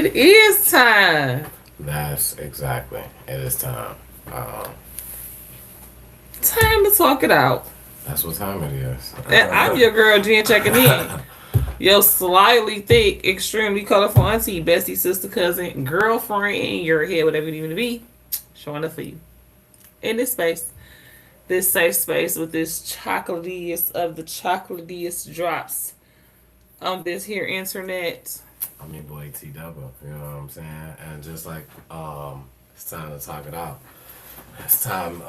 It is time. That's exactly. It is time. Um, Time to talk it out. that's what time it is. And I'm your girl, Jen, checking in. Your slightly thick, extremely colorful auntie, bestie, sister, cousin, girlfriend, in your head, whatever you need to be, showing up for you. In this space, this safe space with this chocolatiest of the chocolatiest drops on this here internet. I'm your boy T Double. You know what I'm saying? And just like it's time to talk it out. It's time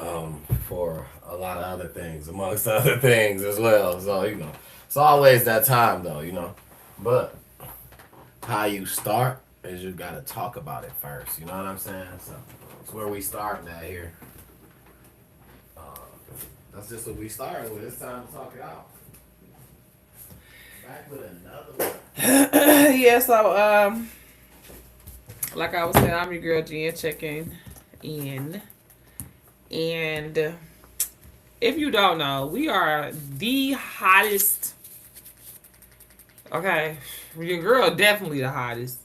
for a lot of other things, amongst other things as well. So it's always that time though. But how you start is you gotta talk about it first. You know what I'm saying? So it's where we start at here. That's just what we started with. It's time to talk it out. Back with another one. Yeah, so like I was saying, I'm your girl Jen checking in. And if you don't know, we are the hottest. Okay, your girl definitely the hottest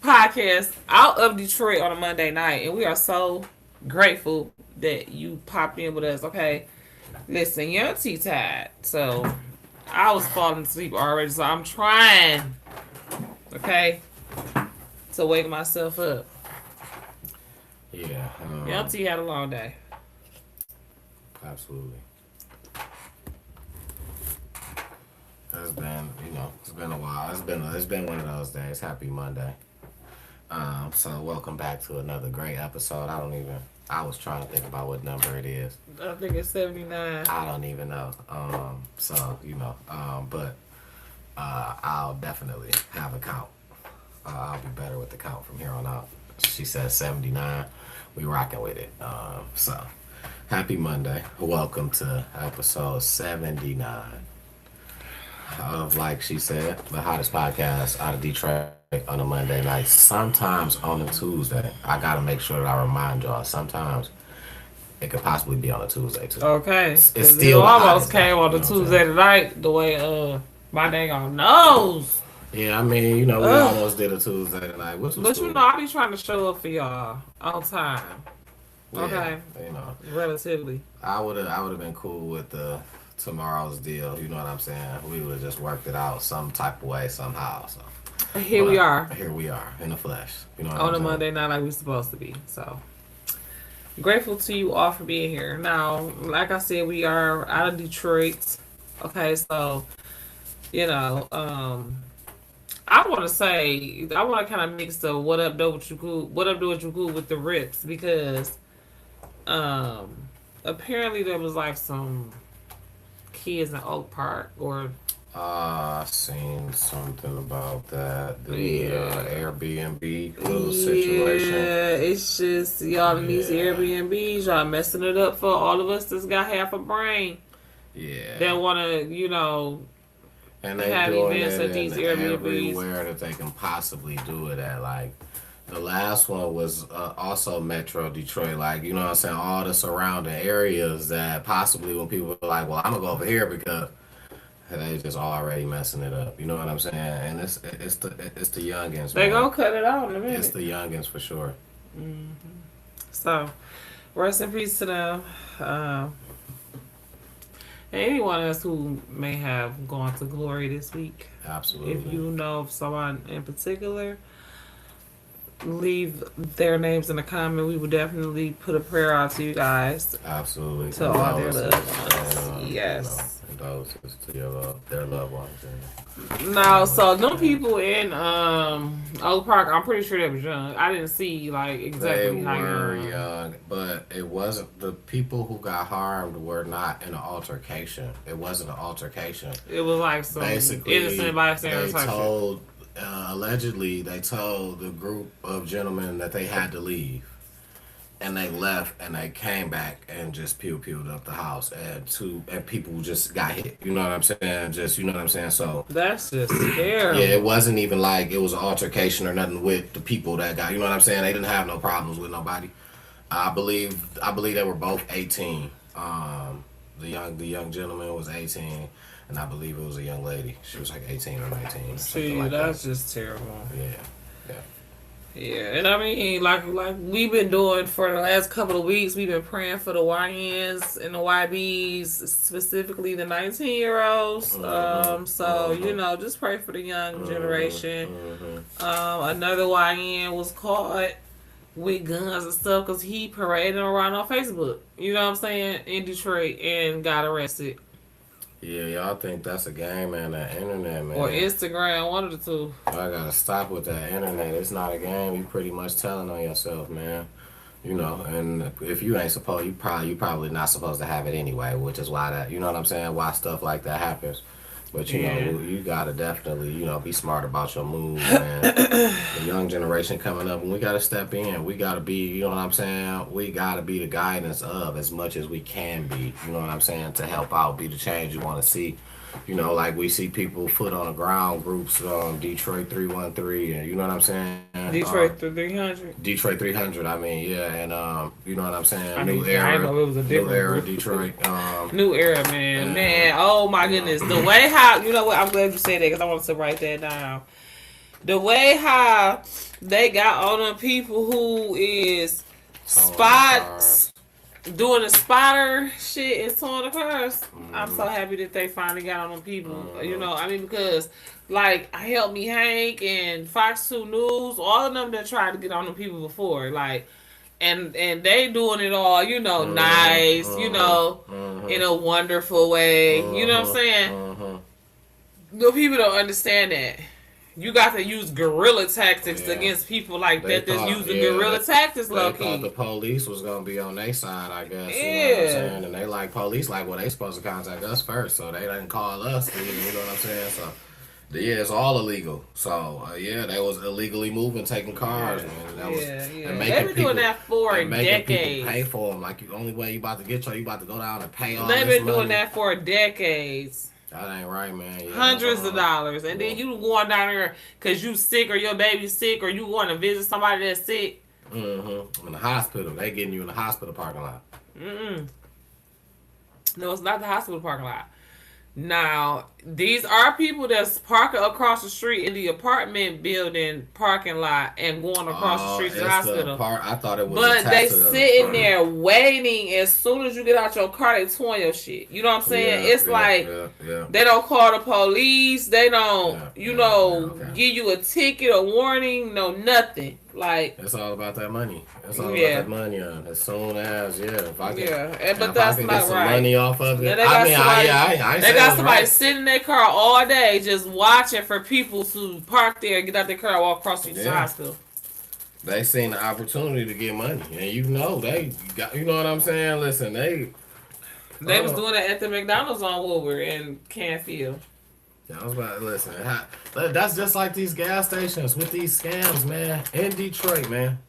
podcast out of Detroit on a Monday night, and we are so grateful that you popped in with us. Okay, listen, your T tired, so I was falling asleep already, so I'm trying, okay, to wake myself up. Yeah. Your T had a long day. Absolutely. It's been a while. It's been one of those days. Happy Monday. So welcome back to another great episode. I was trying to think about what number it is. I think it's 79. I don't even know. But I'll definitely have a count. I'll be better with the count from here on out. She says 79. We rocking with it. So happy Monday. Welcome to episode 79 of, like she said, the hottest podcast out of Detroit on a Monday night. Sometimes on a Tuesday. I gotta make sure that I remind y'all. Sometimes it could possibly be on a Tuesday too. Okay, It's because it still the almost hottest day, came on you the know what I'm Tuesday saying? tonight. The way my dang on nose. Yeah, I mean, we Ugh. almost did a Tuesday tonight, which was But cool. I be trying to show up for y'all on time. Okay, Yeah, relatively. I would have been cool with the tomorrow's deal. You know what I'm saying? We would have just worked it out some type of way somehow. So, Here we but are here we are in the flesh. You know what on I'm a saying? Monday night like we supposed to be. So grateful to you all for being here. Now, like I said, we are out of Detroit. Okay, so you know, I want to say I want to kind of mix the what up do what you cool, what up do what you cool with the rips because um apparently there was like some kids in Oak Park or I seen something about that. The yeah. Airbnb little situation. Yeah, it's just y'all in these Yeah, Airbnbs, y'all messing it up for all of us that's got half a brain yeah. that want to, And they have doing events it at these in Airbnbs. everywhere that they can possibly do it at. Like the last one was also Metro Detroit. Like you know what I'm saying, all the surrounding areas that possibly when people are like, well, I'm gonna go over here because they just already messing it up. You know what I'm saying? And it's the youngins, They man. gonna cut it out in a It's minute. the youngins for sure. So, rest in peace to them. Um, and anyone else who may have gone to glory this week. If Absolutely, you know of someone in particular, leave their names in the comment. We would definitely put a prayer out to you guys, absolutely. to all their Condolences, loved and ones. Yes. condolences to their loved ones and No, family. so them And people in Oak Park, I'm pretty sure they was young. I didn't see like they exactly how were young. young, but it wasn't the people who got harmed were not in an altercation. It wasn't an altercation. It was like some innocent Basically, bystander they type shit. told allegedly they told the group of gentlemen that they had to leave. And they left and they came back and just pewed up the house and people just got hit. You know what I'm saying? Just you know what I'm saying? So That's just yeah, it terrible. wasn't even like it was an altercation or nothing with the people that got. You know what I'm saying? They didn't have no problems with nobody. I believe they were both 18. The young gentleman was 18. and I believe it was a young lady. She was like 18 or 19 or See, something like that's that. just terrible. Yeah, yeah. Yeah, and I mean, like we've been doing for the last couple of weeks, we've been praying for the YNs and the YBs, specifically the 19-year-olds. So you know, just pray for the young generation. Another YN was caught with guns and stuff because he paraded around on Facebook. You know what I'm saying? In Detroit and got arrested. Yeah, y'all think that's a game, man. That internet, man. Or Instagram, one of the two. I gotta stop with that internet. It's not a game. You pretty much telling on yourself, man. You know, and if you ain't supposed, you probably not supposed to have it anyway, which is why that, you know what I'm saying? Why stuff like that happens. But you know, you gotta definitely, be smart about your moves, man. The young generation coming up, and we gotta step in. We gotta be, you know what I'm saying? We gotta be the guidance of as much as we can be. You know what I'm saying? To help out, be the change you want to see. You know, like we see people foot on the ground groups, Detroit 313, and you know what I'm saying? Detroit 300. Detroit 300. I mean, yeah, and you know what I'm saying? I New mean, era, I know it was a different new era group. Detroit. New era, man. Oh my goodness, the way how you know what? I'm glad you said that because I wanted to write that down. The way how they got on them people who is spots doing the spotter shit and towing the cars. I'm so happy that they finally got on them people. You know, I mean, because like Help Me Hank and Fox 2 News, all of them that tried to get on them people before, like, and they doing it all, you know, nice, you know, in a wonderful way. You know what I'm saying? The people don't understand that. You got to use guerrilla tactics against people like that that's using guerrilla tactics, low key. They thought the police was going to be on their side, I guess. You know what I'm saying? And they like police, like, well, they supposed to contact us first, so they didn't call us. You know what I'm saying? So, yeah, it's all illegal. So, they was illegally moving, taking cars. Man. That was, and they've been doing that for decades. People pay for them. Like, the only way you about to get you about to go down and pay all They've this been money. doing that for decades. That ain't right, man. Yeah, hundreds of dollars. And then you going down there because you sick or your baby's sick or you going to visit somebody that's sick. In the hospital. They getting you in the hospital parking lot. No, it's not the hospital parking lot. Now, these are people that's parking across the street in the apartment building parking lot and going across the street to the hospital. I thought it was but they sitting there waiting. As soon as you get out your car, they towing your shit. You know what I'm saying? It's they don't call the police. They don't, give you a ticket, a warning, no nothing. Like, it's all about that money. It's all about that money. As soon as if I can, but that's not get some right. money off of it. They got somebody sitting in their car all day just watching for people to park there, get out their car, and walk across the hospital. They seen the opportunity to get money, and they got. You know what I'm saying? Listen, they was doing that at the McDonald's on Woodward in Canfield. I was about to listen. That's just like these gas stations with these scams, man. In Detroit, man.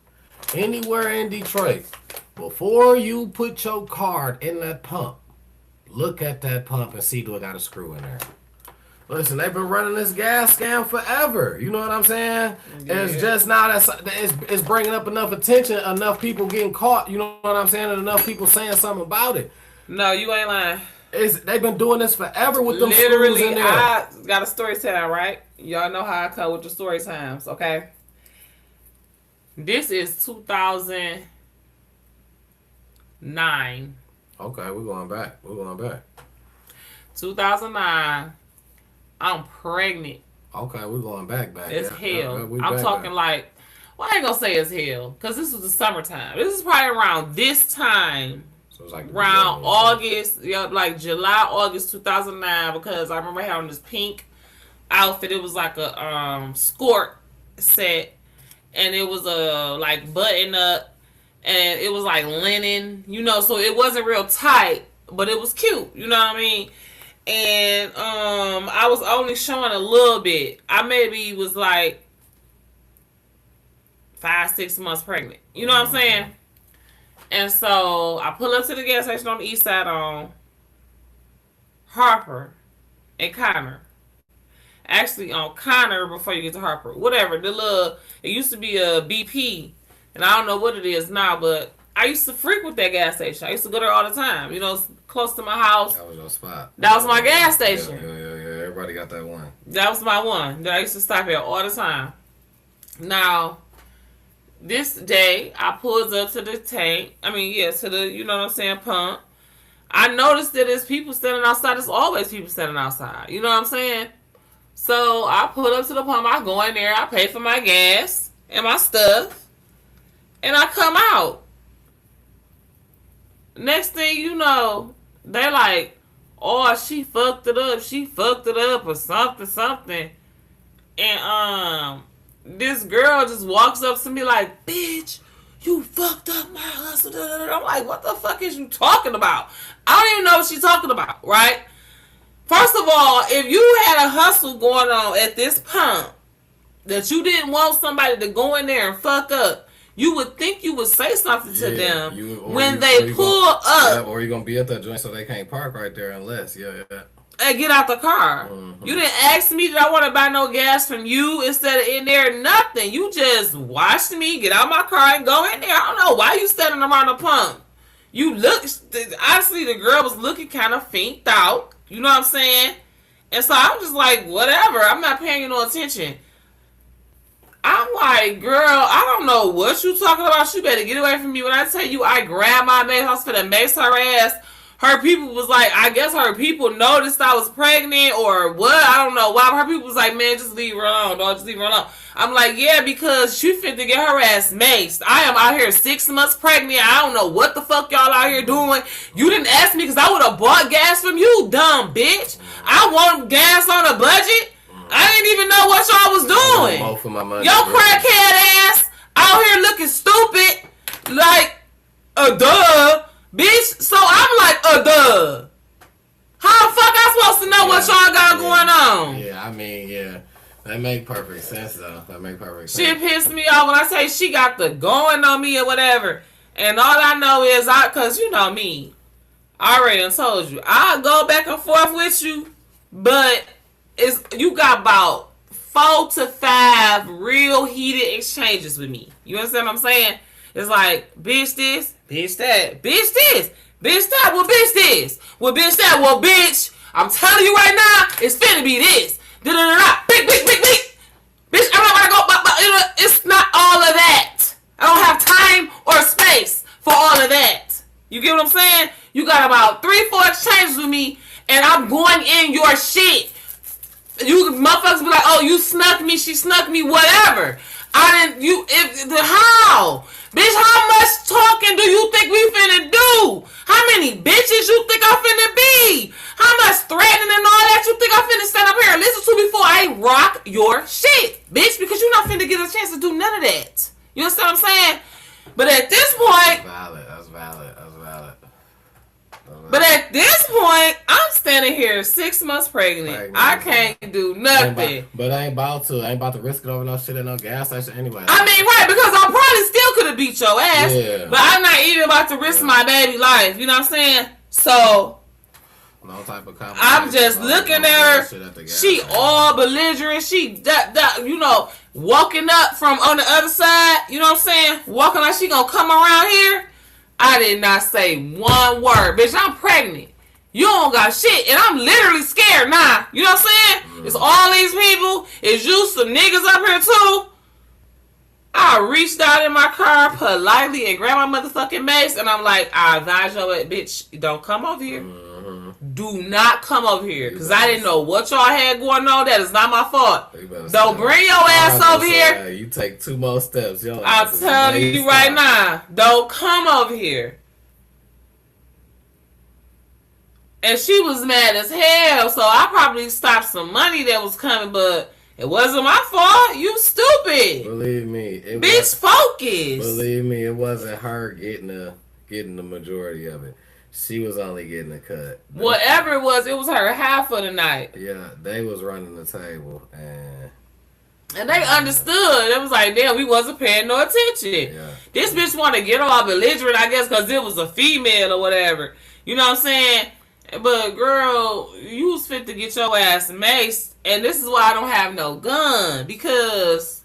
Anywhere in Detroit. Before you put your card in that pump, look at that pump and see do it got a screw in there. Listen, they've been running this gas scam forever. You know what I'm saying? Yeah. It's just not it's bringing up enough attention, enough people getting caught. You know what I'm saying? And enough people saying something about it. No, you ain't lying. They've been doing this forever with them screws in there. I got a story time, right? Y'all know how I come with the story times, okay? This is 2009. Okay, we're going back. 2009. I'm pregnant. Okay, we're going back. It's hell. I'm talking like, well, I ain't gonna say it's hell, because this was the summertime. This is probably around this time. So it's like around August, like July, August 2009, because I remember having this pink outfit. It was like a skirt set, and it was a like button up, and it was like linen, so it wasn't real tight, but it was cute, you know what I mean? And I was only showing a little bit. I maybe was like 5-6 months pregnant. You know what I'm saying? And so I pull up to the gas station on the east side on Harper and Connor. Actually, on Connor before you get to Harper. Whatever. It used to be a BP. And I don't know what it is now, but I used to frequent that gas station. I used to go there all the time. You know, it's close to my house. That was your spot. That was my gas station. Yeah. Everybody got that one. That was my one that I used to stop at all the time. Now, this day, I pulled up to the tank. I mean, yeah, to the, you know what I'm saying, pump. I noticed that there's people standing outside. There's always people standing outside. You know what I'm saying? So, I pull up to the pump. I go in there. I pay for my gas and my stuff. And I come out. Next thing you know, they like, oh, she fucked it up. She fucked it up or something. And, this girl just walks up to me like, bitch, you fucked up my hustle. I'm like, what the fuck is you talking about? I don't even know what she's talking about, right? First of all, if you had a hustle going on at this pump that you didn't want somebody to go in there and fuck up, you would think you would say something to them when they pull up. Yeah, or you're going to be at that joint so they can't park right there unless, and get out the car. Mm-hmm. You didn't ask me that I want to buy no gas from you instead of in there, nothing. You just watched me get out my car and go in there. I don't know why you standing around the pump. You look, honestly, the girl was looking kind of faint out. You know what I'm saying? And so I'm just like, whatever. I'm not paying you no attention. I'm like, girl, I don't know what you talking about. You better get away from me. When I tell you I grabbed my mace, I was finna mace her ass. Her people was like, I guess her people noticed I was pregnant or what. I don't know why. Her people was like, man, just leave her alone. Don't just leave her alone. I'm like, yeah, because she fit to get her ass maced. I am out here 6 months pregnant. I don't know what the fuck y'all out here doing. You didn't ask me because I would have bought gas from you, dumb bitch. I want gas on a budget. I didn't even know what y'all was doing. Your crackhead ass out here looking stupid like a duh, bitch. So I'm like a duh. How the fuck I supposed to know what y'all got going on? Yeah, I mean, yeah. That make perfect sense, though. That make perfect sense. Shit pissed me off when I say she got the going on me or whatever. And all I know is cause you know me. I already done told you. I'll go back and forth with you, but you got about 4 to 5 real heated exchanges with me. You understand what I'm saying? It's like, bitch this, bitch that, bitch this, bitch that, well bitch this, well bitch that, well bitch, I'm telling you right now, it's finna be this. Da-da-da-da, big, bitch, I'm not gonna go, it's not all of that. I don't have time or space for all of that. You get what I'm saying? You got about 3-4 exchanges with me, and I'm going in your shit. You motherfuckers be like, oh, you snuck me, she snuck me, whatever. How? Bitch, how much talking do you think we finna do? How many bitches you think I'm finna be? How much threatening and all that you think I'm finna stand up here and listen to before I rock your shit, bitch? Because you're not finna get a chance to do none of that. You understand what I'm saying? But at this point... That's valid. But at this point, I'm standing here 6 months pregnant. I can't do nothing. But I ain't about to risk it over no shit at no gas station anyway. I mean, right, because I probably still could have beat your ass. Yeah. But I'm not even about to risk my baby life. You know what I'm saying? So, no type of I'm just looking at her. She all belligerent. She, walking up from on the other side. You know what I'm saying? Walking like she gonna come around here. I did not say one word. Bitch, I'm pregnant. You don't got shit. And I'm literally scared now. You know what I'm saying? It's all these people. It's you, some niggas up here too. I reached out in my car politely and grabbed my motherfucking mace. And I'm like, I advise you, bitch, don't come over here. Do not come over here. Because I didn't know what y'all had going on. That is not my fault. Don't bring your ass over here. You take 2 more steps. I'm telling you right now. Don't come over here. And she was mad as hell. So I probably stopped some money that was coming. But it wasn't my fault. You stupid. Believe me. Bitch, focus. Believe me, it wasn't her getting the majority of it. She was only getting a cut. Whatever it was her half of the night. Yeah, they was running the table and they understood. It was like, damn, we wasn't paying no attention. Yeah. This bitch want to get all belligerent, I guess, because it was a female or whatever. You know what I'm saying? But girl, you was fit to get your ass maced, and this is why I don't have no gun, because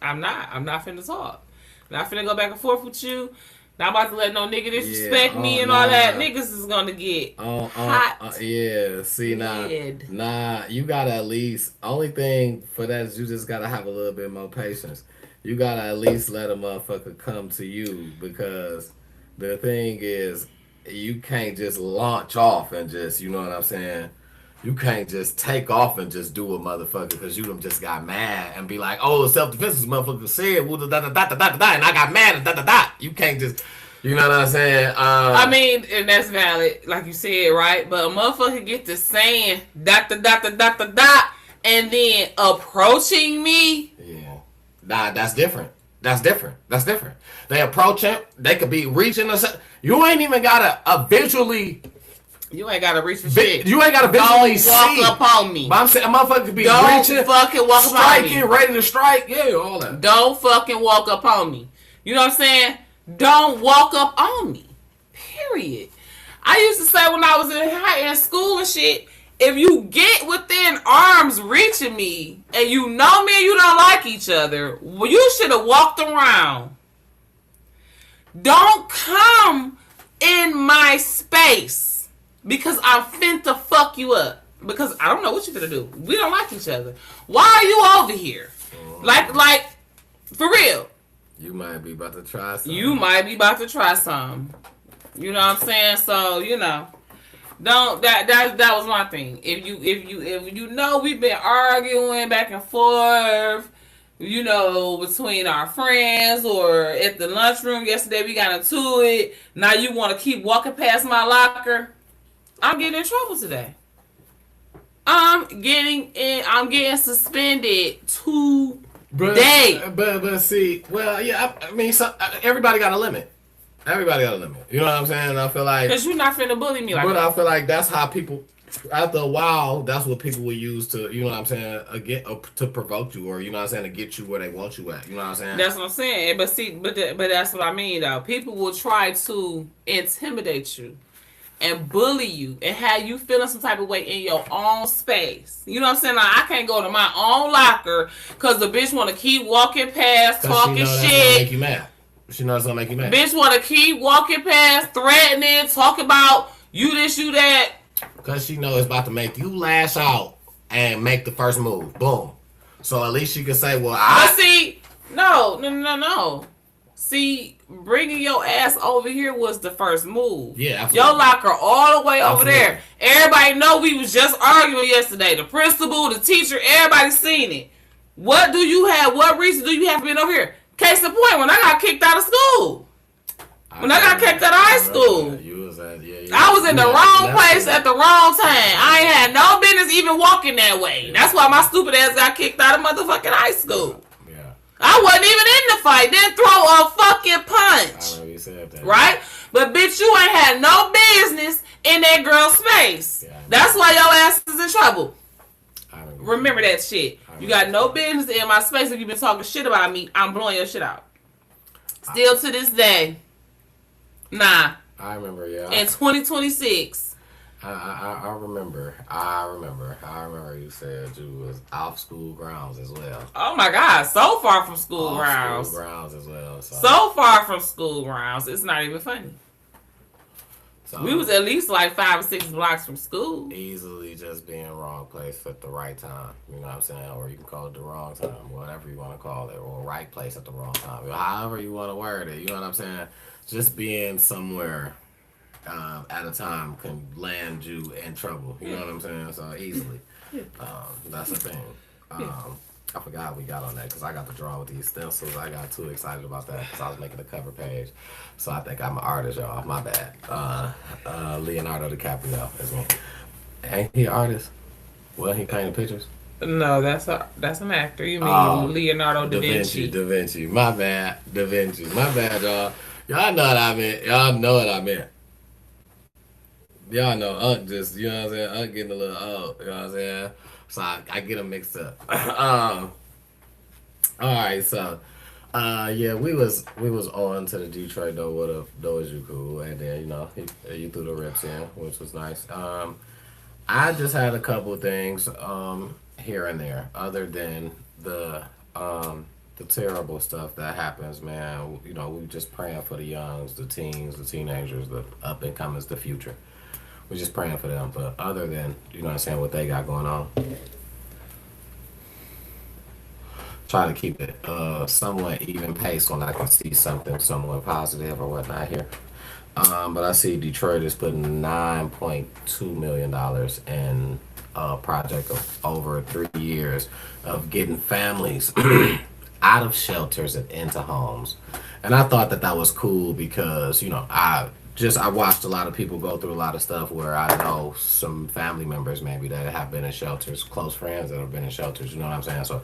I'm not finna talk. Not finna go back and forth with you. Not about to let no nigga disrespect me and all that. Niggas is gonna get hot. Yeah, see now, you gotta at least. Only thing for that is you just gotta have a little bit more patience. You gotta at least let a motherfucker come to you, because the thing is, you can't just launch off and just, you know what I'm saying? You can't just take off and just do a motherfucker because you done just got mad and be like, oh, self-defense, this motherfucker said, da da da da da da, and I got mad and da da da. You can't just, you know what I'm saying? I mean, and that's valid, like you said, right? But a motherfucker get to saying da da da da da da da, and then approaching me. Yeah, nah, that's different. That's different. That's different. They approach him. They could be reaching us. You ain't even gotta visually. You ain't gotta reach for shit. You ain't gotta visually see. Don't walk up on me. But I'm saying a motherfucker could be don't reaching, fucking walk up on me. striking, ready to strike. Yeah, all that. Don't fucking walk up on me. You know what I'm saying? Don't walk up on me. Period. I used to say when I was in school and shit, if you get within arm's reach of me and you know me and you don't like each other, well, you should have walked around. Don't come in my space. Because I'm finna fuck you up. Because I don't know what you finna do. We don't like each other. Why are you over here? Like, for real. You might be about to try something. You might be about to try something. You know what I'm saying? So, you know. Don't that was my thing. If you know we've been arguing back and forth, you know, between our friends or at the lunchroom yesterday we got into it. Now you wanna keep walking past my locker. I'm getting in trouble today. I'm getting suspended today. But see, well, yeah, I mean, everybody got a limit. Everybody got a limit. You know what I'm saying? I feel like, because you're not finna bully me like that. But I feel like that's how people, after a while, that's what people will use to, you know what I'm saying, to provoke you, or you know what I'm saying, to get you where they want you at. You know what I'm saying? That's what I'm saying. But see, but that's what I mean though. People will try to intimidate you and bully you and have you feeling some type of way in your own space. You know what I'm saying? Like, I can't go to my own locker because the bitch want to keep walking past, talking shit. Gonna make you mad. She knows it's gonna make you mad. Bitch want to keep walking past, threatening, talk about you this, you that. Because she knows it's about to make you lash out and make the first move. Boom. So at least she can say, well, But see, no. See, bringing your ass over here was the first move. Yeah, absolutely. Your locker all the way over there. Everybody know we was just arguing yesterday. The principal, the teacher, everybody seen it. What do you have? What reason do you have been over here? Case in point, when I got kicked out of school. When I got kicked out of high school. I was in the wrong place at the wrong time. I ain't had no business even walking that way. That's why my stupid ass got kicked out of motherfucking high school. I wasn't even in the fight. Didn't throw a fucking punch. I know you said that. Right? But bitch, you ain't had no business in that girl's space. Yeah, that's why your ass is in trouble. Remember that shit. You got no business in my space. If you've been talking shit about me, I'm blowing your shit out. Still to this day. Nah. I remember, yeah. In 2026. I remember you said you was off school grounds as well. Oh my God, so far from school grounds. School grounds as well. So far from school grounds, it's not even funny. So, we was at least like 5 or 6 blocks from school. Easily just being wrong place at the right time. You know what I'm saying? Or you can call it the wrong time, whatever you want to call it, or right place at the wrong time. However you want to word it. You know what I'm saying? Just being somewhere at a time can land you in trouble. You know what I'm saying? So easily. That's the thing. I forgot how we got on that because I got to draw with these stencils. I got too excited about that because I was making the cover page. So I think I'm an artist, y'all. My bad. Leonardo DiCaprio is me. Ain't he an artist? Well, he painted pictures. No, that's an actor. You mean Leonardo da Vinci? Da Vinci. My bad. Da Vinci. My bad, y'all. Y'all know what I meant. Y'all know what I meant. Y'all know just, you know what I'm saying? Getting a little old, you know what I'm saying? So I get them mixed up. Alright, so yeah, we was on to the Detroit though was you cool, and then you know you threw the rips in, which was nice. I just had a couple of things here and there, other than the the terrible stuff that happens, man. You know, we just praying for the youngs, the teens, the teenagers, the up and comers, the future. We're just praying for them. But other than, you know what I'm saying, what they got going on, try to keep it somewhat even pace when I can see something somewhat positive or whatnot here. But I see Detroit is putting $9.2 million in a project of over 3 years of getting families out of shelters and into homes. And I thought that that was cool because, you know, I watched a lot of people go through a lot of stuff where I know some family members maybe that have been in shelters, close friends that have been in shelters, you know what I'm saying? So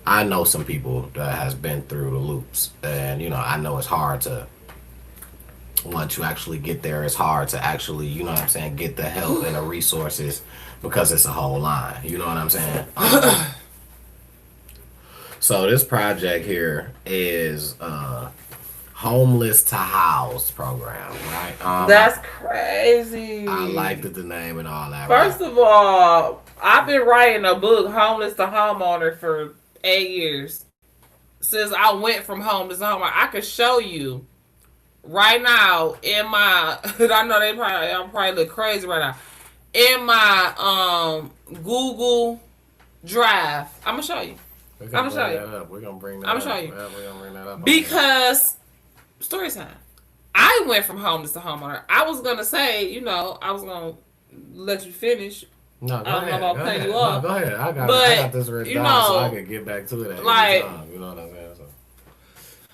I know some people that has been through the loops, and you know, I know it's hard to once you actually get there, it's hard to actually, you know what I'm saying, get the help and the resources because it's a whole line. You know what I'm saying? So this project here is homeless to house program, right? That's crazy. I liked the name and all that. First Right? of all, I've been writing a book, Homeless to Homeowner, for 8 years. Since I went from homeless to homeowner, I could show you right now in my. I know I'm probably look crazy right now. In my Google Drive, I'm gonna show you. We're I'm gonna gonna show bring you. that up. We're gonna bring that I'm up. gonna show you Yeah, we're gonna bring that up. because story time. I went from homeless to homeowner. I was gonna say, I was gonna let you finish. No, go I don't ahead. know if Go I'll cut ahead. you No, off. go ahead. I got But, this written you down so I know, can get back to it at any like, time. You know what I'm saying? So,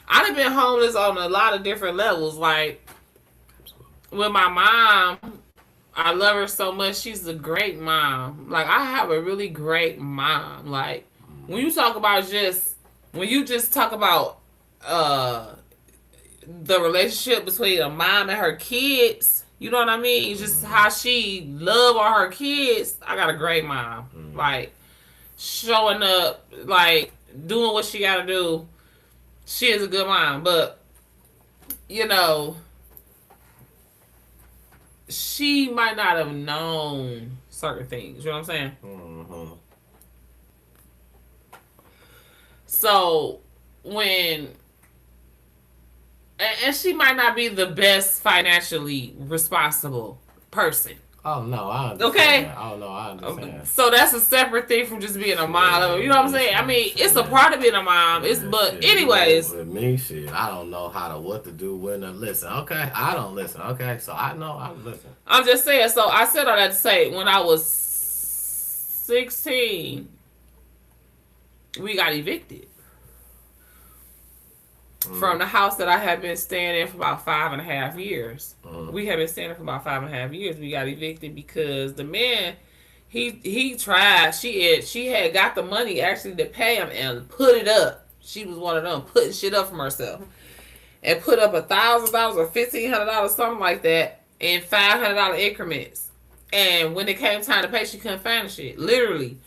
I've been homeless on a lot of different levels. Like, with my mom, I love her so much. She's a great mom. Like, I have a really great mom. Like, when you just talk about uh the relationship between a mom and her kids, you know what I mean? Just how she love all her kids. I got a great mom. Like, showing up, like, doing what she gotta do. She is a good mom. But, you know, she might not have known certain things. You know what I'm saying? mm-hmm. So, when and she might not be the best financially responsible person. Oh no, I understand. Okay. That. Oh no, I understand. So that's a separate thing from just being a mom. You know what I'm saying? I mean, it's a part of being a mom. But anyways. With me, shit, I don't know what to do when to listen. Okay, I don't listen. Okay, so I know I listen. I'm just saying. So I said all that to say, when I was 16, we got evicted from the house that I had been staying in for about 5.5 years. We had been staying in for about 5.5 years. We got evicted because the man, he tried. She had got the money actually to pay him and put it up. She was one of them putting shit up from herself and put up $1,000 or $1,500, something like that, in $500 increments. And when it came time to pay, she couldn't find the shit. Literally,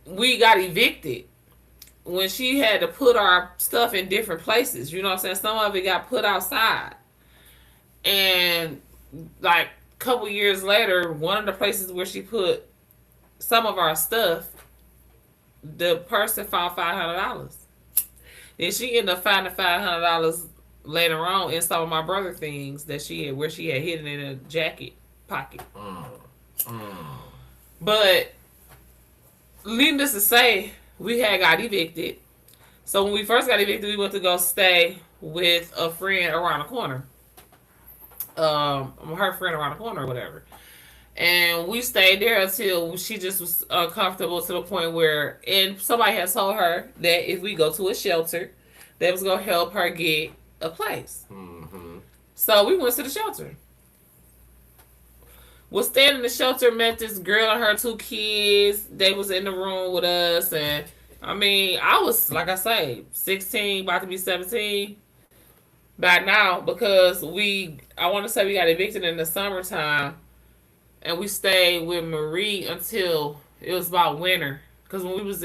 we got evicted when she had to put our stuff in different places. You know what I'm saying? Some of it got put outside. And like a couple years later, one of the places where she put some of our stuff, the person found $500. Then she ended up finding $500 later on in some of my brother things that where she had hidden in a jacket pocket. But needless to say, we had got evicted. So when we first got evicted, we went to go stay with a friend around the corner. Her friend around the corner or whatever. And we stayed there until she just was uncomfortable to the point where, and somebody had told her that if we go to a shelter, that was going to help her get a place. Mm-hmm. So we went to the shelter. Was staying in the shelter, met this girl and her 2 kids. They was in the room with us, and I mean, I was, like I say, 16, about to be 17 by now, because I want to say we got evicted in the summertime, and we stayed with Marie until it was about winter. Because when we was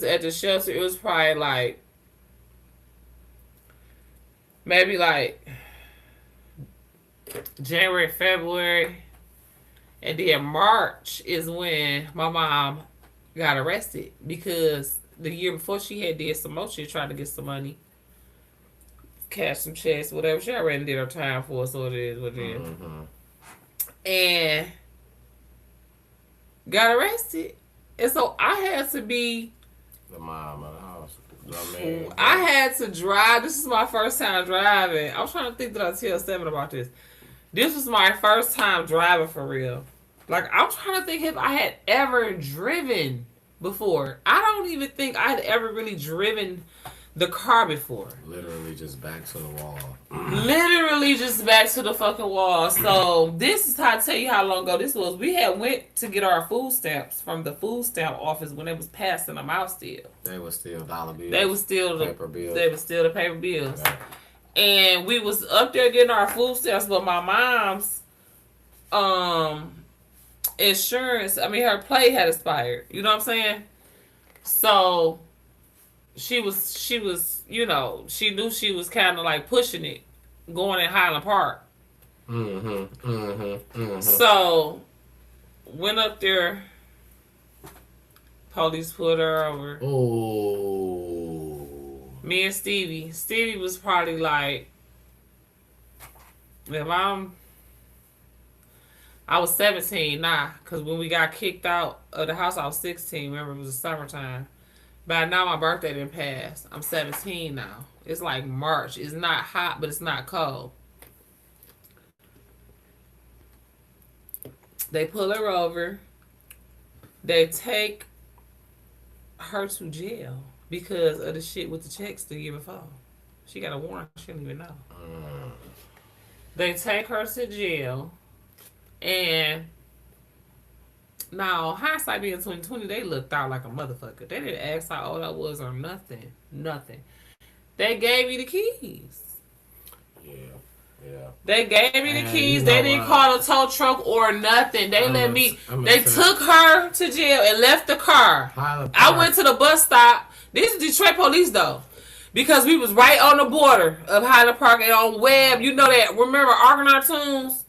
at the shelter, it was probably like, maybe like January, February, and then March is when my mom got arrested because the year before she had did some more shit, tried to get some money, cash some checks, whatever. She already did her time for us, so it is what it is. Mm-hmm. And got arrested. And so I had to be The mom of the house. I mean, I had to drive. This is my first time driving. I was trying to think that I tell Seven about this. This was my first time driving for real. Like, I'm trying to think if I had ever driven before. I don't even think I had ever really driven the car before. literally just back to the wall. Literally just back to the fucking wall. So this is how I tell you how long ago this was. We had went to get our food stamps from the food stamp office when they was passing them out still. They were still dollar bills. They was still the paper bills. They were still the paper bills. Yeah. And we was up there getting our food stamps, but my mom's insurance, I mean her plate had expired. You know what I'm saying? So she was, you know, she knew she was kind of like pushing it, going in Highland Park. So went up there. Police pulled her over. Oh. Me and Stevie. Stevie was probably like, if I was 17 now, because when we got kicked out of the house, I was 16. Remember, it was the summertime. By now, my birthday didn't pass. I'm 17 now. It's like March. It's not hot, but it's not cold. They pull her over. They take her to jail because of the shit with the checks the year before. She got a warrant. She didn't even know. They take her to jail. And now, hindsight being 2020, they looked out like a motherfucker. They didn't ask how old I was or nothing. Nothing. They gave me the keys. Yeah. They gave me the keys. You They know didn't what? call a tow truck or nothing. They let me. They say- took her to jail and left the car. Highland I Park. went to the bus stop. These are Detroit police though, because we was right on the border of Highland Park and on Webb. You know that. Remember Argonaut Tunes?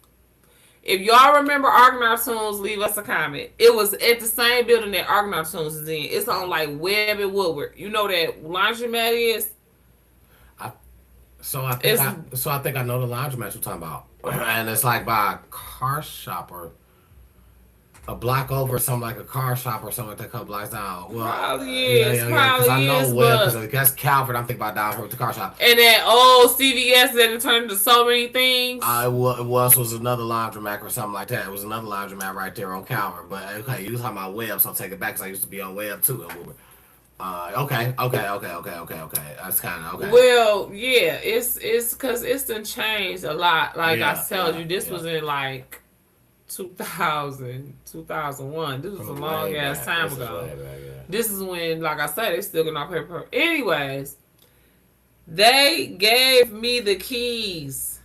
If y'all remember Argonaut Tunes, leave us a comment. It was at the same building that Argonaut Tunes is in. It's on like Webb and Woodward. You know that laundromat is? So I think I know the laundromat you're talking about, and it's like by a car shop or a block over, or something like a car shop or something like that. A couple blocks down. Well, Probably is. Because Probably I know is, well, but- because that's Calvert. I'm thinking about down here with the car shop. And that old CVS that it turned into so many things. It was another laundromat or something like that. It was another laundromat right there on Calvert. But okay, you was talking about Webb, so I'll take it back because I used to be on Webb too. Okay. That's kind of okay. Well, yeah, it's because it's done changed a lot. Like I told you, this was in like 2000, 2001. This was a long ass time ago. This is when, like I said, they still getting our paper. Anyways, they gave me the keys.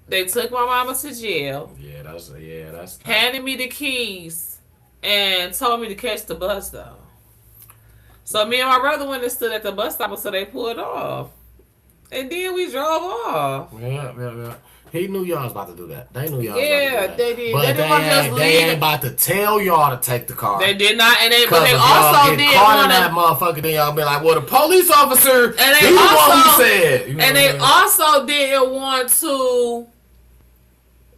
They took my mama to jail. That's Handed me the keys and told me to catch the bus though. So me and my brother went and stood at the bus stop until they pulled off. And then we drove off. Yeah. He knew y'all was about to do that. They knew y'all was about to do Yeah, that. they did. But They didn't want to just they leave ain't it. about to tell y'all to take the car. They did not, and they Because but they if also y'all get did caught in want that to. motherfucker, then y'all be like, well, the police officer, And they he the one also- who said. You know And what they I mean? also didn't want to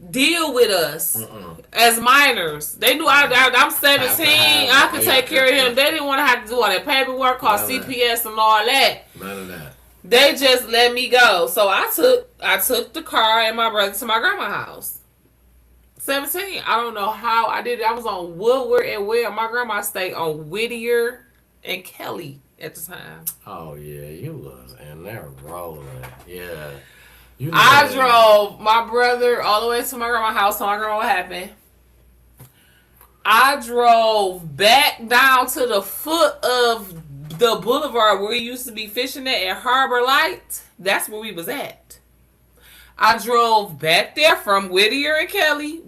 deal with us as minors. They knew I'm 17. I could take care of him. They didn't want to have to do all that paperwork, call None of that. CPS and all that. None of that. They just let me go. So I took the car and my brother to my grandma's house. 17. I don't know how I did it. I was on Woodward and Webb. My grandma stayed on Whittier and Kelly at the time. Oh, yeah, you was. And they're rolling. Yeah. You know I that. drove my brother all the way to my grandma's house. So my grandma, what happened? I drove back down to the foot of the boulevard where we used to be fishing at Harbor Light. That's where we was at. I drove back there from Whittier and Kelly.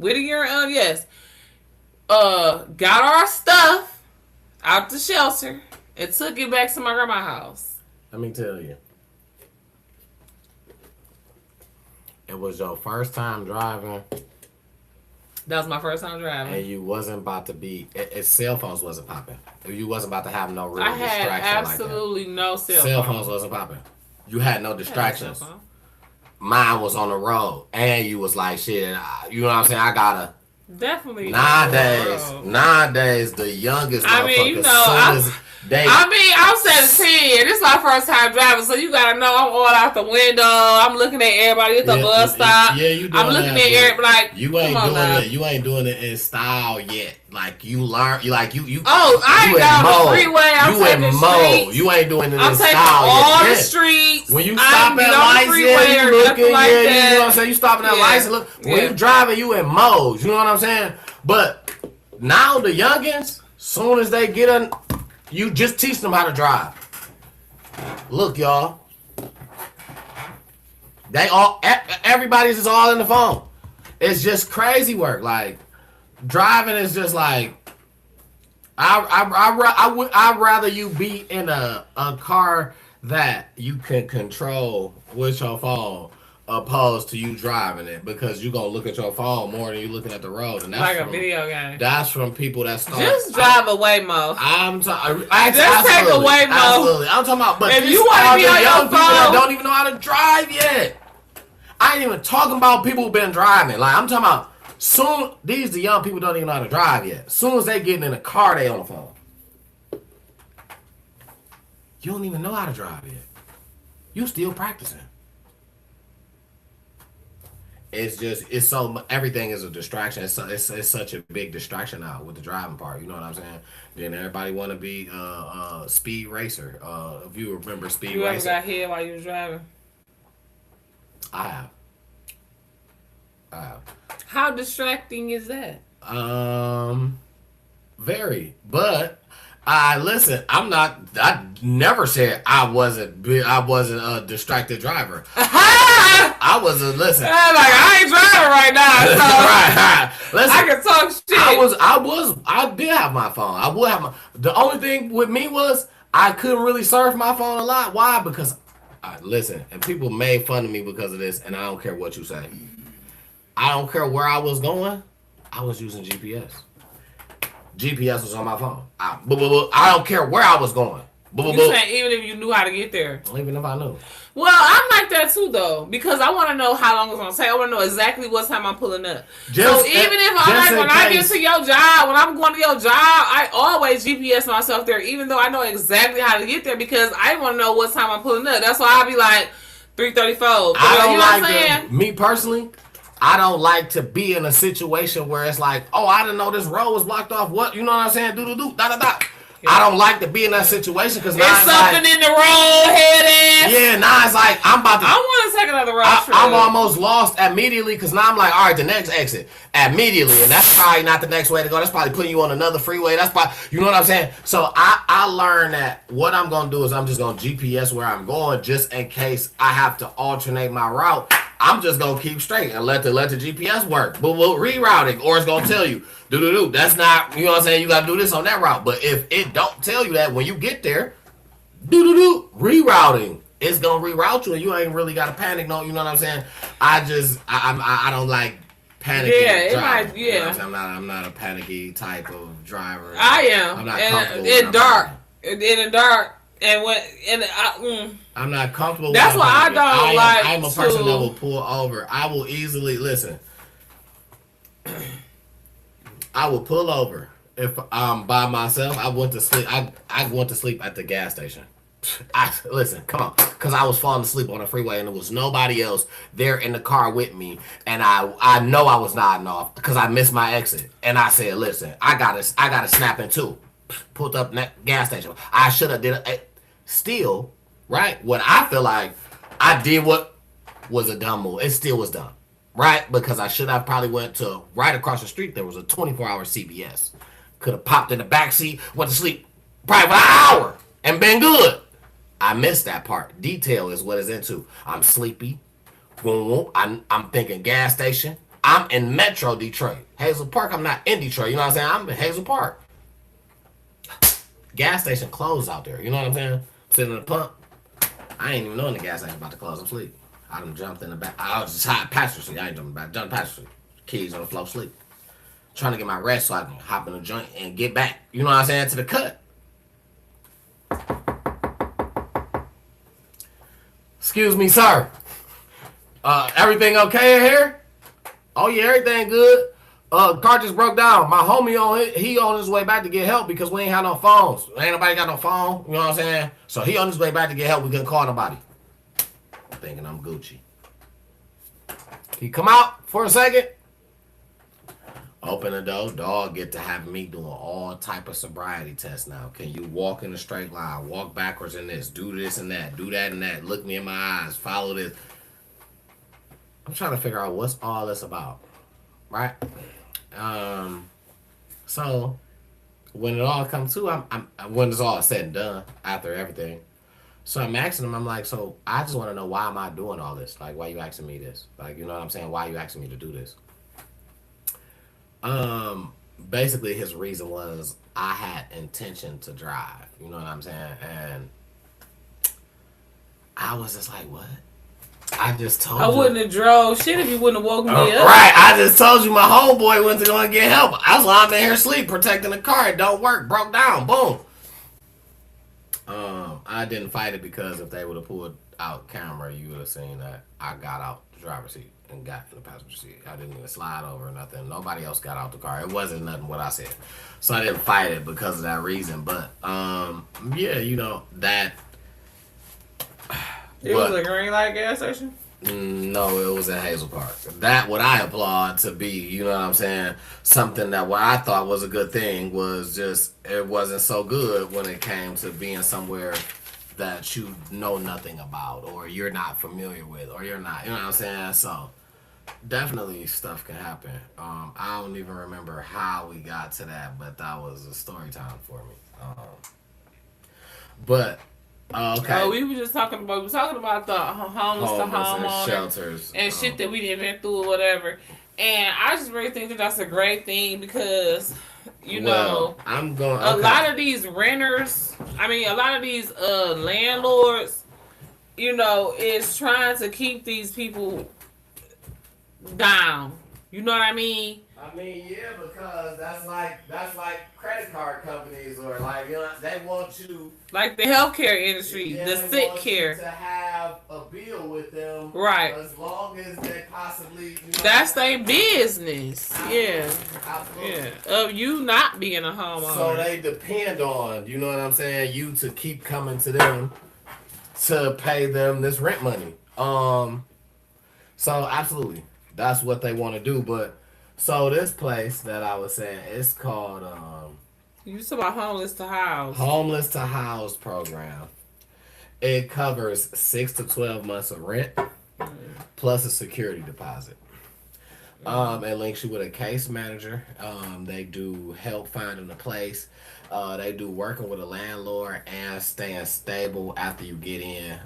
Got our stuff out the shelter and took it back to my grandma's house. Let me tell you. It was your first time driving That was my first time driving. And you wasn't about to be. Cell phones wasn't popping. You wasn't about to have no real I had distraction absolutely like that. no cell Cell phone. phones wasn't popping. You had no I had no distractions. cell phone. Mine was on the road, and you was like, shit. You know what I'm saying? I gotta. Definitely. Nowadays, the youngest motherfuckers, I'm 17. This is my first time driving, so you gotta know I'm all out the window. I'm looking at everybody at the bus stop. Yeah, you doing I'm looking at everybody like you ain't doing it. You ain't doing it in style yet. Like you learn, you. Oh, I ain't down the freeway. I'm taking streets. You ain't doing it I'm in taking style all yet. the streets. When you stop at lights, you looking, like you know what I'm saying. You stopping at lights and look. When you driving, you in mode. You know what I'm saying. But now the youngins, soon as they get in, you just teach them how to drive. Look, y'all. Everybody's just all in the phone. It's just crazy work. Like driving is just like I'd rather you be in a car that you can control with your phone opposed to you driving it, because you're gonna look at your phone more than you looking at the road, and that's like a video game. That's from people that start. Just drive away, Mo. Just take away, Mo. Absolutely, I'm talking about. But if you want to be on young your people phone, that don't even know how to drive yet. I ain't even talking about people who've been driving. Like I'm talking about soon. These the young people don't even know how to drive yet. Soon as they get in the car, they on the phone. You don't even know how to drive yet. You still practicing. It's so everything is a distraction. It's such a big distraction now with the driving part. You know what I'm saying? Then everybody want to be speed racer. If you remember speed racer. You ever got hit while you was driving? I have. How distracting is that? Very. But listen. I never said I wasn't a distracted driver. I wasn't. Listen. I ain't driving right now. So right. Listen. I can talk shit. I did have my phone. I would have my. The only thing with me was I couldn't really surf my phone a lot. Why? Because listen, and people made fun of me because of this, and I don't care what you say. I don't care where I was going. I was using GPS. GPS was on my phone. I don't care where I was going. You saying even if you knew how to get there? Even if I knew. Well, I'm like that too, though, because I want to know how long it's going to take. I want to know exactly what time I'm pulling up. When I get to your job, when I'm going to your job, I always GPS myself there, even though I know exactly how to get there, because I want to know what time I'm pulling up. That's why I'll be like 3:34. Me personally, I don't like to be in a situation where it's like, oh, I didn't know this road was blocked off. What? You know what I'm saying? Do. Yeah. I don't like to be in that situation because now it's something in the road, head ass. Yeah, now it's like I'm about to. I want to take another road trip. I'm almost lost immediately because now I'm like, all right, the next exit immediately, and that's probably not the next way to go. That's probably putting you on another freeway. That's probably, you know what I'm saying. So I learned that what I'm gonna do is I'm just gonna GPS where I'm going, just in case I have to alternate my route. I'm just gonna keep straight and let the GPS work. But we'll rerouting, or it's gonna tell you. Do. That's not, you know what I'm saying? You got to do this on that route. But if it don't tell you that when you get there, rerouting. It's going to reroute you and you ain't really got to panic. No, you know what I'm saying? I don't like panicky driving. You know what I'm not a panicky type of driver. I am. I'm not comfortable. In the dark. I'm not comfortable. That's why I don't like. I'm a person that will pull over. I will easily listen. I will pull over if I'm by myself. I went to sleep. I went to sleep at the gas station. Listen, come on, because I was falling asleep on the freeway and there was nobody else there in the car with me, and I know I was nodding off because I missed my exit, and I said, listen, I gotta snap in two. Pulled up that gas station. I should have did it. Still, right? What I feel like I did what was a dumb move. It still was dumb. Right? Because I should have probably went to right across the street. There was a 24-hour CVS. Could have popped in the backseat, went to sleep probably for an hour and been good. I missed that part. Detail is what it's into. I'm sleepy. I'm thinking gas station. I'm in Metro Detroit. Hazel Park, I'm not in Detroit. You know what I'm saying? I'm in Hazel Park. Gas station closed out there. You know what I'm saying? I'm sitting in the pump. I ain't even knowing the gas station about to close. I'm asleep. I done jumped in the back. I was just high passenger seat. I ain't jumping back. Jumped passenger seat. Keys on the floor, sleep. trying to get my rest so I can hop in the joint and get back. You know what I'm saying? To the cut. Excuse me, sir. Everything okay in here? Oh yeah, everything good. Car just broke down. My homie he on his way back to get help because we ain't have no phones. Ain't nobody got no phone. You know what I'm saying? So he on his way back to get help. We couldn't call nobody. I'm thinking I'm Gucci. He come out for a second. Open the door. Dog get to have me doing all type of sobriety tests now. Can you walk in a straight line? Walk backwards in this. Do this and that. Do that and that. Look me in my eyes. Follow this. I'm trying to figure out what's all this about. Right? So when it all comes to, when it's all said and done after everything, so I'm asking him. I'm like, so I just want to know, why am I doing all this? Like, why you asking me this? Like, you know what I'm saying? Why you asking me to do this? Basically his reason was I had intention to drive. You know what I'm saying? And I was just like, what? I just told you. I wouldn't have drove shit if you wouldn't have woken me up. Right. I just told you my homeboy went to go and get help. I was lying in here asleep protecting the car. It don't work. Broke down. Boom. I didn't fight it because if they would have pulled out camera, you would have seen that I got out the driver's seat and got in the passenger seat. I didn't even slide over or nothing. Nobody else got out the car. It wasn't nothing what I said. So I didn't fight it because of that reason. But, yeah, you know, that... It was a green light gas station? No, it was at Hazel Park. That what I applaud to be, you know what I'm saying? Something that what I thought was a good thing was just, it wasn't so good when it came to being somewhere that you know nothing about or you're not familiar with or you're not, you know what I'm saying? So definitely stuff can happen. I don't even remember how we got to that, but that was a story time for me. But okay. Oh, we were talking about the homeless to homeowners, shelters, and shit that we didn't been through or whatever. And I just really think that that's a great thing because, you know, I'm going. A lot of these renters, a lot of these landlords, you know, is trying to keep these people down. You know what I mean? Yeah, because that's like credit card companies or like, you know, they want you like the healthcare industry, the sick care to have a bill with them, right? As long as they possibly, you know, that's their business, absolutely. Yeah, of you not being a homeowner. So they depend on, you know what I'm saying, you to keep coming to them to pay them this rent money. So absolutely, that's what they want to do, but. So this place that I was saying, it's called you talk about homeless to house. Homeless to House program. It covers 6 to 12 months of rent plus a security deposit. It links you with a case manager. They do help finding a place. They do working with a landlord and staying stable after you get in.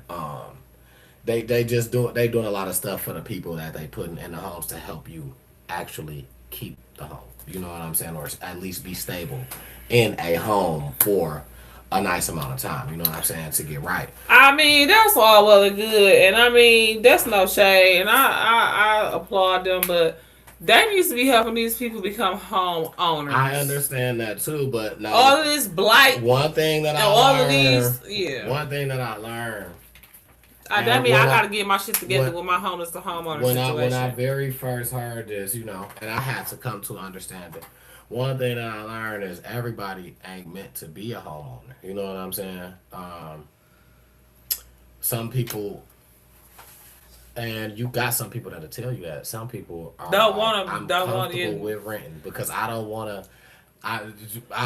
They doing a lot of stuff for the people that they put in the homes to help you actually keep the home. You know what I'm saying? Or at least be stable in a home for a nice amount of time. You know what I'm saying? To get right. That's all well and good. And that's no shade. And I applaud them, but they needs to be helping these people become homeowners. I understand that too, but now all of this blight. One thing that One thing that I learned. I gotta get my shit together with my homeless to homeowner situation. When I very first heard this, you know, and I had to come to understand it. One thing that I learned is everybody ain't meant to be a homeowner. You know what I'm saying? Some people, and you got some people that'll tell you that. Some people are I'm comfortable with renting because I don't want to. I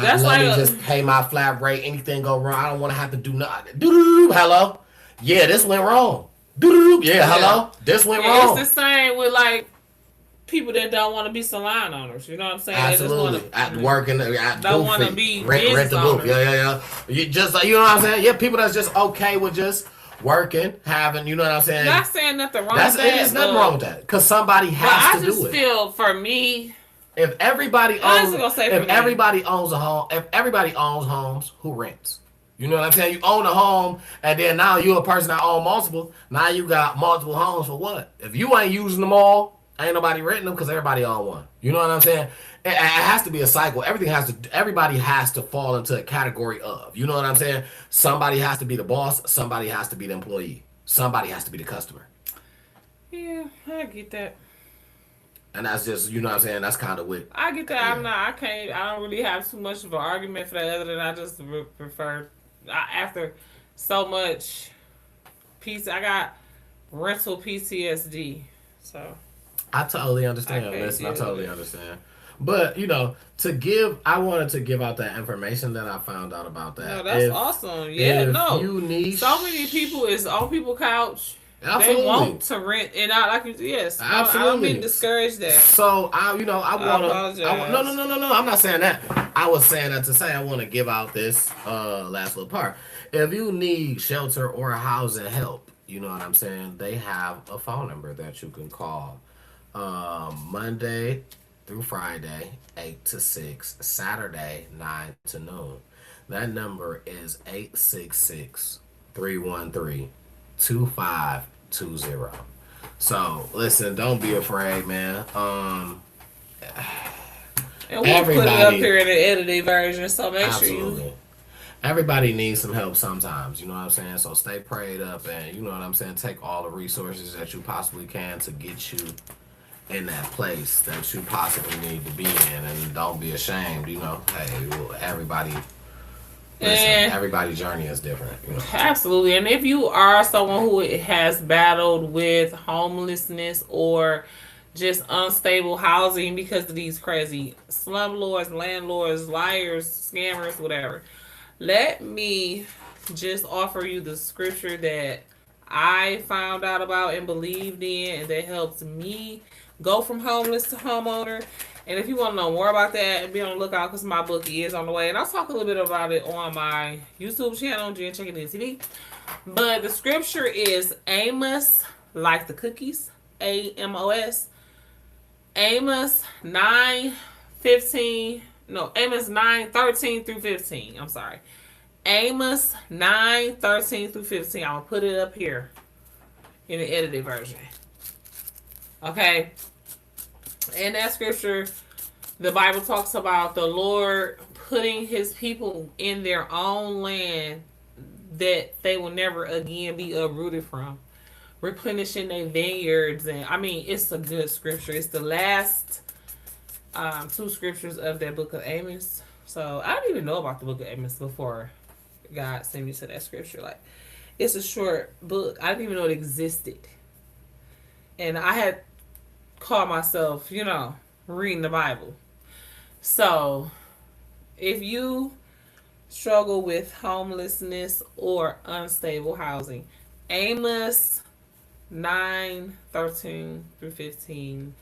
let me just pay my flat rate. Anything go wrong, I don't want to have to do nothing. Hello. Yeah, this went wrong. Yeah, hello? This went wrong. It's the same with, like, people that don't want to be salon owners. You know what I'm saying? Absolutely. At working, don't want to be rent the booth. Yeah. You just, you know what I'm saying? Yeah, people that's just okay with just working, having, you know what I'm saying? Not saying nothing wrong with that. There's nothing wrong with that. Because somebody has to do it. I just feel, for me... If everybody owns a home, if everybody owns homes, who rents? You know what I'm saying? You own a home, and then now you're a person that owns multiple. Now you got multiple homes for what? If you ain't using them all, ain't nobody renting them because everybody own one. You know what I'm saying? it has to be a cycle. Everybody has to fall into a category of. You know what I'm saying? Somebody has to be the boss. Somebody has to be the employee. Somebody has to be the customer. Yeah, I get that. And that's just, you know what I'm saying? That's kind of what, I get that. yeah. I'm not. I can't. I don't really have too much of an argument for that. Other than I just prefer after so much PC. I got rental PTSD. So I totally I understand. can't Listen, I deal with totally it. understand. But, I wanted to give out that information that I found out about No, that. that's awesome. Yeah, If no. you need, So many people is on people couch. They absolutely, want to rent, and I like yes. I don't mean to absolutely. discourage that. So I I wanna, no, no, apologize. no, no, no. I'm not saying that. I was saying that to say I want to give out this last little part. If you need shelter or housing help, you know what I'm saying. They have a phone number that you can call. Monday through Friday, 8 to 6. Saturday, 9 to noon. That number is 866-313-2520. So listen, don't be afraid, man. And we'll put it up Everybody, here in the edited version, so make sure you. absolutely. Everybody needs some help sometimes, you know what I'm saying? So stay prayed up and you know what I'm saying? Take all the resources that you possibly can to get you in that place that you possibly need to be in and don't be ashamed, Hey, well, listen, And everybody's journey is different. absolutely. And if you are someone who has battled with homelessness or just unstable housing because of these crazy slumlords, landlords, liars, scammers, whatever, let me just offer you the scripture that I found out about and believed in, and that helps me go from homeless to homeowner. And if you want to know more about that, be on the lookout because my book is on the way. And I'll talk a little bit about it on my YouTube channel, Jen Chicken and TV. But the scripture is Amos, like the cookies, Amos, Amos 9:15. No, Amos 9:13 through 15. I'm sorry. Amos 9:13 through 15. I'm going to put it up here in the edited version. Okay? In that scripture, the Bible talks about the Lord putting his people in their own land that they will never again be uprooted from, replenishing their vineyards. And I mean, it's a good scripture. It's the last two scriptures of that book of Amos. So I didn't even know about the book of Amos before God sent me to that scripture. Like, it's a short book. I didn't even know it existed. And I had called myself, reading the Bible. So if you struggle with homelessness or unstable housing, Amos 9:13 through 15,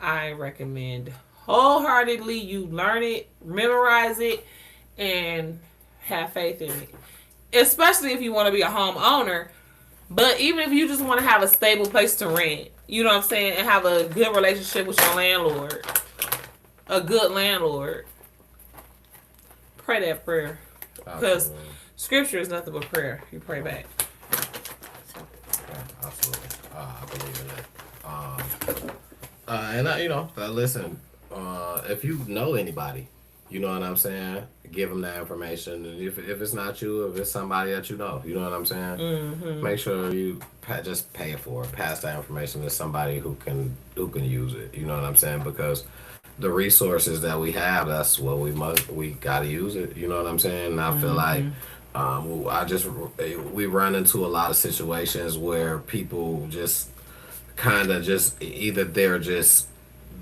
I recommend wholeheartedly you learn it, memorize it, and have faith in it. Especially if you want to be a homeowner, but even if you just want to have a stable place to rent, you know what I'm saying, and have a good relationship with your landlord, a good landlord, pray that prayer. Because Absolutely. scripture is nothing but prayer. You pray back. Yeah, absolutely. I believe in that. And listen, if you know anybody, you know what I'm saying, give them that information. And if it's not you, if it's somebody that you know what I'm saying, make sure you just pay it for it. Pass that information to somebody who can use it. You know what I'm saying? Because the resources that we have, that's what we gotta use it. You know what I'm saying? And I feel like we run into a lot of situations where people just kind of just either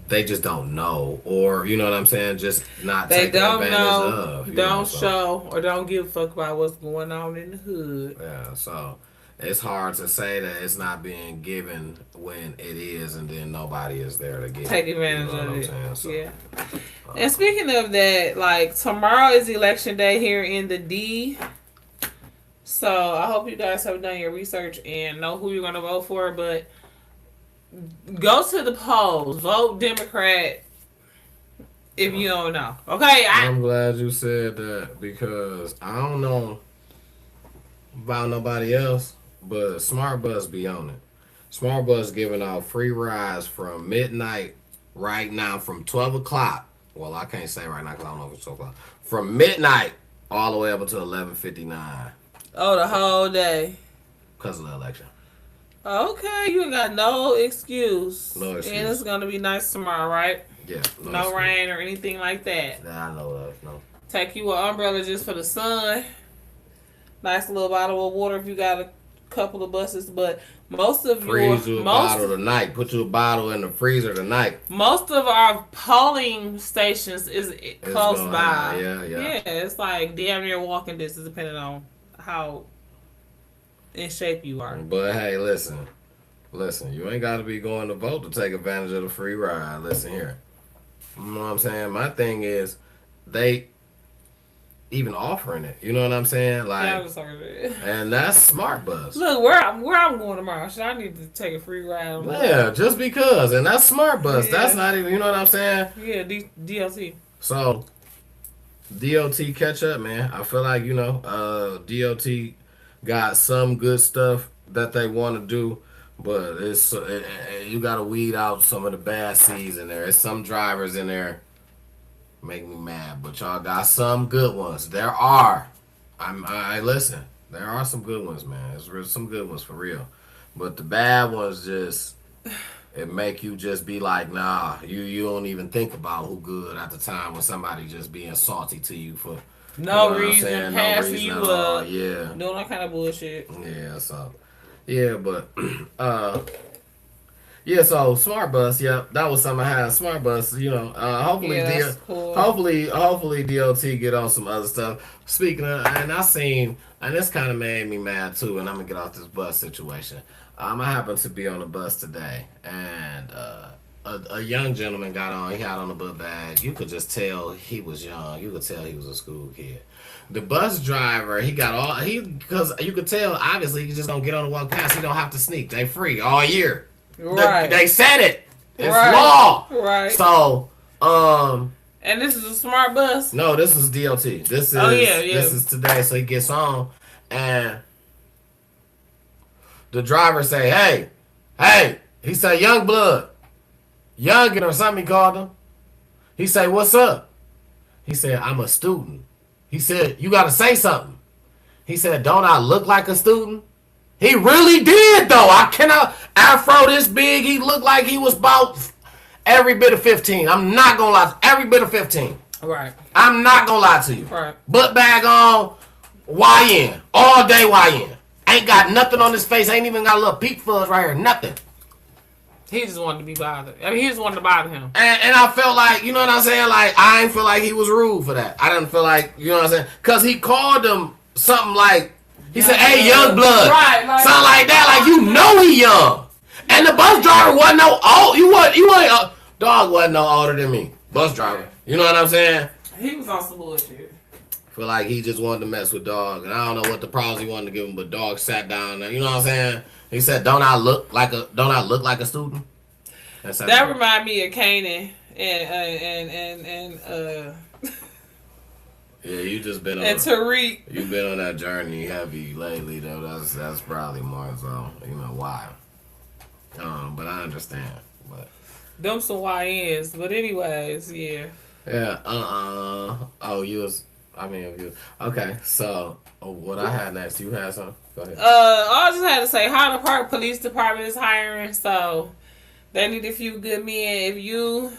they just don't know, or you know what I'm saying, just not They taking don't advantage know, of. don't So show, or don't give a fuck about what's going on in the hood. yeah, so it's hard to say that it's not being given when it is, and then nobody is there to get Take it. You advantage know what of I'm it. saying? So Yeah. And speaking of that, like tomorrow is election day here in the D. So I hope you guys have done your research and know who you're gonna vote for. But go to the polls, vote Democrat if you don't know. Okay, I'm glad you said that because I don't know about nobody else, but Smart Bus be on it. Smart Bus giving out free rides from midnight right now from 12 o'clock Well, I can't say right now because I don't know if it's so close. From midnight all the way up until 11:59 Oh, the whole day. because of the election. Okay, you ain't got no excuse. No excuse. And it's gonna be nice tomorrow, right? Yeah. No rain or anything like that. Nah, I know of. No. Take you an umbrella just for the sun. Nice little bottle of water if you got a couple of buses, but most of Freeze you a bottle tonight. Put you a bottle in the freezer tonight. Most of our polling stations is close by. Yeah, it's like damn near walking distance, depending on how in shape you are. But hey, listen, you ain't got to be going to vote to take advantage of the free ride. Listen here, you know what I'm saying? My thing is, they even offering it. You know what I'm saying? Like, yeah, I'm just heard it. And that's Smart Bus. Look, where I'm going tomorrow. Should I need to take a free ride? Yeah, just because, and that's Smart Bus. Yeah. That's not even. You know what I'm saying? Yeah, DLT. So, DOT catch up, man. I feel like DOT got some good stuff that they want to do, but you got to weed out some of the bad seeds in there. There's some drivers in there make me mad, but y'all got some good ones. There are. I listen. There are some good ones, man. There's some good ones for real, but the bad ones just it make you just be like, nah. You don't even think about who good at the time when somebody just being salty to you for no reason, passing you up, yeah, doing all kind of bullshit. Yeah, so yeah, but yeah, so Smart Bus, that was something I had. Smart Bus, hopefully, cool. hopefully DOT get on some other stuff. Speaking of, and I seen, and this kind of made me mad too. And I'm gonna get off this bus situation. I happened to be on a bus today, and a young gentleman got on. He had on a book bag. You could just tell he was young. You could tell he was a school kid. The bus driver, because you could tell obviously he's just gonna get on and walk past. He don't have to sneak. They free all year. Right. They said it. It's right. law. Right. So, and this is a Smart Bus? No, this is DOT. This is today. So he gets on, and the driver say, hey. He said, young blood. Youngin or something he called him. He say, what's up? He said, I'm a student. He said, you got to say something. He said, don't I look like a student? He really did, though. I cannot. Afro this big, he looked like he was about every bit of 15. I'm not going to lie. Every bit of 15. Right. I'm not going to lie to you. Right. Butt bag on, YN. All day YN. Ain't got nothing on his face. Ain't even got a little peak fuzz right here. Nothing. He just wanted to be bothered. I mean, he just wanted to bother him. And I felt like, you know what I'm saying? Like, I didn't feel like he was rude for that. I didn't feel like, you know what I'm saying? Because he called him something like, he said, hey, young blood. Right. Something like that. Like, you know he young. And the bus driver wasn't no old. Dog wasn't no older than me. Bus driver. You know what I'm saying? He was on some bullshit. Feel like he just wanted to mess with Dog. And I don't know what the problems he wanted to give him, but Dog sat down there. You know what I'm saying? He said, don't I look like a student? That remind me of Kanan and yeah, you just been on and Tariq. You've been on that journey heavy lately, though. That's probably more so. You know why? But I understand. But them some YNs. But anyways, yeah. Yeah. Oh, you was. I mean, you. Okay. So what I had next? You had something? Go ahead. I just had to say, Highland Park Police Department is hiring, so they need a few good men. If you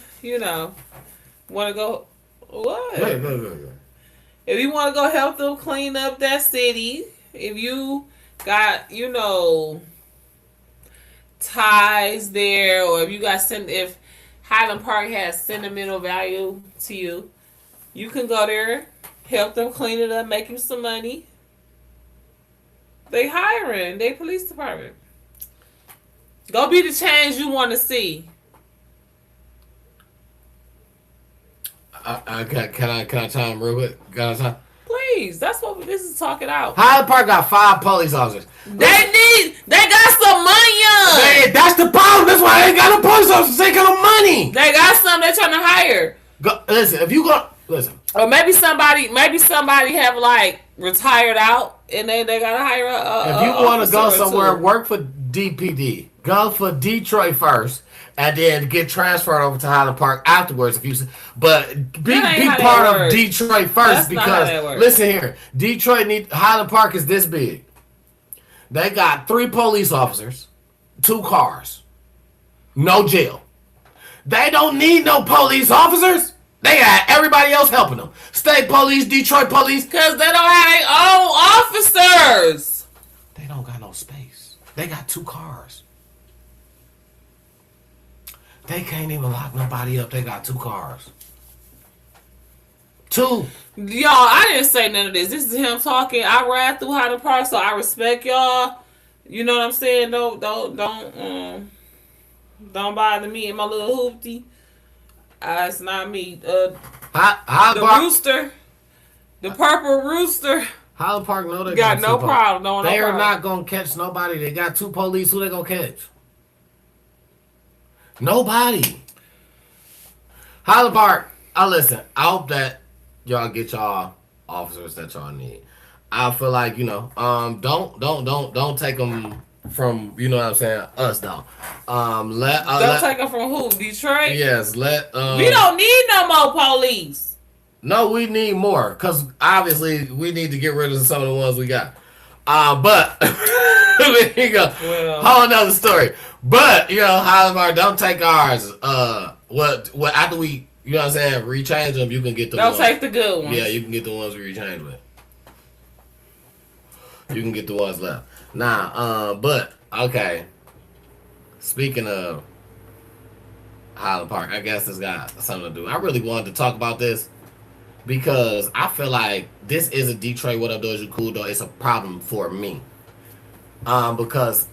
want to go, what? Go. If you want to go help them clean up that city, if you got, ties there, or if you got if Highland Park has sentimental value to you, you can go there, help them clean it up, make you some money. They hiring. They police department. Go be the change you want to see. Can I chime real quick? Got time? Please, that's what this is talking out. Highland Park got 5 police officers. They got some money on. Man, that's the problem. That's why they ain't got no police officers. They got no money. They got some. They're trying to hire. Listen. Or maybe somebody have like retired out and they gotta hire if you want to go somewhere, work for DPD. Go for Detroit first, and then get transferred over to Highland Park afterwards. If you, but be part of Detroit first because listen here, Highland Park is this big. They got 3 police officers, 2 cars, no jail. They don't need no police officers. They got everybody else helping them. State police, Detroit police, because they don't have their own officers. They don't got no space. They got 2 cars. They can't even lock nobody up. They got 2 cars. 2. Y'all, I didn't say none of this. This is him talking. I ride through Highland Park, so I respect y'all. You know what I'm saying? Don't bother me and my little hoopty. It's not me. The rooster, the purple rooster. Highland Park, no, they got no problem. They are not gonna catch nobody. They got 2 police. Who they gonna catch? Nobody. Highland Park. Listen. I hope that y'all get y'all officers that y'all need. I feel like don't take them from what I'm saying, us though. Don't take them from who? Detroit. Yes. We don't need no more police. No, we need more because obviously we need to get rid of some of the ones we got. But there you go. Well, whole nother story. But Highland Park, don't take ours. What after we rechange them, you can get the ones. Don't take the good ones. Yeah, you can get the ones we rechange with. You can get the ones left. But okay. Speaking of Highland Park, I guess it's got something to do. I really wanted to talk about this because I feel like this is a Detroit What Up Does You Cool though. It's a problem for me. Because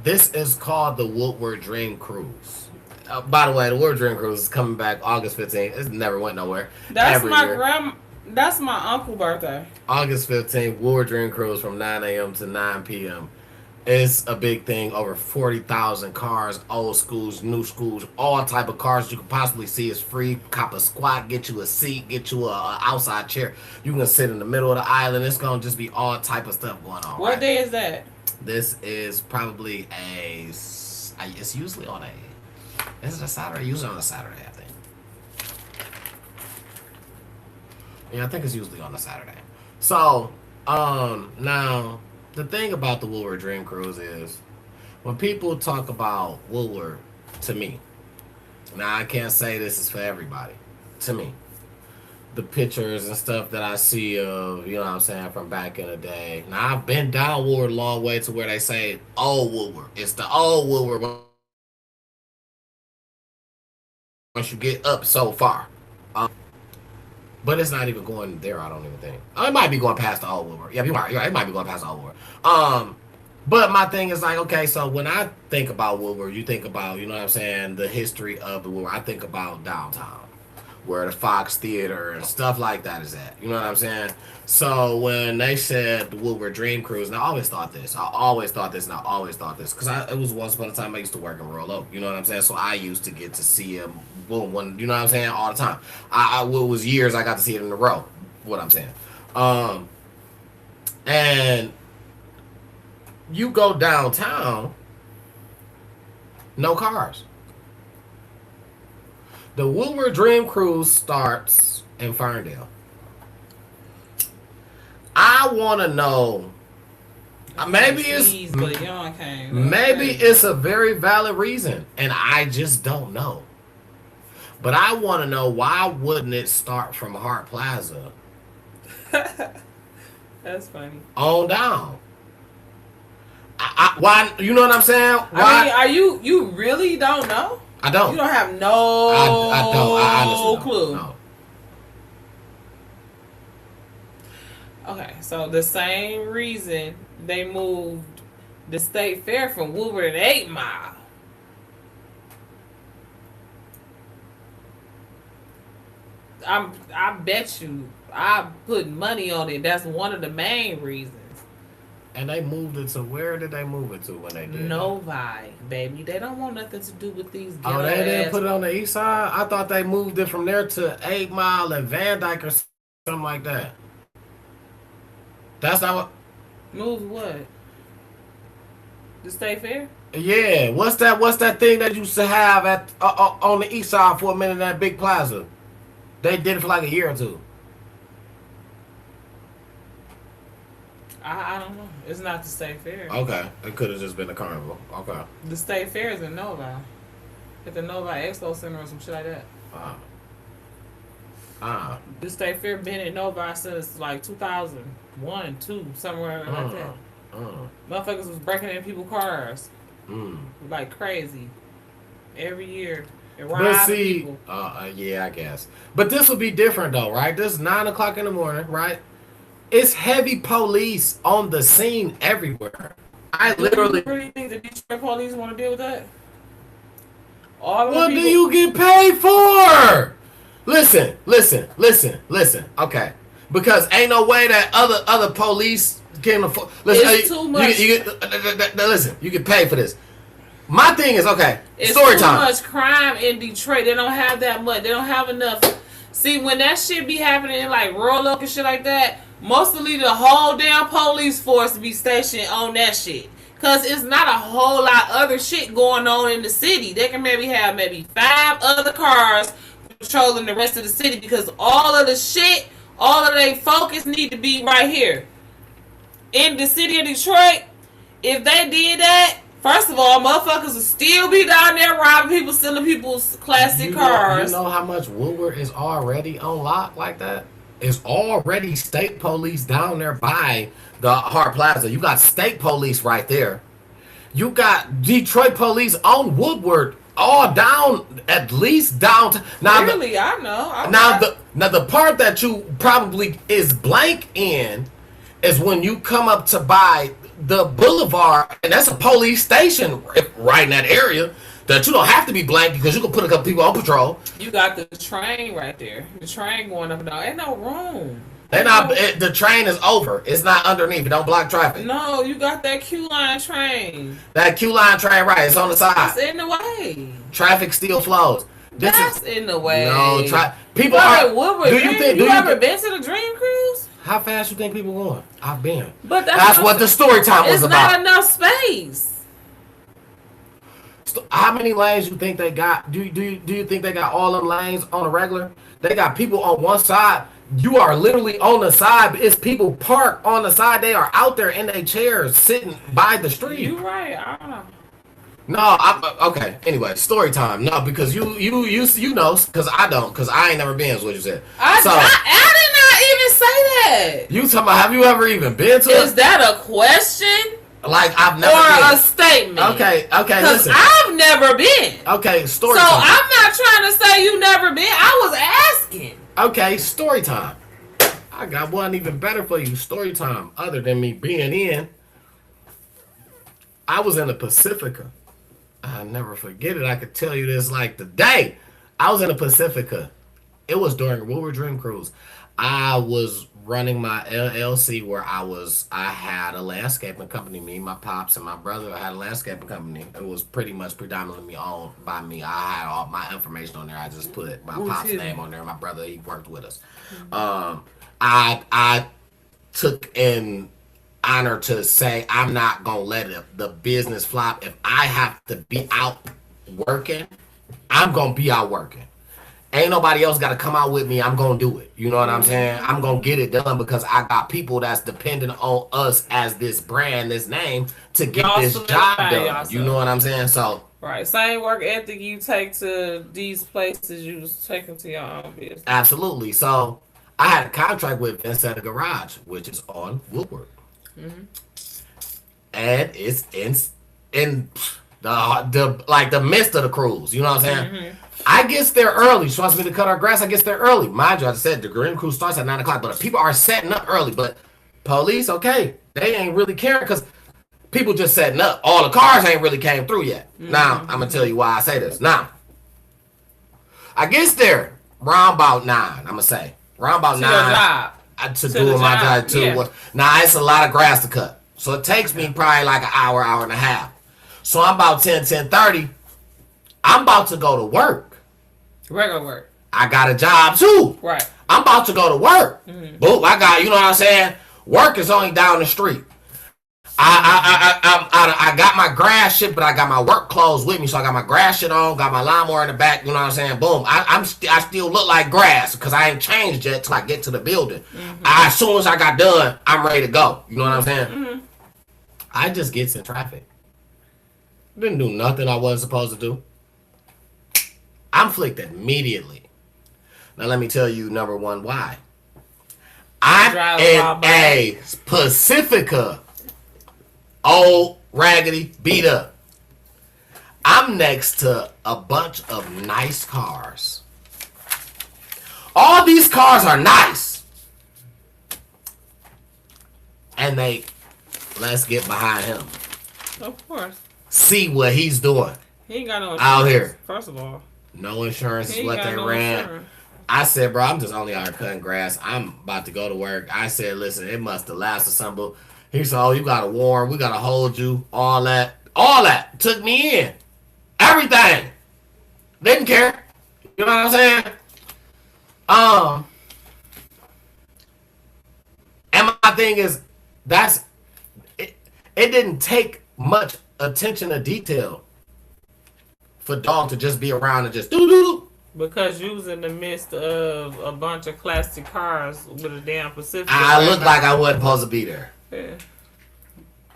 this is called the Woodward Dream Cruise. By the way, the Woodward Dream Cruise is coming back August 15th. It never went nowhere. That's my uncle's birthday. August 15th, Woodward Dream Cruise from 9 a.m. to 9 p.m. It's a big thing. Over 40,000 cars, old schools, new schools, all type of cars you can possibly see is free. Cop a squat, get you a seat, get you a outside chair. You can sit in the middle of the island. It's going to just be all type of stuff going on. What day is that? This is probably it's usually on is it a Saturday? Usually on a Saturday, I think. Yeah, I think it's usually on a Saturday. So, now, the thing about the Woodward Dream Cruise is, when people talk about Woodward, to me, now I can't say this is for everybody, to me, the pictures and stuff that I see of, from back in the day. Now, I've been down Woodward a long way to where they say, old Woodward. It's the old Woodward once you get up so far. But it's not even going there, I don't even think. It might be going past the old Woodward. Yeah, you're right. It might be going past the old Woodward. But my thing is like, okay, so when I think about Woodward, you think about, the history of the Woodward. I think about downtown, where the Fox Theater and stuff like that is at. You know what I'm saying? So when they said the Woodward Dream Cruise, and I always thought this, because it was once upon a time I used to work in Royal Oak. You know what I'm saying? So I used to get to see him, all the time. It was years I got to see it in a row. What I'm saying, and you go downtown, no cars. The Woodward Dream Cruise starts in Ferndale. I want to know. Maybe it's a very valid reason, and I just don't know. But I want to know, why wouldn't it start from Hart Plaza? That's funny. On down. Why? You know what I'm saying? Why? I mean, are you really don't know? I don't. You don't have no I don't. I honestly clue. No. Okay, so the same reason they moved the state fair from Woodward to 8 Mile. I bet you, I put money on it. That's one of the main reasons. And they moved it to, where did they move it to when they did? Novi, baby. They don't want nothing to do with these. Oh, they didn't put it on the east side? I thought they moved it from there to 8 Mile and Van Dyke or something like that. That's not what. Move what? The state fair? Yeah, what's that? What's that thing that used to have at on the east side for a minute in that big plaza? They did it for like a year or two. I don't know. It's not the state fair. Okay, it could have just been a carnival. Okay. The state fair is in Novi. At the Novi Expo Center or some shit like that. Uh, uh, The state fair been in Novi since like 2001, 2, somewhere like that. uh, Motherfuckers was breaking in people's cars mm. like crazy every year. And But robbing see, people. yeah, I guess. But this will be different though, right? This is 9 o'clock in the morning, right? It's heavy police on the scene everywhere. I Do you literally. really think the Detroit police want to deal with that? All of What the do people. you get paid for? Listen. Okay, because ain't no way that other police can afford. Listen, It's too much. Listen, you get paid for this. My thing is okay. It's Story too time. much crime in Detroit. They don't have that much. They don't have enough. See, when that shit be happening in like rural and shit like that, mostly the whole damn police force be stationed on that shit. Cause it's not a whole lot other shit going on in the city. They can maybe have 5 other cars patrolling the rest of the city because all of the shit, all of their focus need to be right here. In the city of Detroit, if they did that, first of all, motherfuckers would still be down there robbing people, stealing people's classic cars. You know how much Woodward is already on lock like that? It's already state police down there by the Hart Plaza. You got state police right there. You got Detroit police on Woodward, all down, at least down. Now, Really, I know. now the part that you probably is blank in is when you come up to buy the boulevard, and that's a police station right in that area. That you don't have to be blank because you can put a couple people on patrol. You got the train right there. The train going up and down. Ain't no room. The train is over. It's not underneath. It don't block traffic. No, you got that Q line train. That Q line train, right? It's on the That's side. in the way. Traffic still flows. That's in the way. No, people But are. Woodward Do you Dream, think? you ever been to the Dream Cruise? How fast you think people going? I've been. But That's what the story time was it's about. not enough space. How many lanes you think they got? Do you think they got all them lanes on a regular? They got people on one side. You are literally on the side. It's people parked on the side. They are out there in their chairs sitting by the street. You right. I don't know. No, okay. Anyway, story time. No, because you know, because I don't, because I ain't never been. Is what you said. I did not even say that. You talking about? Have you ever even been to? Is that a question? Like I've never or been. a statement? Okay. Because Listen. I've never been. Okay, story So time. I'm not trying to say you never been. I was asking. Okay, story time. I got one even better for you. Story time. Other than me being in, I was in the Pacifica. I'll never forget it. I could tell you this like today. I was in the Pacifica. It was during Woodward Dream Cruise. I was running my LLC where I had a landscaping company. Me, my pops, and my brother had a landscaping company. It was pretty much predominantly owned by me. I had all my information on there. I just put my pop's name on there. My brother, he worked with us. I took in honor to say I'm not gonna let the business flop. If I have to be out working, I'm gonna be out working. Ain't nobody else got to come out with me. I'm going to do it. You know what I'm saying? I'm going to get it done because I got people that's dependent on us as this brand, this name, to get Y'all this job done. You know what I'm saying? So, right. Same work ethic you take to these places you was taking to your own business. absolutely. So, I had a contract with Vincent Garage, which is on Woodward. And it's in the midst of the cruise. You know what I'm saying? I gets there early. She wants me to cut our grass. I gets there early. Mind you, I said the Green Cruise starts at 9 o'clock, but people are setting up early. But police, okay, they ain't really caring because people just setting up. All the cars ain't really came through yet. Now, I'm going to tell you why I say this. Now, I gets there round about 9, I'm going to say. Round about 9. To do my job, too. Yeah. Now, it's a lot of grass to cut. So it takes me probably like an hour, hour and a half. So I'm about 10:30. I'm about to go to work. Regular work. I got a job too. Right. I'm about to go to work. Boom, I got, you know what I'm saying? Work is only down the street. I got my grass shit, but I got my work clothes with me, so I got my grass shit on, got my lawnmower in the back. You know what I'm saying? Boom. I still look like grass because I ain't changed yet till I get to the building. As soon as I got done, I'm ready to go. You know what I'm saying? I just gets in traffic. Didn't do nothing I wasn't supposed to do. I'm flicked immediately. Now let me tell you, number one, why. I'm in a Pacifica, old, raggedy, beat up. I'm next to a bunch of nice cars. All these cars are nice. And let's get behind him. Of course. See what he's doing. He ain't got no insurance, out here. First of all. No insurance is what they ran. Insurance. I said, bro, I'm just only out here cutting grass. I'm about to go to work. I said, listen, it must have lasted something. He said, oh, you got to warn. We got to hold you. All that. All that. Took me in. Everything. Didn't care. You know what I'm saying? And my thing is, it didn't take much attention to detail for dog to just be around and just doo-doo-doo. Because you was in the midst of a bunch of classic cars with a damn Pacific. I looked like I wasn't supposed to be there. Yeah.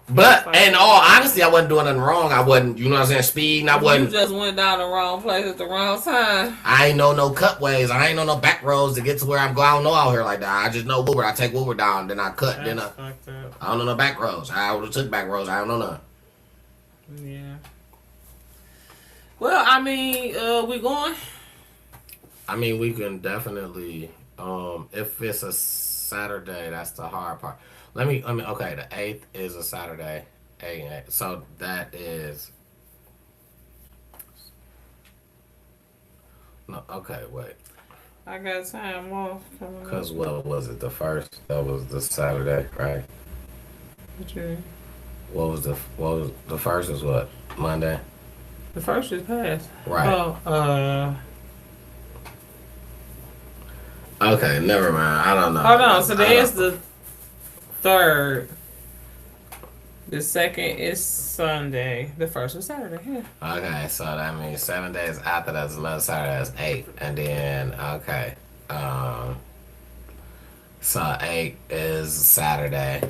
But in all honesty, I wasn't doing nothing wrong. I wasn't, you know what I'm saying, speeding. I wasn't. You just went down the wrong place at the wrong time. I ain't know no cutways. I ain't know no back roads to get to where I'm going. I don't know out here like that. I just know Woodward. I take Woodward down, then I cut. That's then I don't know no back roads. I would have took back roads. I don't know none. Yeah. Well, I mean, we going? I mean, we can definitely, if it's a Saturday, that's the hard part. Okay, the 8th is a Saturday, 8. So that is, no, okay, wait. I got time off. Because what was it, the 1st? That was the Saturday, right? Okay. What was the 1st is what? Monday? The 1st is past. Right. Okay, never mind. I don't know. Hold on. So there's the 3rd. The 2nd is Sunday. The 1st is Saturday. Yeah. Okay, so that means 7 days after that's another Saturday. That's 8, and then okay. So 8 is Saturday.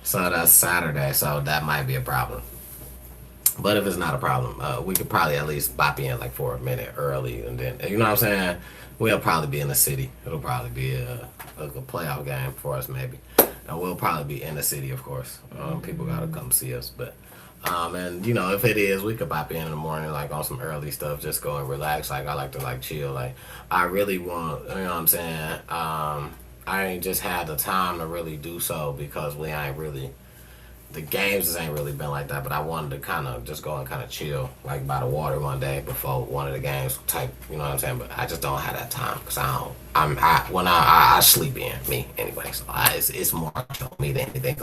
So that's Saturday. So that might be a problem. But if it's not a problem, we could probably at least bop in like for a minute early, and then you know what I'm saying. We'll probably be in the city. It'll probably be a playoff game for us, maybe, and we'll probably be in the city, of course. People gotta come see us, but and you know if it is, we could bop in the morning, like on some early stuff, just go and relax. Like I like to like chill. Like I really want, you know what I'm saying. I ain't just had the time to really do so because we ain't really. The games just ain't really been like that, but I wanted to kind of just go and kind of chill, like by the water one day before one of the games type, you know what I'm saying? But I just don't have that time because I sleep in me anyway, so it's more on me than anything.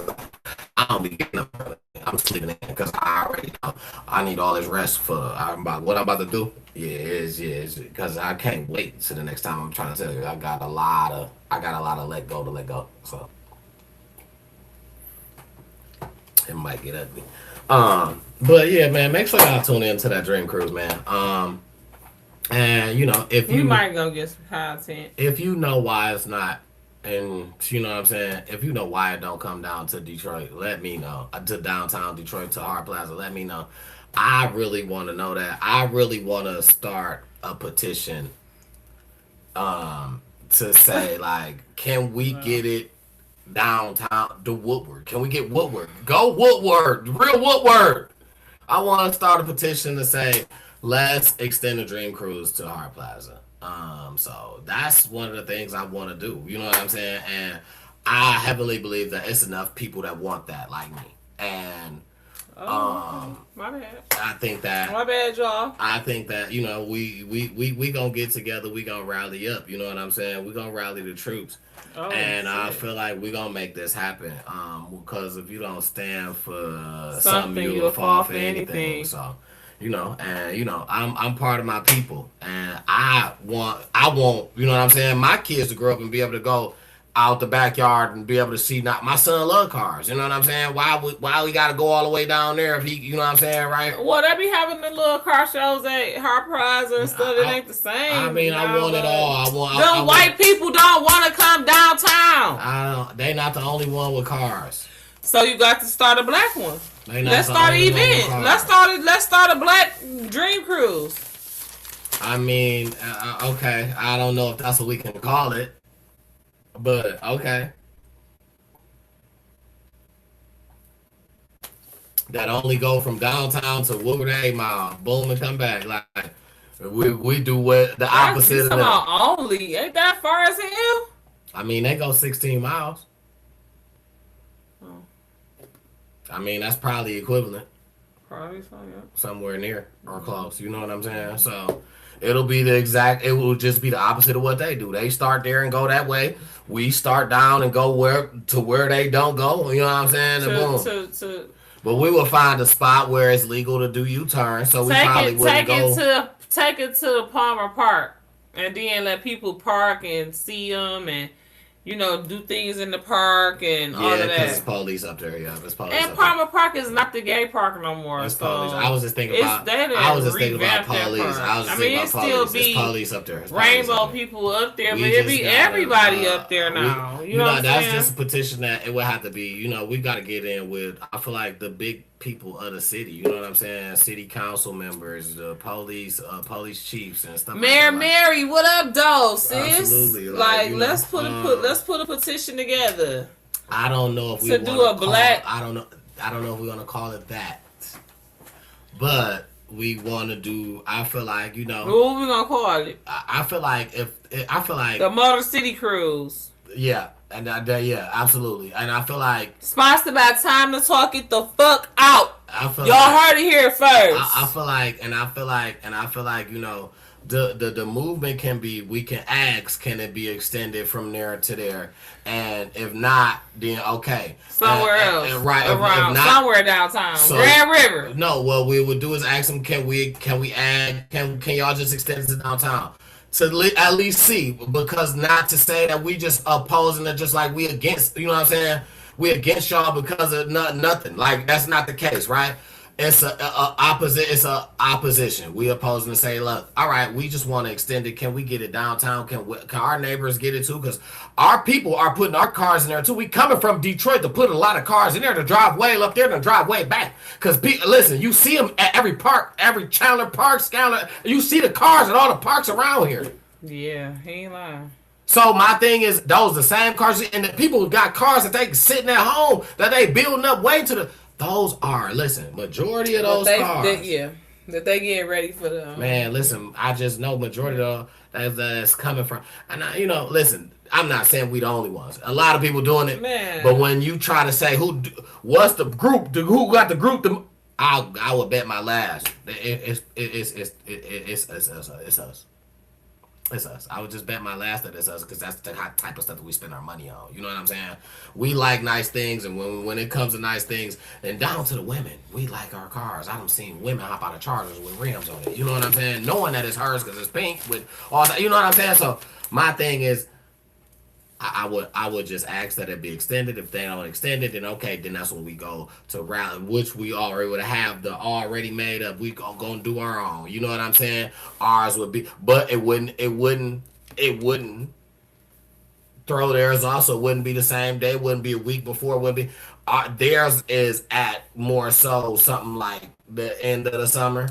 I don't be getting up early. I'm sleeping in because I already know I need all this rest for what I'm about to do. Yeah, because I can't wait to the next time. I'm trying to tell you, I got a lot of let go, so. It might get ugly. But yeah, man, make sure y'all tune in to that Dream Cruise, man. And you know, if you might go get some content. If you know why it's not, and you know what I'm saying, if you know why it don't come down to Detroit, let me know. To downtown Detroit, to Hart Plaza, let me know. I really want to know that. I really want to start a petition to say like, can we get it downtown to Woodward? Can we get Woodward? Go Woodward, real Woodward. I want to start a petition to say let's extend the Dream Cruise to Hart Plaza. So that's one of the things I want to do. You know what I'm saying? And I heavily believe that it's enough people that want that, like me. And my bad. I think that my bad, y'all. I think that you know we gonna get together. We gonna rally up. You know what I'm saying? We gonna rally the troops. And I feel like we're gonna make this happen. Because if you don't stand for something you'll fall for anything. So, you know, and you know, I'm part of my people, and I want, you know what I'm saying, my kids to grow up and be able to go out the backyard and be able to see. Not my son love cars. You know what I'm saying? Why we got to go all the way down there if he? You know what I'm saying, right? Well, they be having the little car shows at Hard Prize and stuff. It ain't the same. I mean, I want it all. White people don't want to come downtown. They not the only one with cars. So you got to start a black one. Let's start an event. Let's start a black dream cruise. I mean, okay. I don't know if that's what we can call it, but okay. That only go from downtown to Woodward 8 Mile, boom, and come back. Like we do what the opposite of that. Only ain't that far as hell? I mean, they go 16 miles. I mean, that's probably equivalent. Probably so, yeah. Somewhere near or close. You know what I'm saying? So it'll be it will just be the opposite of what they do. They start there and go that way. We start down and go where they don't go. You know what I'm saying? And boom. But we will find a spot where it's legal to do U-turn. So we probably wouldn't go. Take it to Palmer Park. And then let people park and see them and, do things in the park and all of that. Yeah, because it's police up there. Yeah, it's police. And Palmer Park is not the gay park no more. It's police. I was just thinking about police. It's police up there. Rainbow people up there, but it'd be everybody up there now. You know what I'm saying? That's just a petition that it would have to be. We got to get in with. I feel like the big people of the city. You know what I'm saying? City council members, the police chiefs and stuff. Mayor Mary, what up, though, sis? Absolutely. Let's put a petition together. I don't know if we do a black. I don't know if we're gonna call it that, but we want to do. I feel like What we gonna call it? I feel like the Motor City Cruise. Yeah. And yeah, absolutely. And I feel like sponsored by Time to Talk It the fuck out. Y'all heard it here first. I feel like the movement can be. We can ask, can it be extended from there to there? And if not, then okay, somewhere else, right? Around, if not, somewhere downtown, Grand River. No, what we would do is ask them, can we add? Can y'all just extend it to downtown? To at least see, because not to say that we just opposing it, just like we against, you know what I'm saying? We against y'all because of nothing. Like, that's not the case, right? It's a opposition. We opposing to say, look, all right, we just want to extend it. Can we get it downtown? Can our neighbors get it too? Because our people are putting our cars in there too. We coming from Detroit to put a lot of cars in there to drive way up there to drive way back. Because listen, you see them at every park, every Chandler Park, Scalar. You see the cars at all the parks around here. Yeah, he ain't lying. So my thing is, those the same cars, and the people who got cars that they sitting at home that they building up way to the. Those are, listen, majority of those cars. That they get ready for the. Man, listen, I just know majority of that's coming from. And listen, I'm not saying we the only ones. A lot of people doing it. Man. But when you try to say what's the group, who got the group, I would bet my last. It's us. It's us. I would just bet my last that it's us because that's the type of stuff that we spend our money on. You know what I'm saying? We like nice things, and when it comes to nice things, and down to the women, we like our cars. I don't seen women hop out of Chargers with rims on it. You know what I'm saying? Knowing that it's hers because it's pink with all that. You know what I'm saying? So my thing is, I would just ask that it be extended. If they don't extend it, then okay, then that's when we go to rally, which we already would have the already made up. We gonna do our own. You know what I'm saying? Ours would be, but it wouldn't throw theirs also. It wouldn't be the same day. It wouldn't be a week before. It wouldn't be. Theirs is at more so something like the end of the summer.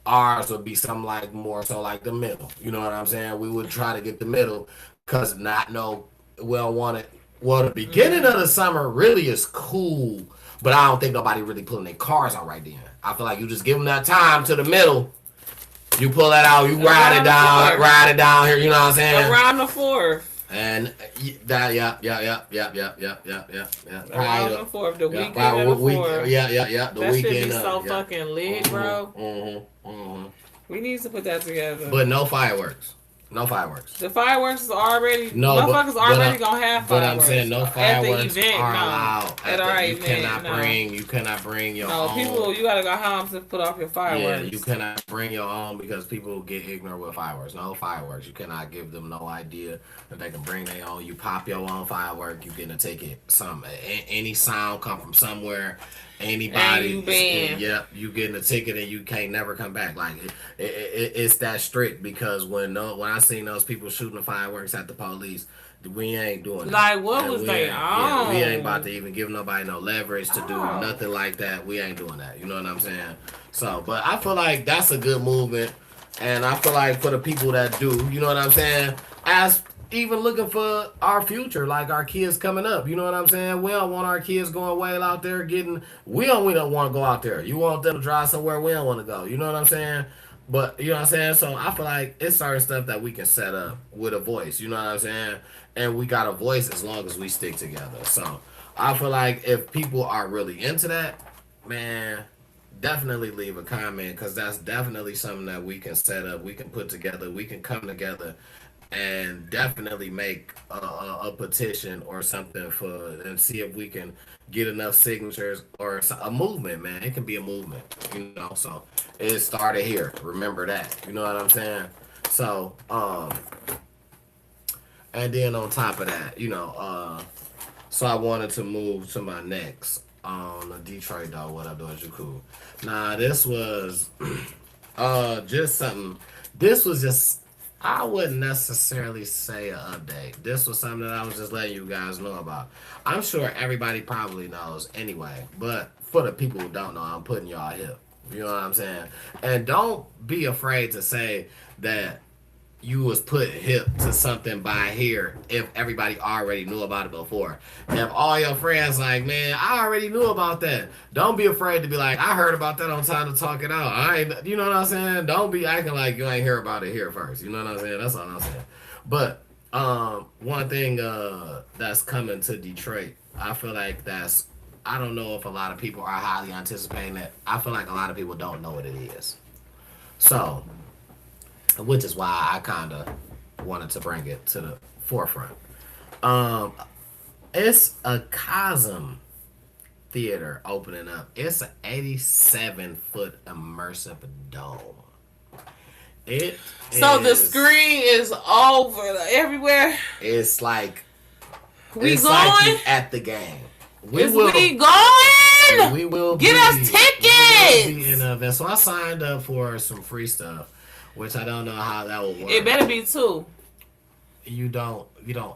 Ours would be something like more so like the middle. You know what I'm saying? We would try to get the middle because we don't want it. Well, the beginning of the summer really is cool, but I don't think nobody really pulling their cars out right then. I feel like you just give them that time to the middle. You pull that out, you ride it down here. You know what I'm saying? Around the 4th. And that, yeah. Around the 4th, the weekend of the 4th. Yeah. The that weekend. That should be so fucking lit, bro. We need to put that together. But no fireworks. No fireworks. The fireworks is already No, motherfuckers already gonna have but fireworks. I'm saying no at the fireworks event. are No, allowed. at our you event, you cannot bring your no. own. People, you gotta go home to put off your fireworks. Yeah, you cannot bring your own because people get ignorant with fireworks. No fireworks. You cannot give them no idea that they can bring their own. You pop your own firework. You get a ticket. Any sound come from somewhere. Anybody, yep, you getting a ticket and you can't never come back. Like it's that strict because when I seen those people shooting the fireworks at the police, we ain't doing that. Like what was they on? Yeah, we ain't about to even give nobody no leverage to do nothing like that. We ain't doing that. You know what I'm saying? So, but I feel like that's a good movement, and I feel like for the people that do, you know what I'm saying? As even looking for our future, like our kids coming up. You know what I'm saying? We don't want our kids going way out there we don't want to go out there. You want them to drive somewhere we don't want to go. You know what I'm saying? But, you know what I'm saying? So I feel like it's certain stuff that we can set up with a voice. You know what I'm saying? And we got a voice as long as we stick together. So I feel like if people are really into that, man, definitely leave a comment because that's definitely something that we can set up. We can put together. We can come together and definitely make a petition or something and see if we can get enough signatures or a movement, man. It can be a movement, you know. So it started here. Remember that. You know what I'm saying? So, and then on top of that, you know, so I wanted to move to my next on Detroit though. What up, doing you cool? Nah, this was just something. This was just. I wouldn't necessarily say an update. This was something that I was just letting you guys know about. I'm sure everybody probably knows anyway, but for the people who don't know, I'm putting y'all hip. You know what I'm saying? And don't be afraid to say that you was put hip to something by here if everybody already knew about it before. If all your friends like, man, I already knew about that. Don't be afraid to be like, I heard about that on Time to Talk It Out. You know what I'm saying? Don't be acting like you ain't hear about it here first. You know what I'm saying? That's all I'm saying. But one thing that's coming to Detroit, I feel like I don't know if a lot of people are highly anticipating it. I feel like a lot of people don't know what it is. So, which is why I kind of wanted to bring it to the forefront. It's a Cosm theater opening up. It's an 87-foot immersive dome. The screen is over everywhere. It's like we going like at the game. We going. We will get us tickets. We will be in a event. So I signed up for some free stuff. Which I don't know how that will work. It better be 2. You don't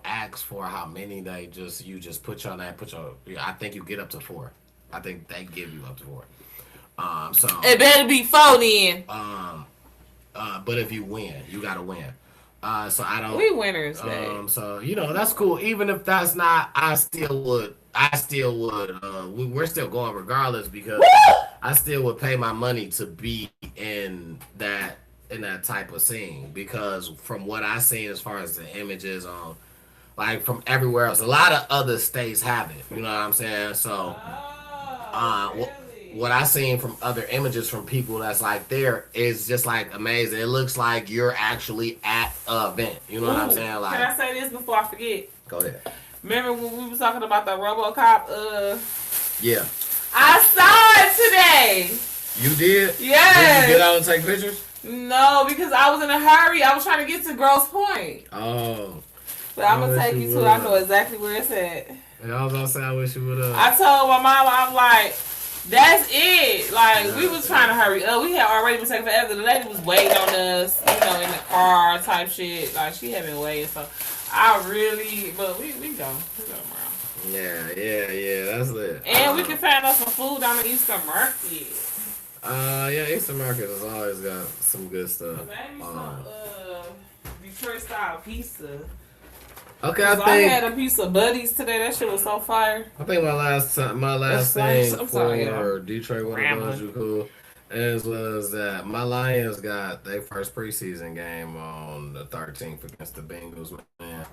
ask for how many. You just put your name. I think you get up to 4. I think they give you up to 4. So it better be 4 then. But if you win, you gotta win. So I don't. We winners, babe. So that's cool. Even if that's not, I still would. We're still going regardless because I still would pay my money to be in that type of scene because from what I seen as far as the images on like from everywhere else, a lot of other states have it, you know what I'm saying? So what I seen from other images from people that's like there is just like amazing. It looks like you're actually at an event, you know what I'm saying? Like, can I say this before I forget? Go ahead. Remember when we were talking about the RoboCop yeah, I saw it today. You did? Yes. Did you get out and take pictures? No, because I was in a hurry. I was trying to get to Grosse Pointe. Oh. But I'm going to take you to it. I know exactly where it's at. Yeah, I was going to say, I wish you would have. I told my mom, I'm like, that's it. Like, we was trying to hurry up. We had already been taking forever. The lady was waiting on us, you know, in the car type shit. Like, she had been waiting. So, but we go. We go tomorrow. Yeah, that's it. And we can find us some food down the Eastern Market. Yeah, Eastern Market has always got some good stuff. Maybe some Detroit style pizza. Okay, I had a piece of Buddies today. That shit was so fire. I think my last thing for Detroit, what it was, you cool, was that my Lions got their first preseason game on the 13th against the Bengals, man.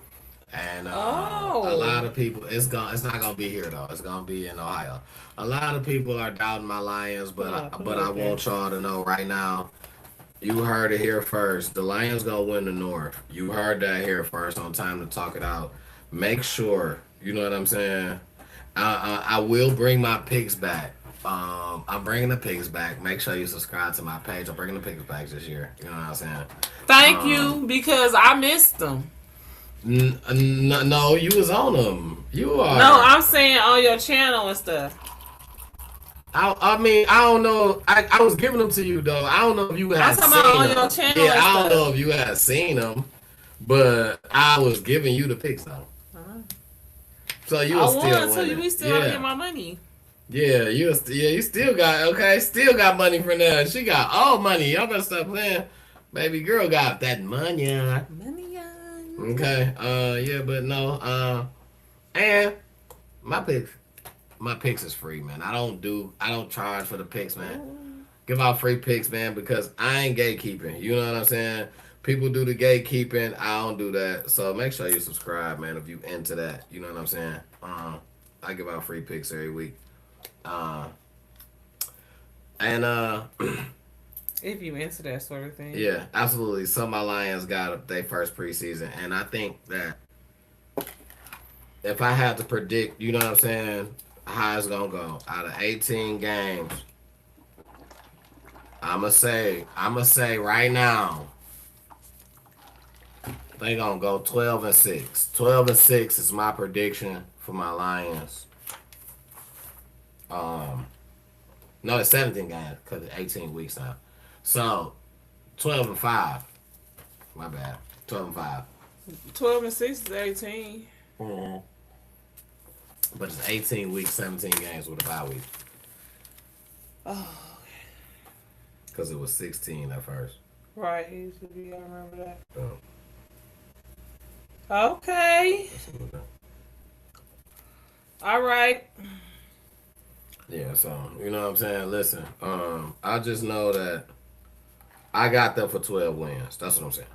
And a lot of people, it's not gonna be here though. It's gonna be in Ohio. A lot of people are doubting my Lions, but I want y'all to know right now, You heard it here first. The Lions gonna win the North. You heard that here first on Time to Talk It Out. Make sure, you know what I'm saying. I will bring my picks back. I'm bringing the picks back. Make sure you subscribe to my page. I'm bringing the picks back this year. You know what I'm saying. Thank Um, you, because I missed them. no, you was on them. You No, are. I'm saying on your channel and stuff. I mean, I don't know. I was giving them to you though. I don't know if you I'm had talking about seen on your them. channel Yeah, and I don't stuff. know if you had seen them, but I was giving you the picks though. Uh-huh. So you I was won, still so winning. we still gotta get Yeah, my money. yeah. You still got okay. Still got money for now. She got all money. Y'all better stop playing. Baby girl got that money. Money on. Okay. Yeah, but no. And my picks. My picks is free, man. I don't charge for the picks, man. Give out free picks, man, because I ain't gatekeeping. You know what I'm saying? People do the gatekeeping. I don't do that. So make sure you subscribe, man, if you into that. You know what I'm saying? I give out free picks every week. Uh, and If you into that sort of thing. yeah, absolutely. Some of my Lions got their first preseason, and I think that if I had to predict, you know what I'm saying, how it's gonna go out of 18 games, I'ma say right now, they gonna go 12-6. 12-6 is my prediction for my Lions. Um, no, it's 17 games because it's 18 weeks now. So 12-5. My bad. 12-5. 12 and 6 is 18. Mm-hmm. But it's 18 weeks, 17 games with a bye week Oh, because it was 16 at first. right. It used to be, I remember that. So, Okay. All right. yeah, so you know what I'm saying. Listen, I just know that I got them for 12 wins. That's what I'm saying.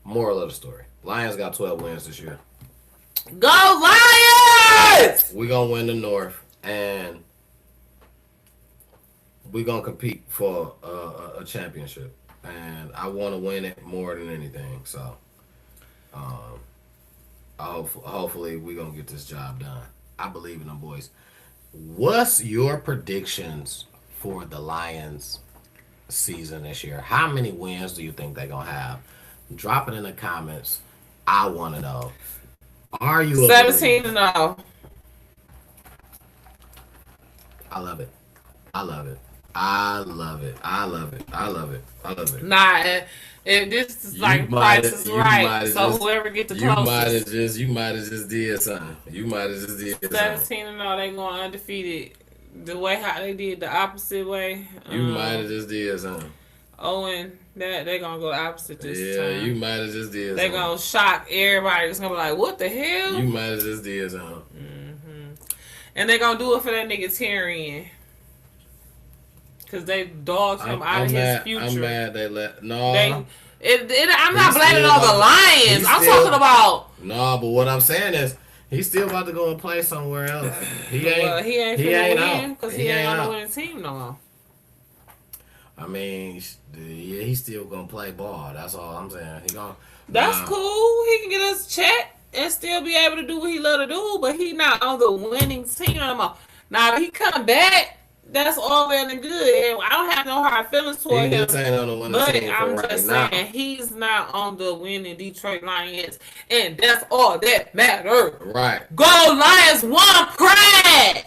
Moral of the story: Lions got 12 wins this year. Go Lions! We gonna win the North, and we gonna compete for a championship. And I want to win it more than anything. So, um, hopefully we gonna get this job done. I believe in them boys. What's your predictions for the Lions season this year? How many wins do you think they're gonna have? Drop it in the comments. I want to know. Are you a 17 believer? and 0. I love it. I love it. I love it. I love it. I love it. I love it. Nah, this is like Price is You Right. might have So just whoever get the you closest. might have just did something. You might have just did something. 17 and 0, they going undefeated. The way how they did the opposite way. You might have just did something. Owen, that they gonna go the opposite this Yeah, you time. might have just did They something. gonna shock everybody. It's gonna be like, what the You hell? might have just did something. And they gonna do it for that nigga Tyrion. Cause they dogged him out of his future. I'm mad they let They, no. I'm He not blaming still all the about Lions. he I'm still talking about. no. But what I'm saying is he's still about to go and play somewhere else. Well, he ain't he finna ain't win out. because he ain't on the out. winning team no more. I mean, yeah, he's still gonna play ball. That's all I'm saying. He gonna That's nah, cool. He can get us check and still be able to do what he love to do, but he not on the winning team no more. Now if he come back, that's all well and good. And I don't have no hard feelings toward he him. just ain't on the winning But team for I'm right just now. saying he's not on the winning Detroit Lions, and that's all that matters. Right. Go Lions, one pride.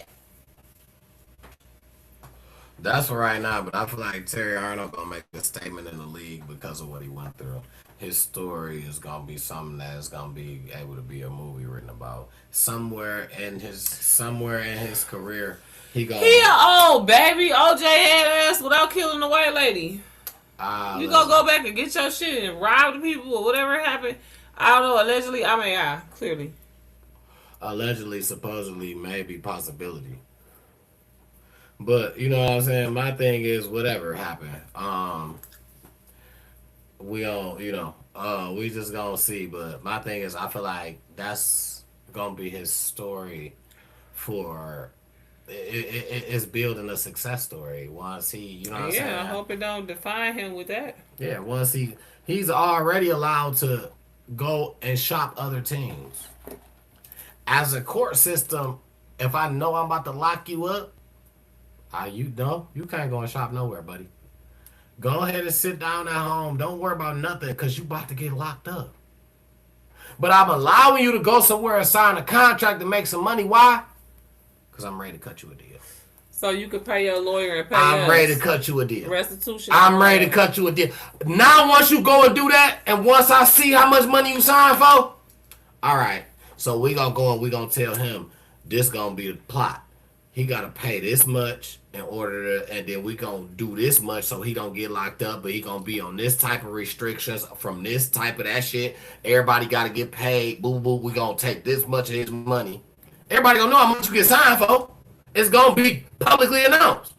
That's for right now, but I feel like Terry Arnold gonna make a statement in the league because of what he went through. His story is gonna be something that's gonna be able to be a movie written about. Somewhere in his career, he He gonna an old baby OJ had ass without killing the white lady. You gonna listen, go back and get your shit and rob the people or whatever happened? I don't know. Allegedly, I mean, clearly. allegedly, supposedly, maybe possibility. But you know what I'm saying? My thing is whatever happened. We don't, we just gonna see. But my thing is, I feel like that's gonna be his story for it's building a success story. Once he, you know what I'm saying? Yeah, I hope it don't define him with that. Yeah, once he's already allowed to go and shop other teams. As a court system, if I know I'm about to lock you up, you know you can't go and shop nowhere, buddy. Go ahead and sit down at home. Don't worry about nothing because you about to get locked up. But I'm allowing you to go somewhere and sign a contract to make some money. Why? Because I'm ready to cut you a deal. So you could pay your lawyer and pay I'm ready to cut you a deal. Restitution. I'm ready to cut you a deal. Now, once you go and do that, and once I see how much money you sign for, all right. So we gonna go and we gonna tell him this gonna be the plot. He gotta pay this much in order to, and then we gonna do this much so he don't get locked up, but he gonna be on this type of restrictions from this type of that shit. Everybody gotta get paid. Boo boo. We gonna take this much of his money. Everybody gonna know how much you get signed for. It's gonna be publicly announced.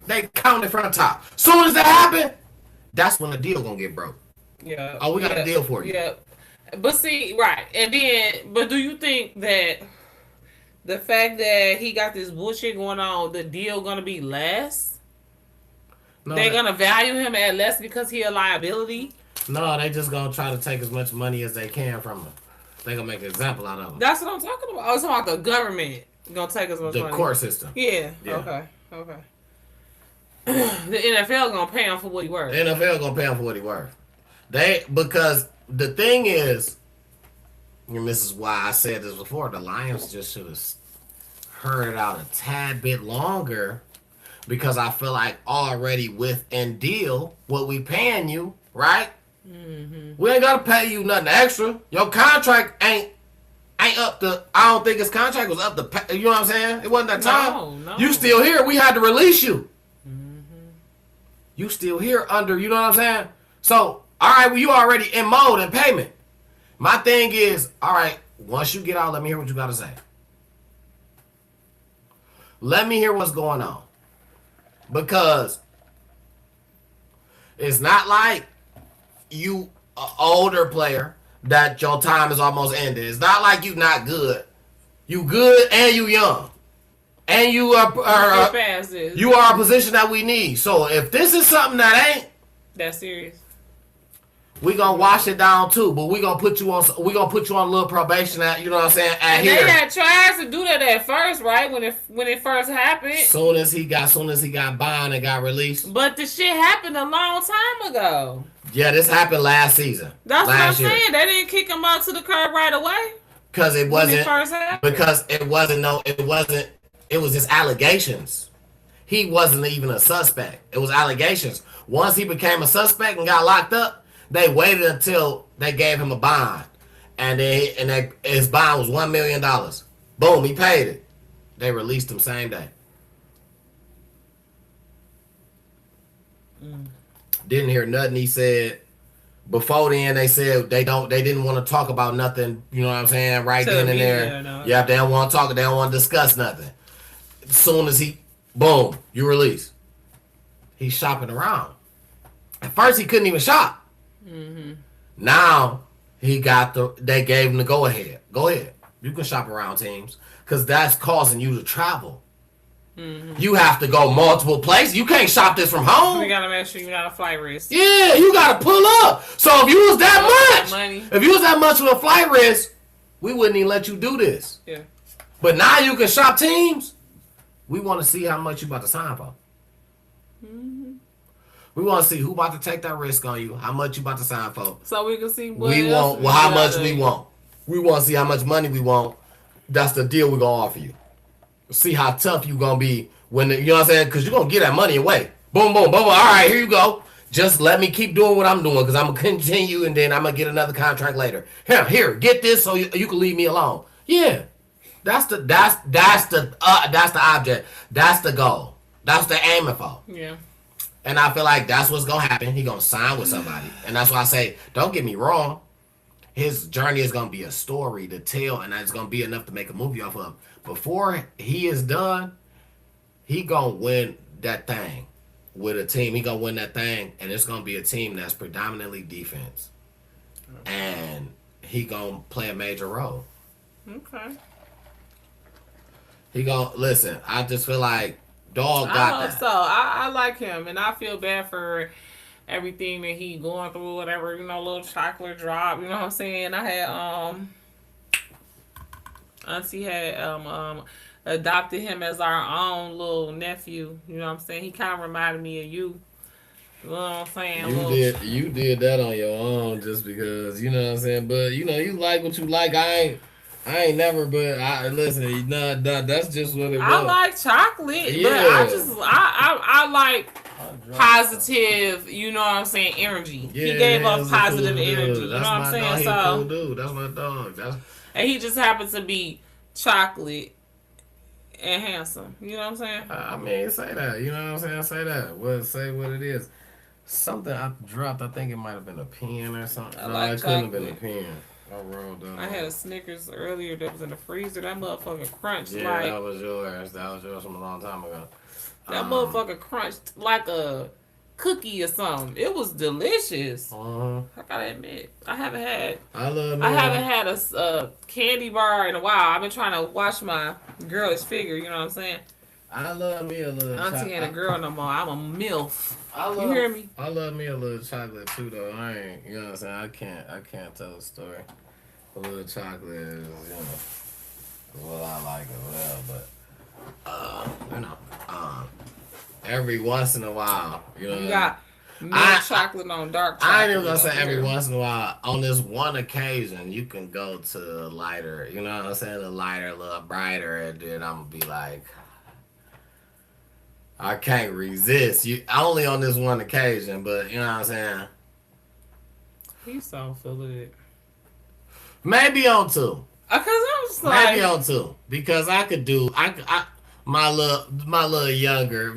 They count it from the top. Soon as that happen, that's when the deal gonna get broke. Yeah. Oh, we got a deal for you. Yeah. But see, right, and then, but do you think that the fact that he got this bullshit going on, the deal gonna be less? No, They're gonna value him at less because he a liability? No, they just gonna try to take as much money as they can from him. They gonna make an example out of him. That's what I'm talking about. I was talking about the government gonna take as much money. The court system. Yeah. Okay. The NFL gonna pay him for what he worth. The NFL gonna pay him for what he worth. Because the thing is, and this is why I said this before, the Lions just should have heard it out a tad bit longer, because I feel like already within deal what we paying you, right? Mm-hmm. We ain't gotta pay you nothing extra. Your contract ain't up to. I don't think his contract was up to. You know what I'm saying? It wasn't that time. No. You still here? We had to release you. Mm-hmm. You still here under. You know what I'm saying? So all right, well, you already in mode and payment. My thing is, all right, once you get out, let me hear what you got to say. Let me hear what's going on. Because it's not like you an older player that your time is almost ended. It's not like you not good. You good and you young. And you are a position that we need. So if this is something that ain't that serious, we gonna wash it down too, but we gonna put you on a little probation at, you know what I'm saying, at and here. They had tried to do that at first, right? When it first happened. Soon as he got bond and got released. But the shit happened a long time ago. Yeah, this happened last season. That's what I'm saying. They didn't kick him out to the curb right away. Because it wasn't. When it first happened. Because it wasn't. It was just allegations. He wasn't even a suspect. It was allegations. Once he became a suspect and got locked up, they waited until they gave him a bond, and his bond was $1 million. Boom, he paid it. They released him same day. Didn't hear nothing he said. Before then, they said they didn't want to talk about nothing. You know what I'm saying? Right then and there. Yeah, they don't want to talk. They don't want to discuss nothing. As soon as boom, you release. He's shopping around. At first, he couldn't even shop. Mm-hmm. Now they gave him the go ahead. Go ahead. You can shop around teams because that's causing you to travel. Mm-hmm. You have to go multiple places. You can't shop this from home. We gotta make sure you're not a flight risk. Yeah, you gotta pull up. So if you was that much with a flight risk, we wouldn't even let you do this. Yeah. But now you can shop teams. We want to see how much you about to sign for. Mm-hmm. We want to see who about to take that risk on you, how much you about to sign for. So we can see how much we want. We want to see how much money we want. That's the deal we're going to offer you. See how tough you going to be when, you know what I'm saying? Because you're going to get that money away. Boom, boom, boom. All right, here you go. Just let me keep doing what I'm doing because I'm going to continue and then I'm going to get another contract later. Here, get this so you can leave me alone. Yeah. That's the object. That's the goal. That's the aiming for. Yeah. And I feel like that's what's going to happen. He's going to sign with somebody. And that's why I say, don't get me wrong. His journey is going to be a story to tell, and it's going to be enough to make a movie off of. Before he is done, he going to win that thing with a team. He going to win that thing, and it's going to be a team that's predominantly defense. And he going to play a major role. Okay. He gonna listen. I just feel like dog got I hope so. that. I like him, and I feel bad for everything that he going through, whatever, little chocolate drop, you know what I'm saying? I had auntie had adopted him as our own little nephew, you know what I'm saying? He kind of reminded me of you. You know what I'm saying? You did that on your own just because, you know what I'm saying? But you like what you like. I ain't never, but I listen, that's just what it I was. like chocolate, but Yeah. I like positive, you know what I'm saying, energy. Yeah, He gave Hands off is a cool positive energy, dude. you know That's what I'm my saying? dog. He a cool So, dude. That's my dog. That's and he just happens to be chocolate and handsome. You know what I'm saying? I mean, say that. You know what I'm saying? Say that. Say what it is. Something I dropped. I think it might have been a pen or something. I No, like it couldn't have been a chocolate. pen. I rolled down. I had a Snickers earlier that was in the freezer. That motherfucker crunched Yeah, like that was yours. That was yours from a long time ago. that motherfucker crunched like a cookie or something. It was delicious. Uh-huh. I gotta admit, I haven't had I love I me. haven't had a candy bar in a while. I've been trying to watch my girlish figure. You know what I'm saying? I love me a little. Auntie ain't a girl no more. I'm a milf. I love, You hear me? I love me a little chocolate too, though. I ain't. You know what I'm saying? I can't tell a story. A little chocolate is, what I like as well. But every once in a while, You got milk I- chocolate on dark chocolate. I ain't even gonna say over every here. once in a while. On this one occasion, you can go to a lighter, you know what I'm saying? A lighter, a little brighter, and then I'm gonna be like, I can't resist. You only on this one occasion, but you know what I'm saying? He's so full of it. Maybe on two. Cause I'm just like, Maybe on two. Because I could do my little youngin.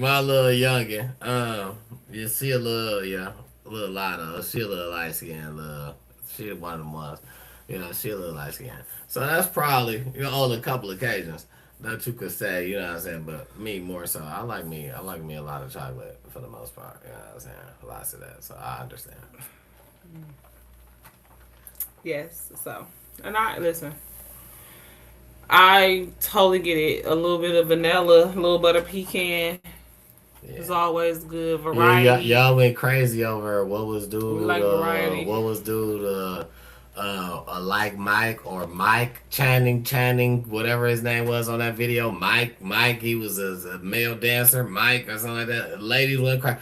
You see a little lot of her. She a little light skinned, she one of them ones. She a little light skinned. So that's probably on a couple occasions that you could say, you know what I'm saying, but me more so. I like me a lot of chocolate for the most part, you know what I'm saying? Lots of that. So I understand. yes. So, and I listen. I totally get it. A little bit of vanilla, a little butter pecan. It's Yeah. always good. Yeah, Variety. y'all went crazy over what was due We like variety. like Mike or Mike Channing, whatever his name was on that video. Mike, he was a male dancer, Mike or something like that. Ladies went crazy.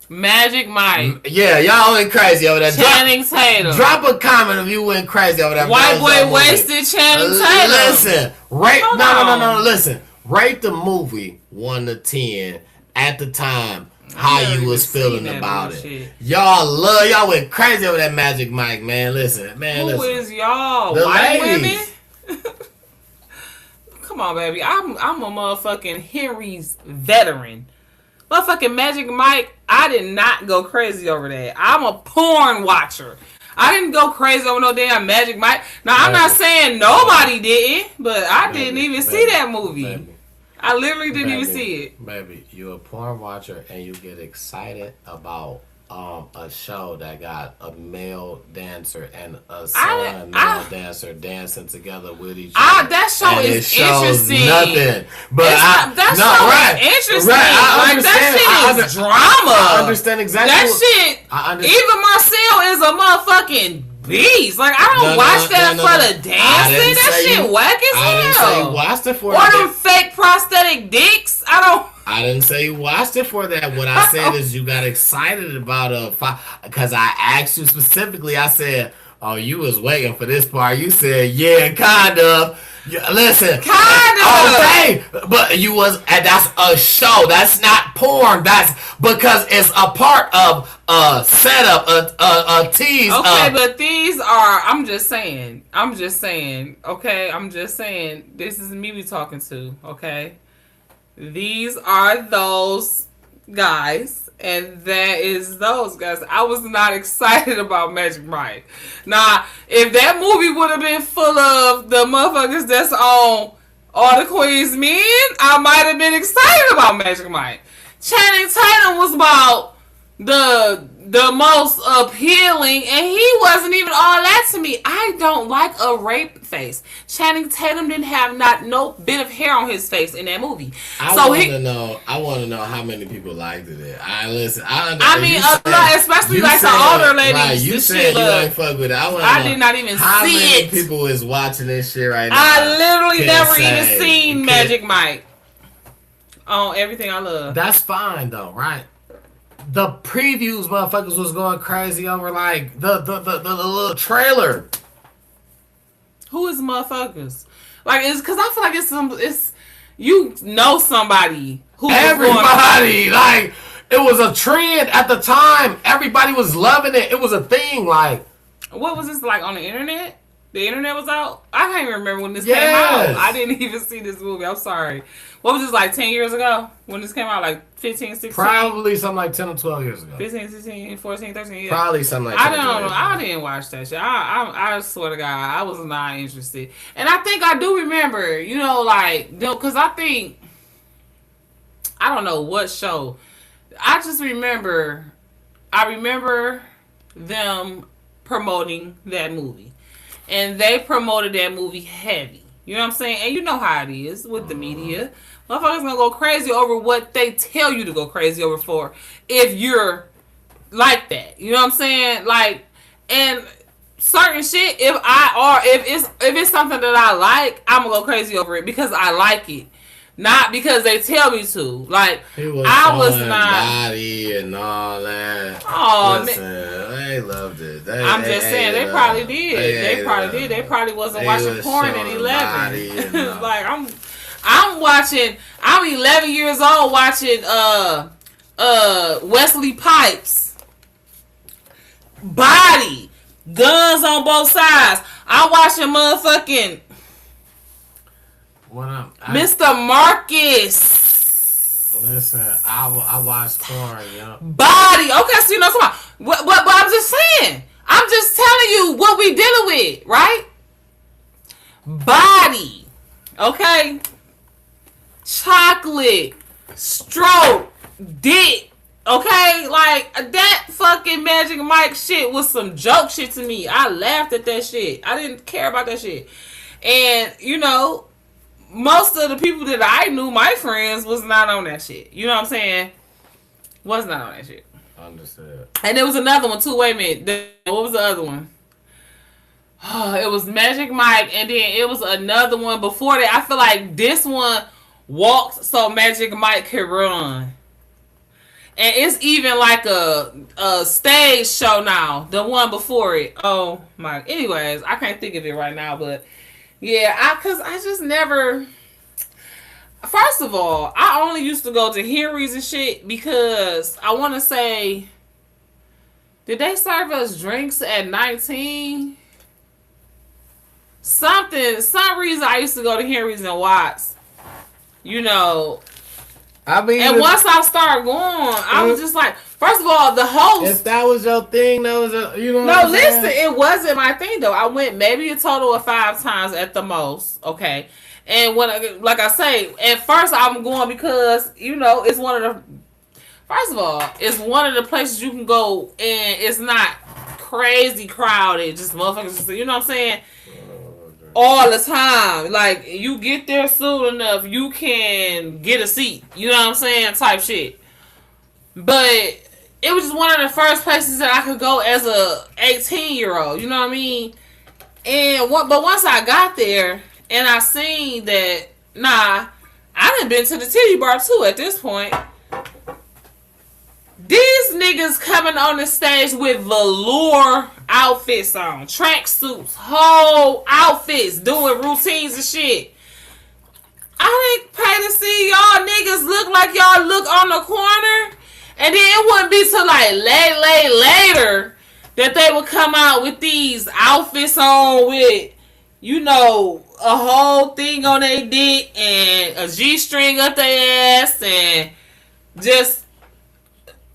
Magic Mike. Yeah, y'all went crazy over that. Channing Tatum. Drop a comment if you went crazy over that. White Bozo boy movie. wasted Channing Tatum. Listen, rate Hold no. on. Listen, rate the movie 1 to 10 at the time. How never you was even feeling seen that about it? bullshit. Y'all went crazy over that Magic Mike, man. Listen. Who is y'all? The White ladies. women? Come on, baby. I'm a motherfucking Henry's veteran. Motherfucking Magic Mike, I did not go crazy over that. I'm a porn watcher. I didn't go crazy over no damn Magic Mike. Now, I'm not saying nobody didn't, but I didn't even see that movie. Baby, I literally didn't even see it. Baby, you a porn watcher and you get excited about a show that got a male dancer and a son male dancer dancing together with each other. That show and is it shows interesting. Nothing. But That show is interesting. Right, I like that shit is drama. I understand exactly. That shit. I understand. Even Marcel is a motherfucking beast. Like I don't watch that for the dancing. That shit whack as hell. I didn't say you watched it for or them fake prosthetic dicks. I didn't say you watched it for that. What I said is you got excited about because I asked you specifically. I said, "Oh, you was waiting for this part." You said, "Yeah, kind of." Listen, kind of. Okay, but you was, and that's a show. That's not porn. That's because it's a part of a setup, a tease. Okay, but these are. I'm just saying. Okay, I'm just saying. This is me we talking to. Okay. These are those guys, and that is those guys. I was not excited about Magic Mike. Now, if that movie would have been full of the motherfuckers that's on All the Queen's Men, I might have been excited about Magic Mike. Channing Tatum was about the most appealing, and he wasn't even all that to me. I don't like a rape face. Channing Tatum didn't have not no bit of hair on his face in that movie. I want to know how many people liked it. I mean, a lot, especially like the older ladies. Right, you said you ain't fuck with it. I did not even see it. How many people is watching this shit right now? I literally never even seen Magic Mike on Everything I Love. That's fine though, right? The previews, motherfuckers was going crazy over like the little trailer. Who is motherfuckers? Like, it's because I feel like it's you know somebody who everybody like it was a trend at the time. Everybody was loving it. It was a thing. Like, what was this like on the internet? The internet was out. I can't even remember when this came out. I didn't even see this movie. I'm sorry. What was this, like 10 years ago when this came out? Like 15, 16? Probably something like 10 or 12 years ago. 15, 16, 14, 13 years. Probably something like that. I don't know. I didn't watch that shit. I swear to God, I was not interested. And I think I do remember, you know, like, because I don't know what show. I just remember, them promoting that movie. And they promoted that movie heavy. You know what I'm saying? And you know how it is with the media. Motherfuckers gonna go crazy over what they tell you to go crazy over for if you're like that. You know what I'm saying? Like, and certain shit, if it's something that I like, I'm gonna go crazy over it because I like it. Not because they tell me to. Like, I was not body and all that. Oh, listen, they loved it. I'm just saying they probably did. They probably did. They probably wasn't watching porn at 11. Like, I'm watching. I'm 11 years old watching Wesley Pipes. Body, guns on both sides. I'm watching motherfucking Mr. Marcus. Listen, I watch porn, yo. Body. Okay, so you know something. But I'm just saying. I'm just telling you what we dealing with, right? Body. Okay? Chocolate. Stroke. Dick. Okay? Like, that fucking Magic Mike shit was some joke shit to me. I laughed at that shit. I didn't care about that shit. And, you know, most of the people that I knew, my friends, was not on that shit. You know what I'm saying? Was not on that shit. Understood. And there was another one too. Wait a minute. What was the other one? Oh, it was Magic Mike, and then it was another one before that. I feel like this one walked so Magic Mike could run. And it's even like a stage show now. The one before it. Oh my. Anyways, I can't think of it right now, but yeah, cause I just never. First of all, I only used to go to Henry's and shit because I want to say, did they serve us drinks at 19? Some reason I used to go to Henry's and Watts. You know. I mean, and once I started going, I was just like, first of all, the host. If that was your thing, that was you know. No, listen, it wasn't my thing though. I went maybe a total of 5 times at the most. Okay, and when, like I say, at first I'm going because you know it's one of the. First of all, it's one of the places you can go and it's not crazy crowded. Just motherfuckers, you know what I'm saying. All the time. Like, you get there soon enough, you can get a seat. You know what I'm saying? Type shit. But it was just one of the first places that I could go as a 18-year-old. You know what I mean? But once I got there and I seen that, I done been to the titty bar too at this point. These niggas coming on the stage with velour outfits on, track suits, whole outfits, doing routines and shit. I didn't pay to see y'all niggas look like y'all look on the corner. And then it wouldn't be till like later that they would come out with these outfits on with, you know, a whole thing on their dick and a G-string up their ass and just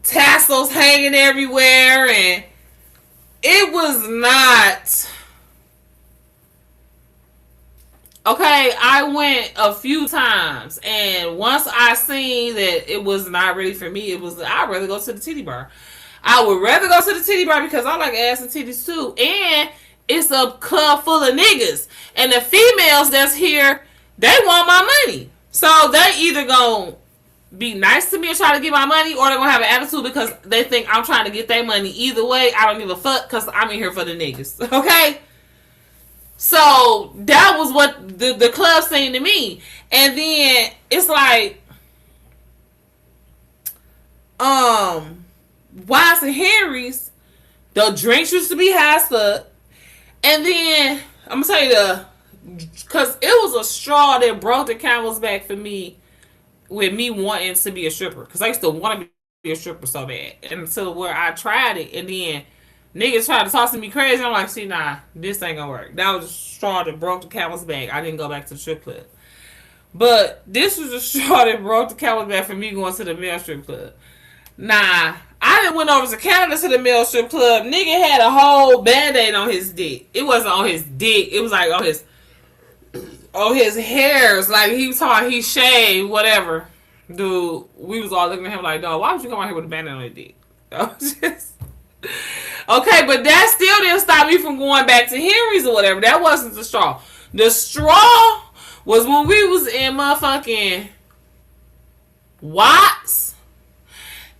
tassels hanging everywhere, and it was not Okay, I went a few times, and once I seen that it was not really for me, it was I'd rather go to the titty bar. I would rather go to the titty bar because I like ass and titties too, and it's a club full of niggas, and the females that's here, they want my money, so they either gonna be nice to me and try to get my money, or they're gonna have an attitude because they think I'm trying to get their money. Either way, I don't give a fuck because I'm in here for the niggas. Okay. So that was what the club saying to me. And then it's like, Wise and Henry's, the drinks used to be high as fuck. And then I'm gonna tell you cause it was a straw that broke the camel's back for me with me wanting to be a stripper. Cause I used to want to be a stripper so bad. And until where I tried it, and then niggas tried to talk to me crazy. I'm like, see, nah, this ain't gonna work. That was a straw that broke the camel's back. I didn't go back to the strip club. But this was a straw that broke the camel's back for me going to the male strip club. Nah, I done went over to Canada to the male strip club. Nigga had a whole band-aid on his dick. It wasn't on his dick. It was like on his hairs. Like he was talking, he shaved, whatever. Dude, we was all looking at him like, dog, why would you come out here with a band-aid on your dick? Okay, but that still didn't stop me from going back to Henry's or whatever. That wasn't the straw. The straw was when we was in motherfucking Watts.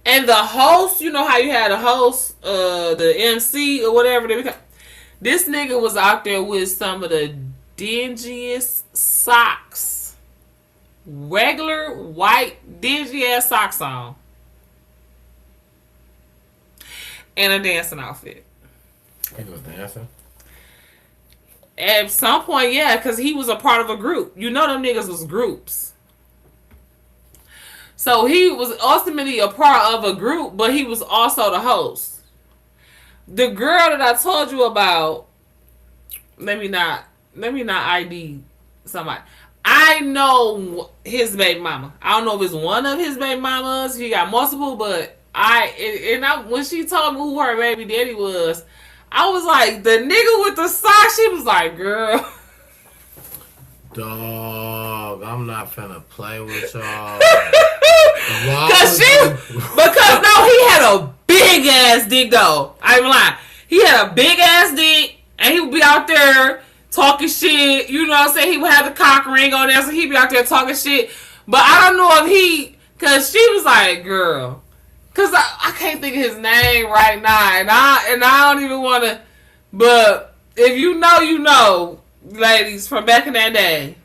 And the host, you know how you had a host, the MC or whatever. This nigga was out there with some of the dingiest socks. Regular, white, dingy ass socks on. And a dancing outfit. He was dancing? At some point, yeah, because he was a part of a group. You know them niggas was groups. So he was ultimately a part of a group, but he was also the host. The girl that I told you about, let me not ID somebody. I know his baby mama. I don't know if it's one of his baby mamas. He got multiple, but when she told me who her baby daddy was, I was like, the nigga with the sock. She was like, girl. Dog, I'm not finna play with y'all. Because no, he had a big ass dick though. I ain't lying. He had a big ass dick, and he would be out there talking shit. You know what I'm saying? He would have the cock ring on there, so he'd be out there talking shit. But I don't know if cause she was like, girl, cause I can't think of his name right now, and I don't even want to. But if you know, you know. Ladies from back in that day.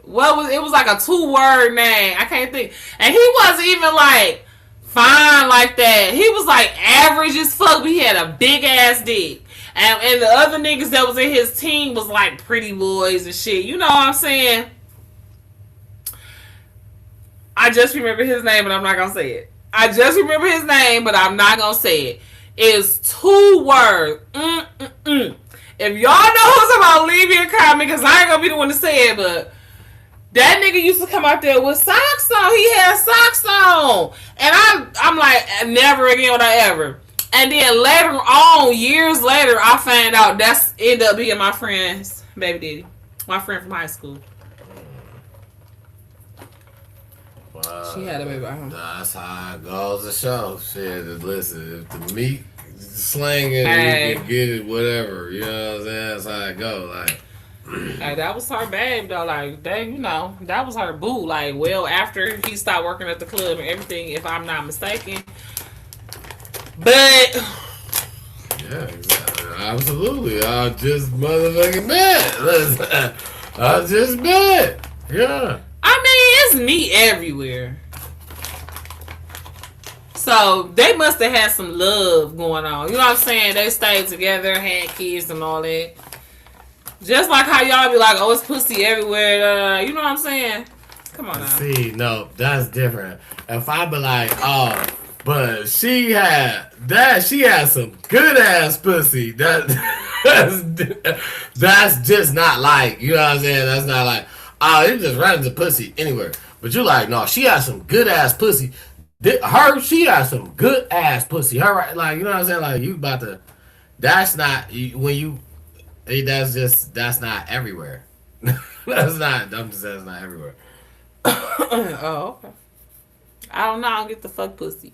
It was like a 2-word name. I can't think. And he wasn't even like fine like that. He was like average as fuck, but he had a big ass dick. And the other niggas that was in his team was like pretty boys and shit. You know what I'm saying? I just remember his name, but I'm not gonna say it. I just remember his name, but I'm not gonna say it. It's 2 words. If y'all know who's about, leave me a comment, because I ain't gonna be the one to say it, but that nigga used to come out there with socks on. He had socks on. And I'm like, never again would I ever. And then later on, years later, I found out that's ended up being my friend's baby daddy. My friend from high school. Wow. She had a baby by him. That's how it goes to show. Shit, listen, if the meat slinging, hey. You can get it, whatever. You know what I'm saying? That's how it goes. Like, hey, that was her babe though. Like, they, you know, that was her boo. Like, well, after he stopped working at the club and everything, if I'm not mistaken. But yeah, exactly. Absolutely. I just motherfucking bet. Listen, I just bet. Yeah. I mean, it's meat everywhere. So they must have had some love going on. You know what I'm saying? They stayed together, had kids and all that. Just like how y'all be like, oh, it's pussy everywhere. You know what I'm saying? Come on now. See, no, that's different. If I be like, oh, but she had some good ass pussy. That's just not like, you know what I'm saying? That's not like, oh, it just ran into pussy anywhere. But you like, no, she has some good ass pussy. She has some good ass pussy. Her, right, like, you know what I'm saying? Like, you about to, that's not, when you, that's not everywhere. That's not. I'm just saying it's not everywhere. Oh, okay. I don't know. I don't get the fuck pussy.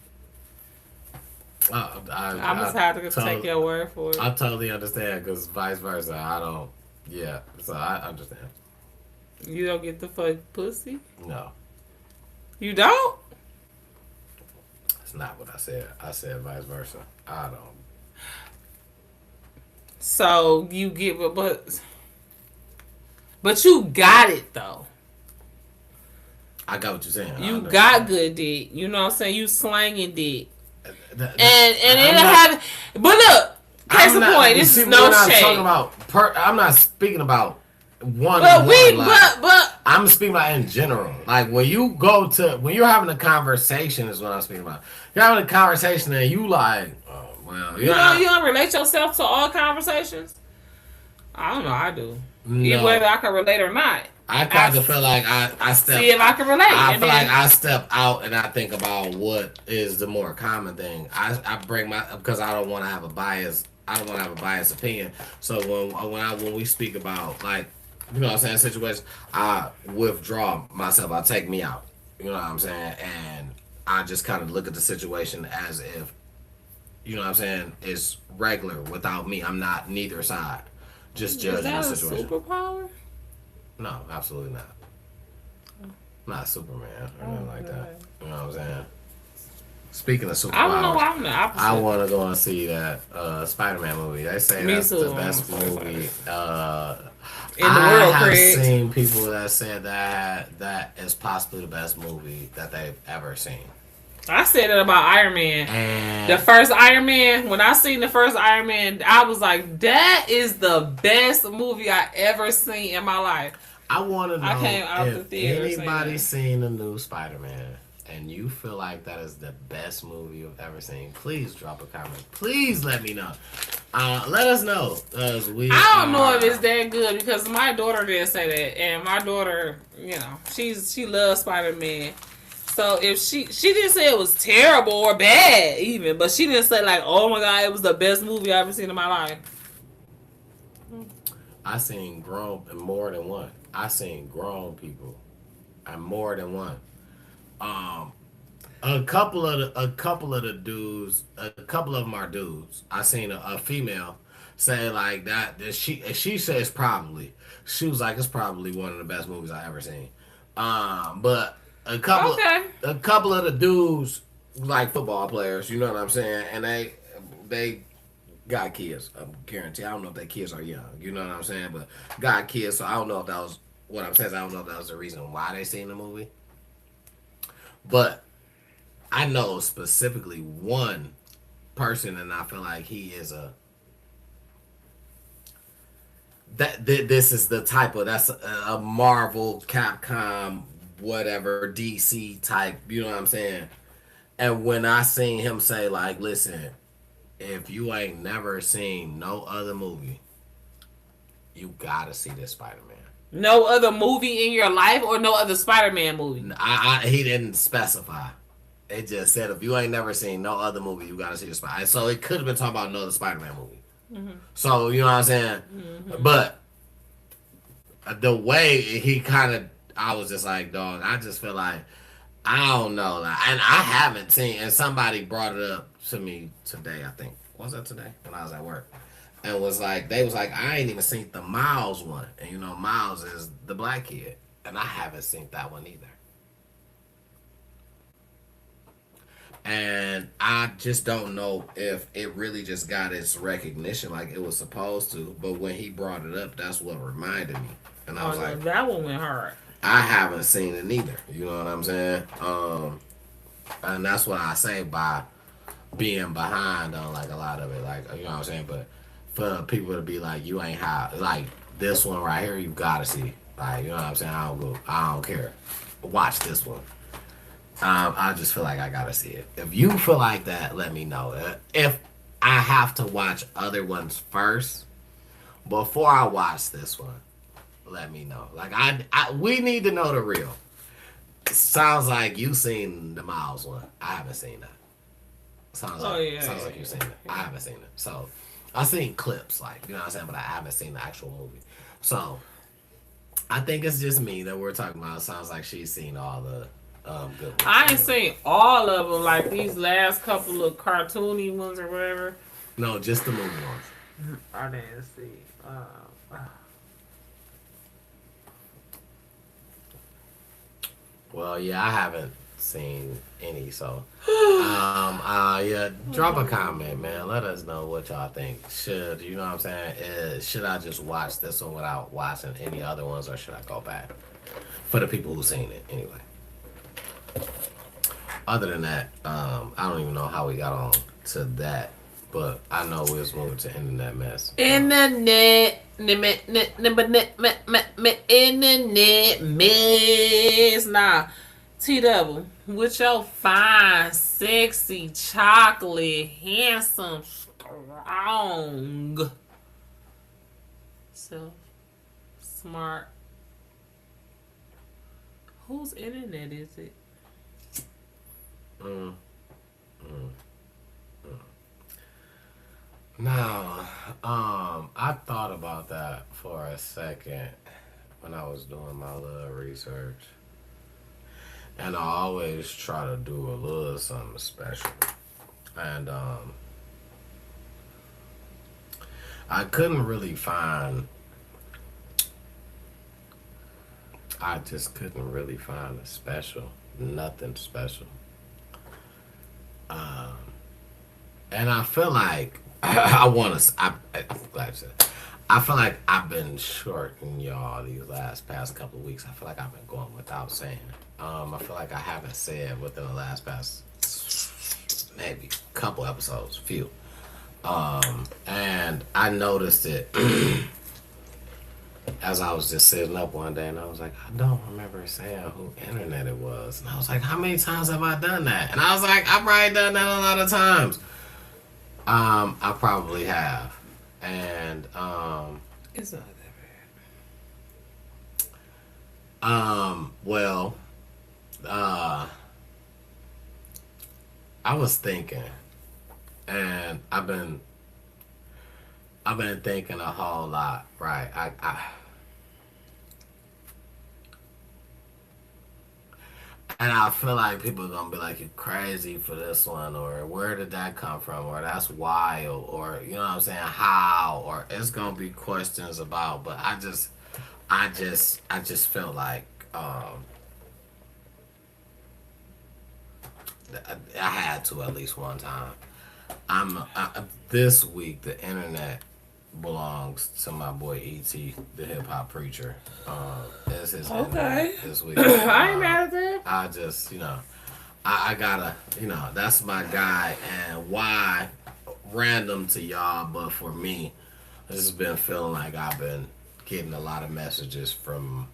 I must have to take your word for it. I totally understand because vice versa. I don't. Yeah, so I understand. You don't get the fuck pussy? No, You don't? that's not what I said. I said vice versa. I don't. So you get, but you got it though. I got what you're saying. You got good dick. You know what I'm saying? You slanging dick. And I'm it'll not, have. But look, case in point, this is no shade. I'm not speaking about one. But I'm speaking about in general. Like when you're having a conversation is what I'm speaking about. You're having a conversation and you like, oh well, you don't relate yourself to all conversations. I don't know. I do. No. Whether I can relate or not. I kind of feel like I step. See if I can relate. I feel like I step out and I think about what is the more common thing. I bring because I don't want to have a bias. I don't want to have a biased opinion. So when we speak about like, you know what I'm saying, situations, I withdraw myself. I take me out. You know what I'm saying, and I just kind of look at the situation as if, you know what I'm saying, it's regular without me. I'm not neither side. Just judging the situation. Is that a superpower? No, absolutely not. Not Superman or nothing like that. You know what I'm saying? Speaking of superpowers, I don't know why I'm the opposite. I want to go and see that Spider-Man movie. They say that's the best movie in the world. I have seen people that said that is possibly the best movie that they've ever seen. I said it about Iron Man. And the first Iron Man, when I seen the first Iron Man, I was like, that is the best movie I ever seen in my life. I want to know I came out if the theater anybody's seen the new Spider-Man and you feel like that is the best movie you've ever seen. Please drop a comment. Please let me know. Let us know. I don't know if it's that good because my daughter didn't say that, and my daughter, you know, she loves Spider-Man. So if she didn't say it was terrible or bad even, but she didn't say like, oh my god, it was the best movie I ever seen in my life. I seen more than one. I seen grown people, and more than one. A couple of the dudes, a couple of them are dudes. I seen a female say like that she says probably. She was like, it's probably one of the best movies I ever seen. But a couple of the dudes like football players, you know what I'm saying, and they got kids. I guarantee. I don't know if their kids are young, you know what I'm saying, but got kids. So I don't know if that was what I'm saying. I don't know if that was the reason why they seen the movie. But I know specifically one person, and I feel like he is this is the type of that's a Marvel, Capcom, whatever DC type. You know what I'm saying? And when I seen him say like, listen, if you ain't never seen no other movie, you gotta see this Spider-Man. No other movie in your life or no other Spider-Man movie? He didn't specify. It just said if you ain't never seen no other movie, you gotta see the Spider-Man. So it could have been talking about another Spider-Man movie. Mm-hmm. So, you know what I'm saying? Mm-hmm. But the way he kind of, I was just like, dog, I just feel like, I don't know. Like, and I haven't seen, and somebody brought it up to me today, I think. Was that today? When I was at work. And they was like, I ain't even seen the Miles one. And you know, Miles is the black kid. And I haven't seen that one either. And I just don't know if it really just got its recognition like it was supposed to. But when he brought it up, that's what reminded me. And I was like, that one went hard. I haven't seen it neither. You know what I'm saying? And that's what I say by being behind on like a lot of it. Like, you know what I'm saying? But for people to be like, you ain't high, like this one right here, you gotta see. Like, you know what I'm saying? I don't care. Watch this one. I just feel like I gotta see it. If you feel like that, let me know. If I have to watch other ones first before I watch this one, let me know. Like we need to know the real. It sounds like you seen the Miles one. I haven't seen that. Sounds like you've seen it. I haven't seen it. So I seen clips, like, you know what I'm saying, but I haven't seen the actual movie. So I think it's just me that we're talking about. It sounds like she's seen all the good ones. I ain't seen all of them, like these last couple of cartoony ones or whatever. No, just the movie ones. I didn't see. Well, yeah, I haven't seen any, so yeah, drop a comment, man. Let us know what y'all think. Should you know what I'm saying? Should I just watch this one without watching any other ones, or should I go back? For the people who seen it, anyway. Other than that, I don't even know how we got on to that, but I know we was moving to internet mess. Internet mess. Nah, T Double, with your fine, sexy, chocolate, handsome, strong self, smart. Whose internet is it? Mm, mm. Now, I thought about that for a second when I was doing my little research, and I always try to do a little something special, and I couldn't really find. I just couldn't really find a special, nothing special, um, and I feel like I want to. I'm glad you said. I feel like I've been shorting y'all these past couple of weeks. I feel like I've been going without saying. I feel like I haven't said within the last past maybe couple episodes, few. And I noticed it as I was just sitting up one day, and I was like, I don't remember saying who internet it was, and I was like, how many times have I done that? And I was like, I've probably done that a lot of times. I probably have, and It's not that well, I was thinking, and I've been thinking a whole lot, right? And I feel like people are gonna be like, "You crazy for this one," or "Where did that come from?" or "That's wild," or you know what I'm saying? How? Or it's gonna be questions about. But I just felt like I had to at least one time. This week the internet belongs to my boy E.T., the hip hop preacher. It's his okay. internet this week. I ain't mad at that. I just, I gotta, that's my guy. And why, random to y'all, but for me, this has been feeling like I've been getting a lot of messages from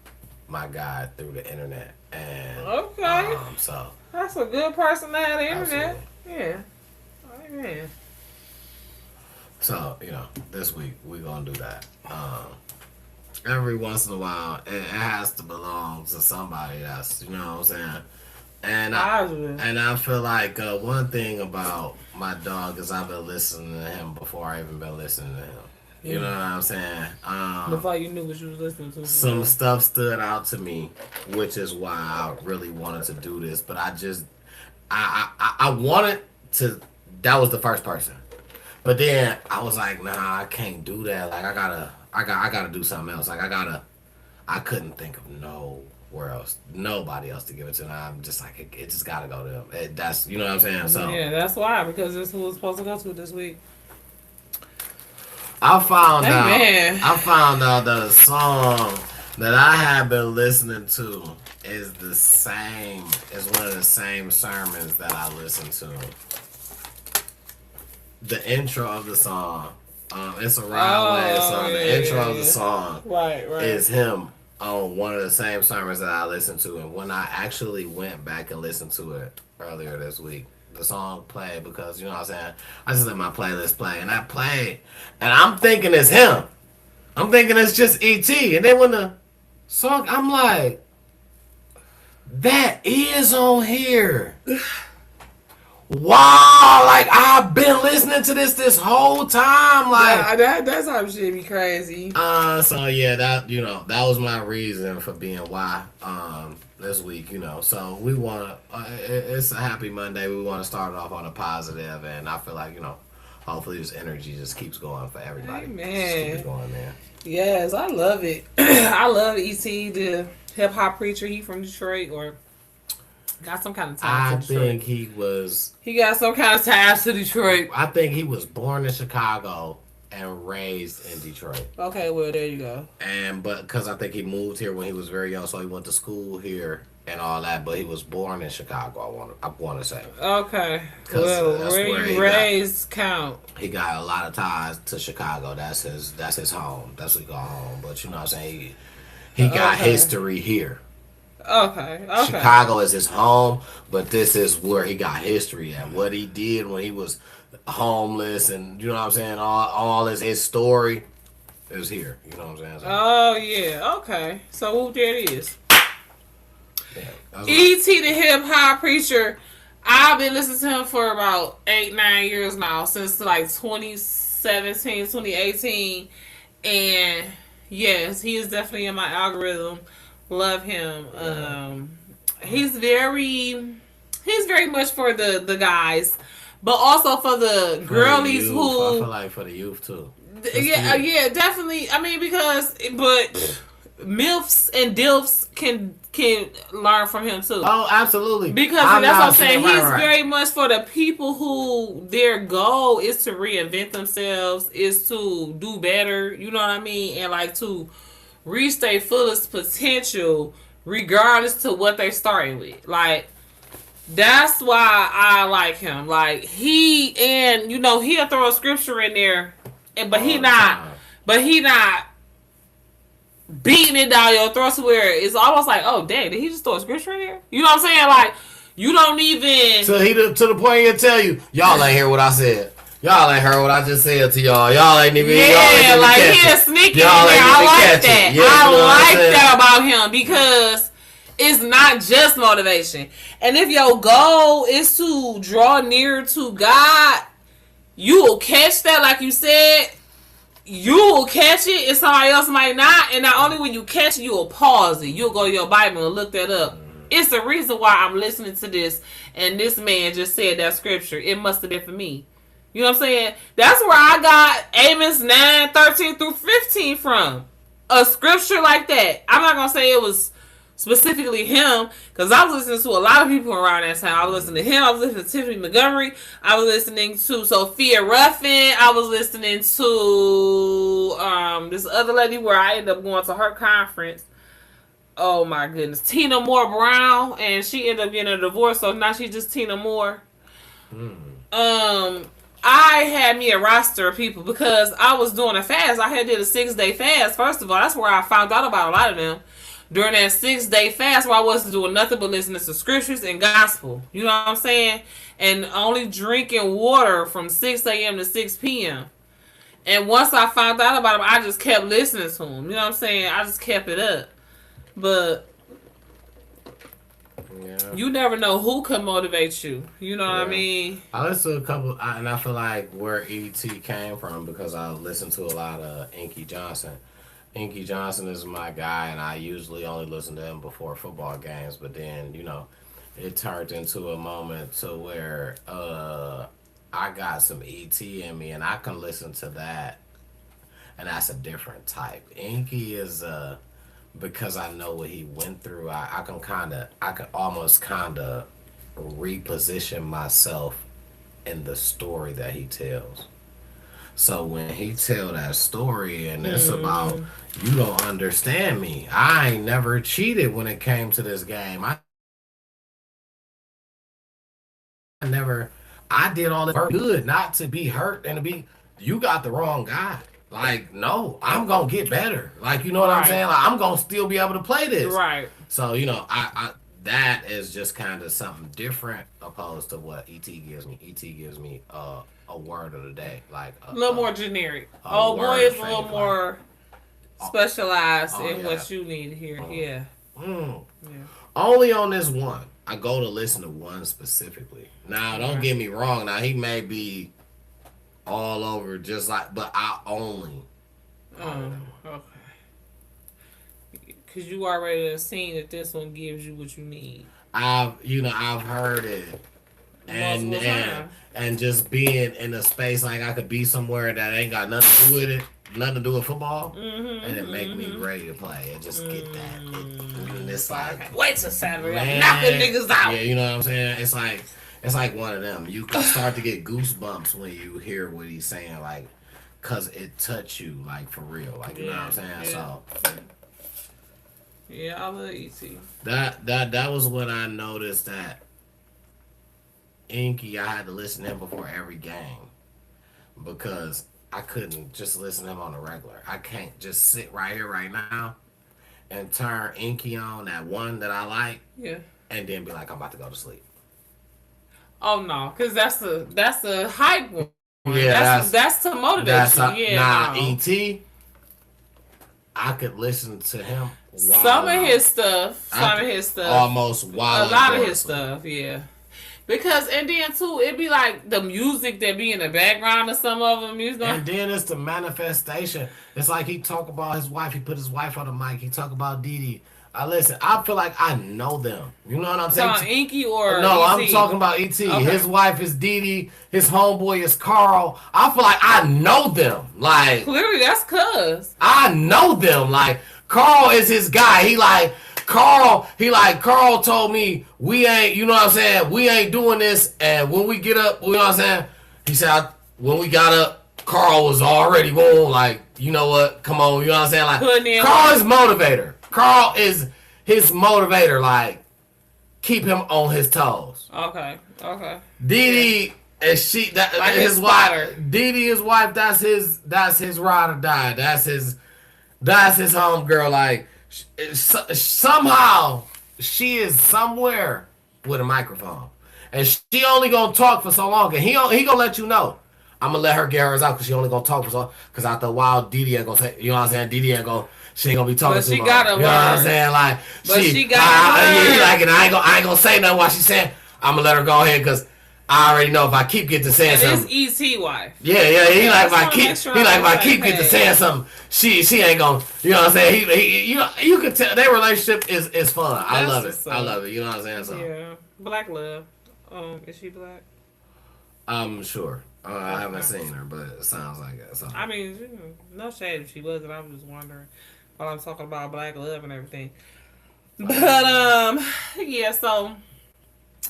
my guy through the internet. And Okay. so That's a good person to have the internet. absolutely. Yeah. Amen. So, this week we're gonna do that. Every once in a while, it has to belong to somebody else. You know what I'm saying? And Positive. I feel like one thing about my dog is I've been listening to him before I even been listening to him. You know what I'm saying? Before you knew what you was listening to. Some stuff stood out to me, which is why I really wanted to do this. But I wanted to. That was the first person. But then I was like, nah, I can't do that. Like I gotta do something else. Like I couldn't think of nowhere else, nobody else to give it to. And I'm just like, it just gotta go to them. That's you know what I'm saying. So Yeah, that's why, because this was supposed to go to this week. I found Amen. out. I found out that a song that I have been listening to is the same. Is one of the same sermons that I listen to. The intro of the song, it's a Ryan song. The intro of the song Right. is him on one of the same sermons that I listened to. And when I actually went back and listened to it earlier this week, the song played because, you know what I'm saying? I just let my playlist play. And I played. And I'm thinking it's him. I'm thinking it's just E.T. And then when the song, I'm like, that is on here. wow, like I've been listening to this whole time, like. Yeah, that's how shit be crazy. So yeah, that that was my reason for being why this week, So we want to. It's a happy Monday. We want to start it off on a positive, and I feel like hopefully this energy just keeps going for everybody. Amen. Just keep it going, man. Yes, I love it. I love E.T., the hip hop preacher. He from Detroit or got some kind of ties to Detroit. I think he got some kind of ties to Detroit. I think he was born in Chicago and raised in Detroit. Okay, well there you go. But because I think he moved here when he was very young, so he went to school here and all that. But he was born in Chicago. I want to say. Okay. Well, that's where you raised count. He got a lot of ties to Chicago. That's his home. That's what he call home. But you know what I'm saying. He got history here. Okay. Chicago is his home, but this is where he got history at. What he did when he was homeless, and you know what I'm saying. All his story is here. You know what I'm saying. Oh yeah. Okay. So there it is. E.T. the hip hop preacher. I've been listening to him for about 8-9 years now, since like 2017, 2018, and yes, he is definitely in my algorithm. Love him. He's very much for the guys, but also for the girlies who I feel like for the youth too. Yeah, definitely. I mean, but MILFs and DILFs can learn from him too. Oh, absolutely. Because that's what I'm saying. He's very much for the people who their goal is to reinvent themselves, is to do better. You know what I mean, and like to reach their fullest potential, regardless to what they starting with. Like that's why I like him. Like he'll throw a scripture in there, but he not beating it down your throat to where it's almost like, oh dang, did he just throw a scripture in there? You know what I'm saying? Like you don't even to the point he'll tell you, y'all ain't hear what I said. Y'all ain't heard what I just said to y'all. Y'all ain't even. Yeah, like he's sneaking in there. I like that. Yeah, I like that about him because it's not just motivation. And if your goal is to draw near to God, you will catch that. Like you said, you will catch it, and somebody else might not. And not only when you catch it, you will pause it. You'll go to your Bible and look that up. It's the reason why I'm listening to this, and this man just said that scripture. It must have been for me. You know what I'm saying? That's where I got Amos 9:13-15 from. A scripture like that. I'm not going to say it was specifically him, because I was listening to a lot of people around that time. I was listening to him. I was listening to Tiffany Montgomery. I was listening to Sophia Ruffin. I was listening to this other lady where I ended up going to her conference. Oh my goodness. Tina Moore Brown. And she ended up getting a divorce, so now she's just Tina Moore. I had me a roster of people because I was doing a fast. I had did a 6-day fast. First of all, that's where I found out about a lot of them. During that 6-day fast where I wasn't doing nothing but listening to scriptures and gospel. You know what I'm saying? And only drinking water from 6 a.m. to 6 p.m. And once I found out about them, I just kept listening to them. You know what I'm saying? I just kept it up. But you never know who can motivate you. You know what I mean? I listened to a couple, and I feel like where E.T. came from because I listened to a lot of Inky Johnson. Inky Johnson is my guy, and I usually only listen to him before football games. But then, it turned into a moment to where I got some E.T. in me, and I can listen to that, and that's a different type. Inky is because I know what he went through. I can almost reposition myself in the story that he tells. So when he tell that story and it's about, you don't understand me. I ain't never cheated when it came to this game. I did all this good not to be hurt and to be, you got the wrong guy. Like, no, I'm going to get better. Like, you know what I'm saying? Like, I'm going to still be able to play this. Right. So, I that is just kind of something different opposed to what E.T. gives me. E.T. gives me a word of the day. Like a little more generic. Oh, boy is a little more specialized in what you need to hear. Yeah. Only on this one. I go to listen to one specifically. Now, don't get me wrong. Now, he may be all over just like, but I only. Okay. Because you already seen that this one gives you what you need. I've heard it. And just being in a space like I could be somewhere that ain't got nothing to do with it, nothing to do with football, and it make me ready to play and just get that. And it's like, wait till Saturday, I'm knocking niggas out. Yeah, you know what I'm saying? It's like one of them. You can start to get goosebumps when you hear what he's saying, like, cause it touch you, like, for real, like, you know what I'm saying? Yeah. So. Yeah, I love E.T. That was when I noticed that Inky, I had to listen to him before every game because I couldn't just listen to him on the regular. I can't just sit right here right now and turn Inky on, that one that I like, and then be like, I'm about to go to sleep. Oh no, because that's the hype one. Yeah, that's to motivate you. E.T., I could listen to him. Some of his stuff. Almost wild. A lot of his stuff, yeah. Because, and then too, it'd be like the music that be in the background of some of them. You know? And then it's the manifestation. It's like he talk about his wife. He put his wife on the mic. He talk about Dee Dee. Listen, I feel like I know them. You know what I'm saying? Inky or no, E.T.? I'm talking about E.T. Okay. His wife is Dee Dee. His homeboy is Carl. I feel like I know them. Like, clearly, that's cuz I know them. Like, Carl is his guy. Carl told me we ain't, you know what I'm saying? We ain't doing this. And when we get up, you know what I'm saying? He said, when we got up, Carl was already going, like, you know what? Come on, you know what I'm saying? Like, Carl is motivator. Carl is his motivator. Like, keep him on his toes. Okay. Dee Dee, and his wife. Dee Dee, his wife. That's his ride or die. That's his home girl. Like, somehow she is somewhere with a microphone, and she only gonna talk for so long. And he gonna let you know. I'm gonna let her get hers out because she only gonna talk for so long. Because after a while, Dee Dee ain't gonna say. You know what I'm saying? Dee Dee ain't gonna. She ain't gonna be talking too long. You know what I'm saying? Like, she got and I ain't gonna say nothing while she's saying. I'm gonna let her go ahead because I already know if I keep getting to saying something. It's E.T. wife. Yeah. He like if I keep getting to saying something, she ain't gonna. You know what I'm saying? You can tell their relationship is fun. I love it. I love it. You know what I'm saying? So. Yeah, Black Love. Is she black? I'm sure. I haven't seen her, but it sounds like it. So. I mean, no shade if she wasn't. I was just wondering while I'm talking about Black Love and everything. But yeah. So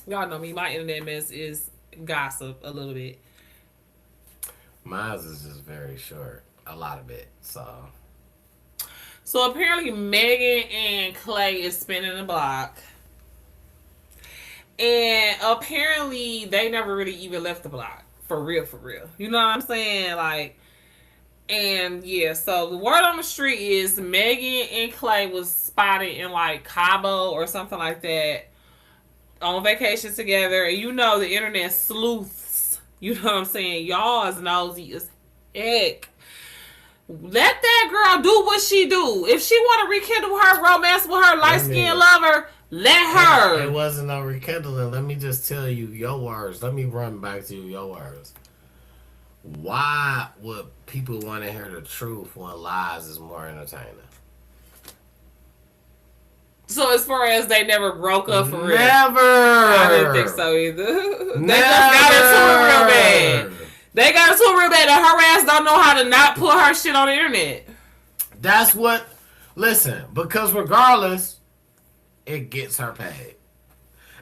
y'all know me. My internet mess is gossip a little bit. Mine is just very short, a lot of it. So apparently Megan and Clay is spinning the block. And apparently they never really even left the block. For real. You know what I'm saying? Like, and yeah, so the word on the street is Megan and Clay was spotted in like Cabo or something like that on vacation together. And you know the internet sleuths. You know what I'm saying? Y'all is nosy as heck. Let that girl do what she do. If she want to rekindle her romance with her light-skinned lover, let her. It wasn't no rekindling. Let me just tell you your words. Let me run back to you your words. Why would people want to hear the truth when lies is more entertaining? So as far as they never broke up for real? Never. I didn't think so either. They just got into it real bad. They got into it real bad and her ass don't know how to not put her shit on the internet. That's what... Listen, because regardless, it gets her paid.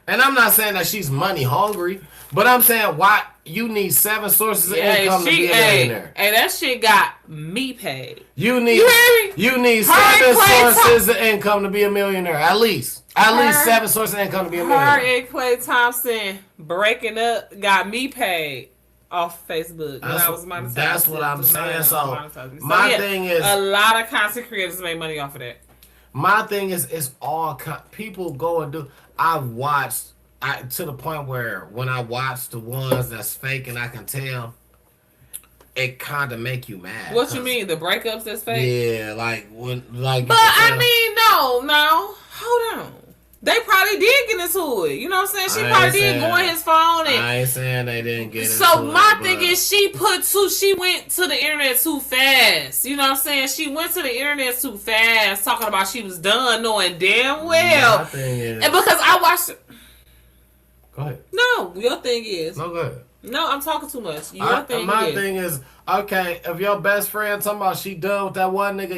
And I'm not saying that she's money hungry, but I'm saying why you need 7 sources of income to be a millionaire. Hey, that shit got me paid. You need 7 sources of income to be a millionaire. At least 7 sources of income to be a millionaire. Her and Klay Thompson breaking up got me paid off Facebook. That's what I'm saying. So my thing is, a lot of content creators make money off of that. My thing is, it's all people go and do. I've watched to the point where when I watch the ones that's fake and I can tell, it kind of make you mad. What you mean, the breakups that's fake? Yeah, like when, like. But I mean, no, hold on. They probably did get into it. You know what I'm saying? She I probably ain't did saying- go on his phone. And I ain't saying they didn't get so into my it, thing but is she went to the internet too fast. You know what I'm saying? She went to the internet too fast, talking about she was done, knowing damn well. my thing is, And because I watched it. go ahead. No, your thing is. No, go ahead. No, I'm talking too much. Your thing my is. thing is, okay, if your best friend talking about she done with that one nigga,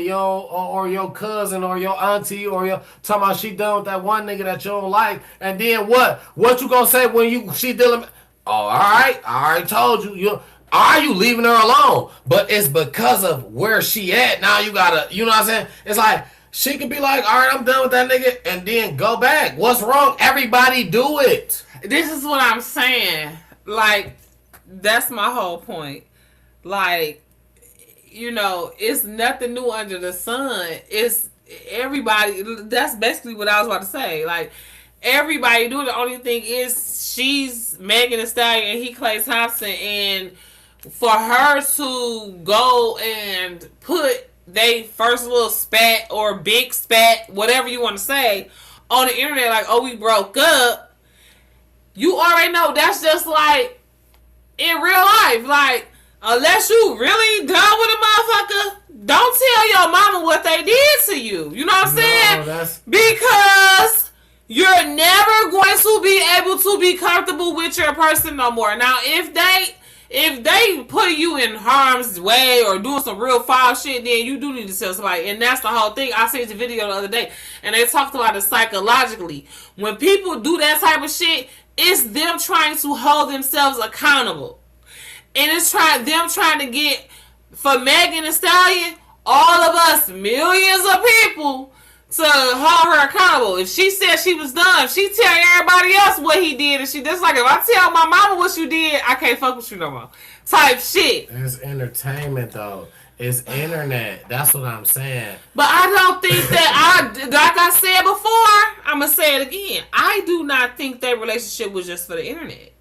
or your cousin or your auntie or your talking about she done with that one nigga that you don't like, and then what? What you gonna say when she dealing? Oh, all right, I already told you. Are you leaving her alone? But it's because of where she at. Now you gotta, you know what I'm saying? It's like she could be like, all right, I'm done with that nigga, and then go back. What's wrong? Everybody do it. This is what I'm saying. Like, that's my whole point. Like, you know, it's nothing new under the sun. It's everybody. That's basically what I was about to say. Like, everybody do it. The only thing is she's Megan Thee Stallion and he Klay Thompson. And for her to go and put they first little spat or big spat, whatever you want to say, on the internet, like, oh, we broke up. You already know that's just like in real life. Like, unless you really done with a motherfucker, don't tell your mama what they did to you. You know what I'm saying? Because you're never going to be able to be comfortable with your person no more. Now, if they put you in harm's way or doing some real foul shit, then you do need to tell somebody. And that's the whole thing. I seen the video the other day, and they talked about it psychologically. When people do that type of shit, it's them trying to hold themselves accountable. And it's them trying to get, for Megan Thee Stallion, all of us, millions of people, to hold her accountable. If she said she was done, she tell everybody else what he did, and she just like, if I tell my mama what you did, I can't fuck with you no more. Type shit. It's entertainment though. It's internet. That's what I'm saying. But I don't think that like I said before, I'm gonna say it again. I do not think their relationship was just for the internet.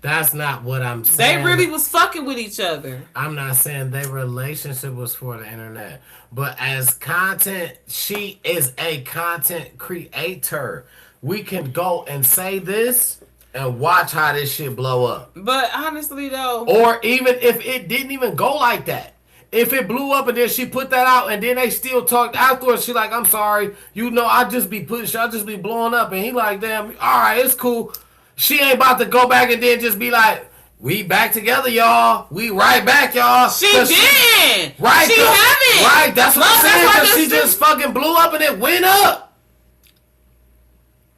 That's not what I'm saying. They really was fucking with each other. I'm not saying their relationship was for the internet. But as content, she is a content creator. We can go and say this and watch how this shit blow up. But honestly though. Or even if it didn't even go like that. If it blew up and then she put that out and then they still talked afterwards, she like, I'm sorry, you know, I just be blowing up. And he like, damn, all right, it's cool. She ain't about to go back and then just be like, we back together, y'all. We right back, y'all. She did. Right. She haven't. Right, that's what I'm saying. Because she just fucking blew up and it went up.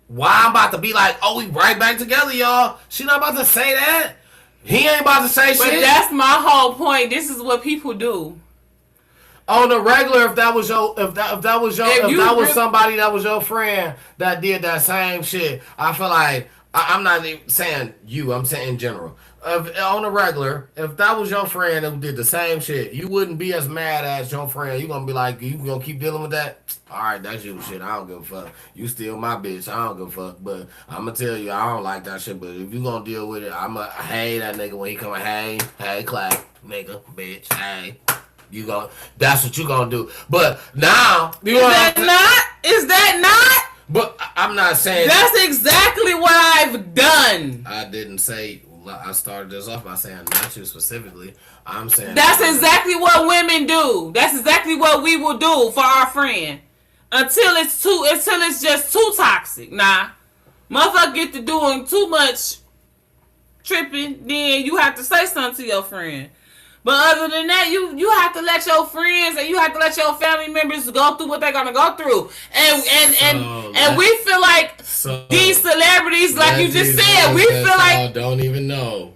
Why I'm about to be like, oh, we right back together, y'all. She not about to say that. He ain't about to say shit. But that's my whole point. This is what people do. On the regular, if that was somebody that was your friend that did that same shit, I feel like I'm not even saying you. I'm saying in general. On the regular, if that was your friend who did the same shit, you wouldn't be as mad as your friend. You gonna be like, you gonna keep dealing with that? All right, that's you shit. I don't give a fuck. You still my bitch. I don't give a fuck. But I'm gonna tell you, I don't like that shit. But if you gonna deal with it, I'ma hey that nigga when he come. Hey, clap, nigga, bitch, hey. You go. That's what you gonna do. But now, you know Is that not? But I'm not saying that's exactly what I've done. I didn't say. I started this off by saying not you specifically. I'm saying that's exactly what women do. That's exactly what we will do for our friend until it's just too toxic. Nah, motherfucker get to doing too much tripping, then you have to say something to your friend. But other than that, you have to let your friends and you have to let your family members go through what they're gonna go through. And we feel like these celebrities, like you just said, we feel like don't even know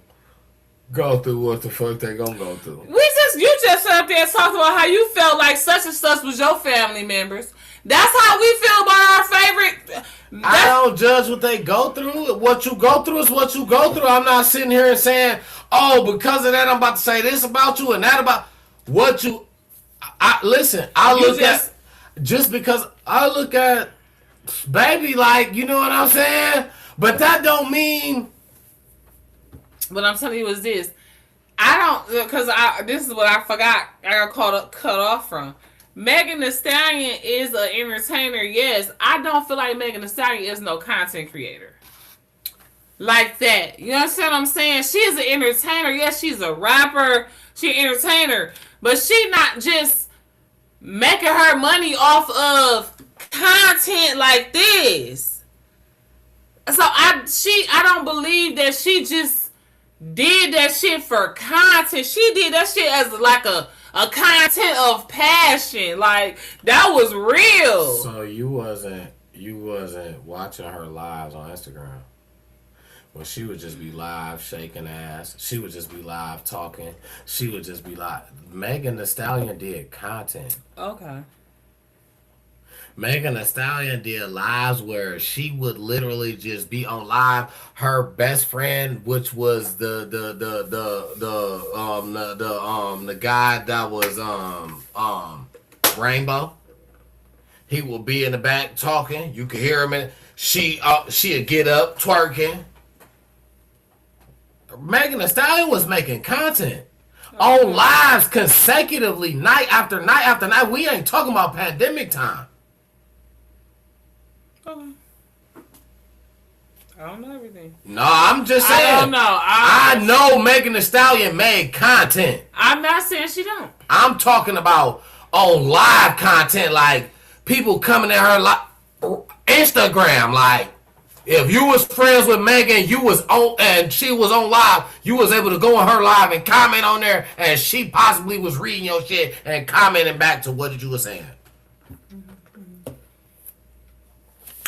go through what the fuck they gonna go through. You just sat up there and talked about how you felt like such and such was your family members. That's how we feel about our favorite. I don't judge what they go through. What you go through is what you go through. I'm not sitting here and saying, oh, because of that, I'm about to say this about you and that about what you. Listen, just because I look at baby like, you know what I'm saying? But that don't mean. What I'm telling you is this. I don't, because this is what I forgot. I got cut off from. Megan Thee Stallion is an entertainer. Yes, I don't feel like Megan Thee Stallion is no content creator like that. You understand what I'm saying? She is an entertainer. Yes, she's a rapper. She an entertainer, but she not just making her money off of content like this. So I don't believe that she just did that shit for content. She did that shit as like a content of passion. Like that was real. So you wasn't watching her lives on Instagram. When she would just be live shaking ass. She would just be live talking. She would just be live. Megan Thee Stallion did content. Okay. Megan Thee Stallion did lives where she would literally just be on live. Her best friend, which was the guy that was Rainbow. He would be in the back talking. You could hear him. She'd get up twerking. Megan Thee Stallion was making content on lives consecutively, night after night after night. We ain't talking about pandemic time. Okay. I don't know everything. No, I'm just saying. I don't know. I know Megan Thee Stallion made content. I'm not saying she don't. I'm talking about on live content, like people coming at her like Instagram, like. If you was friends with Megan, you was on and she was on live, you was able to go on her live and comment on there, and she possibly was reading your shit and commenting back to what you were saying.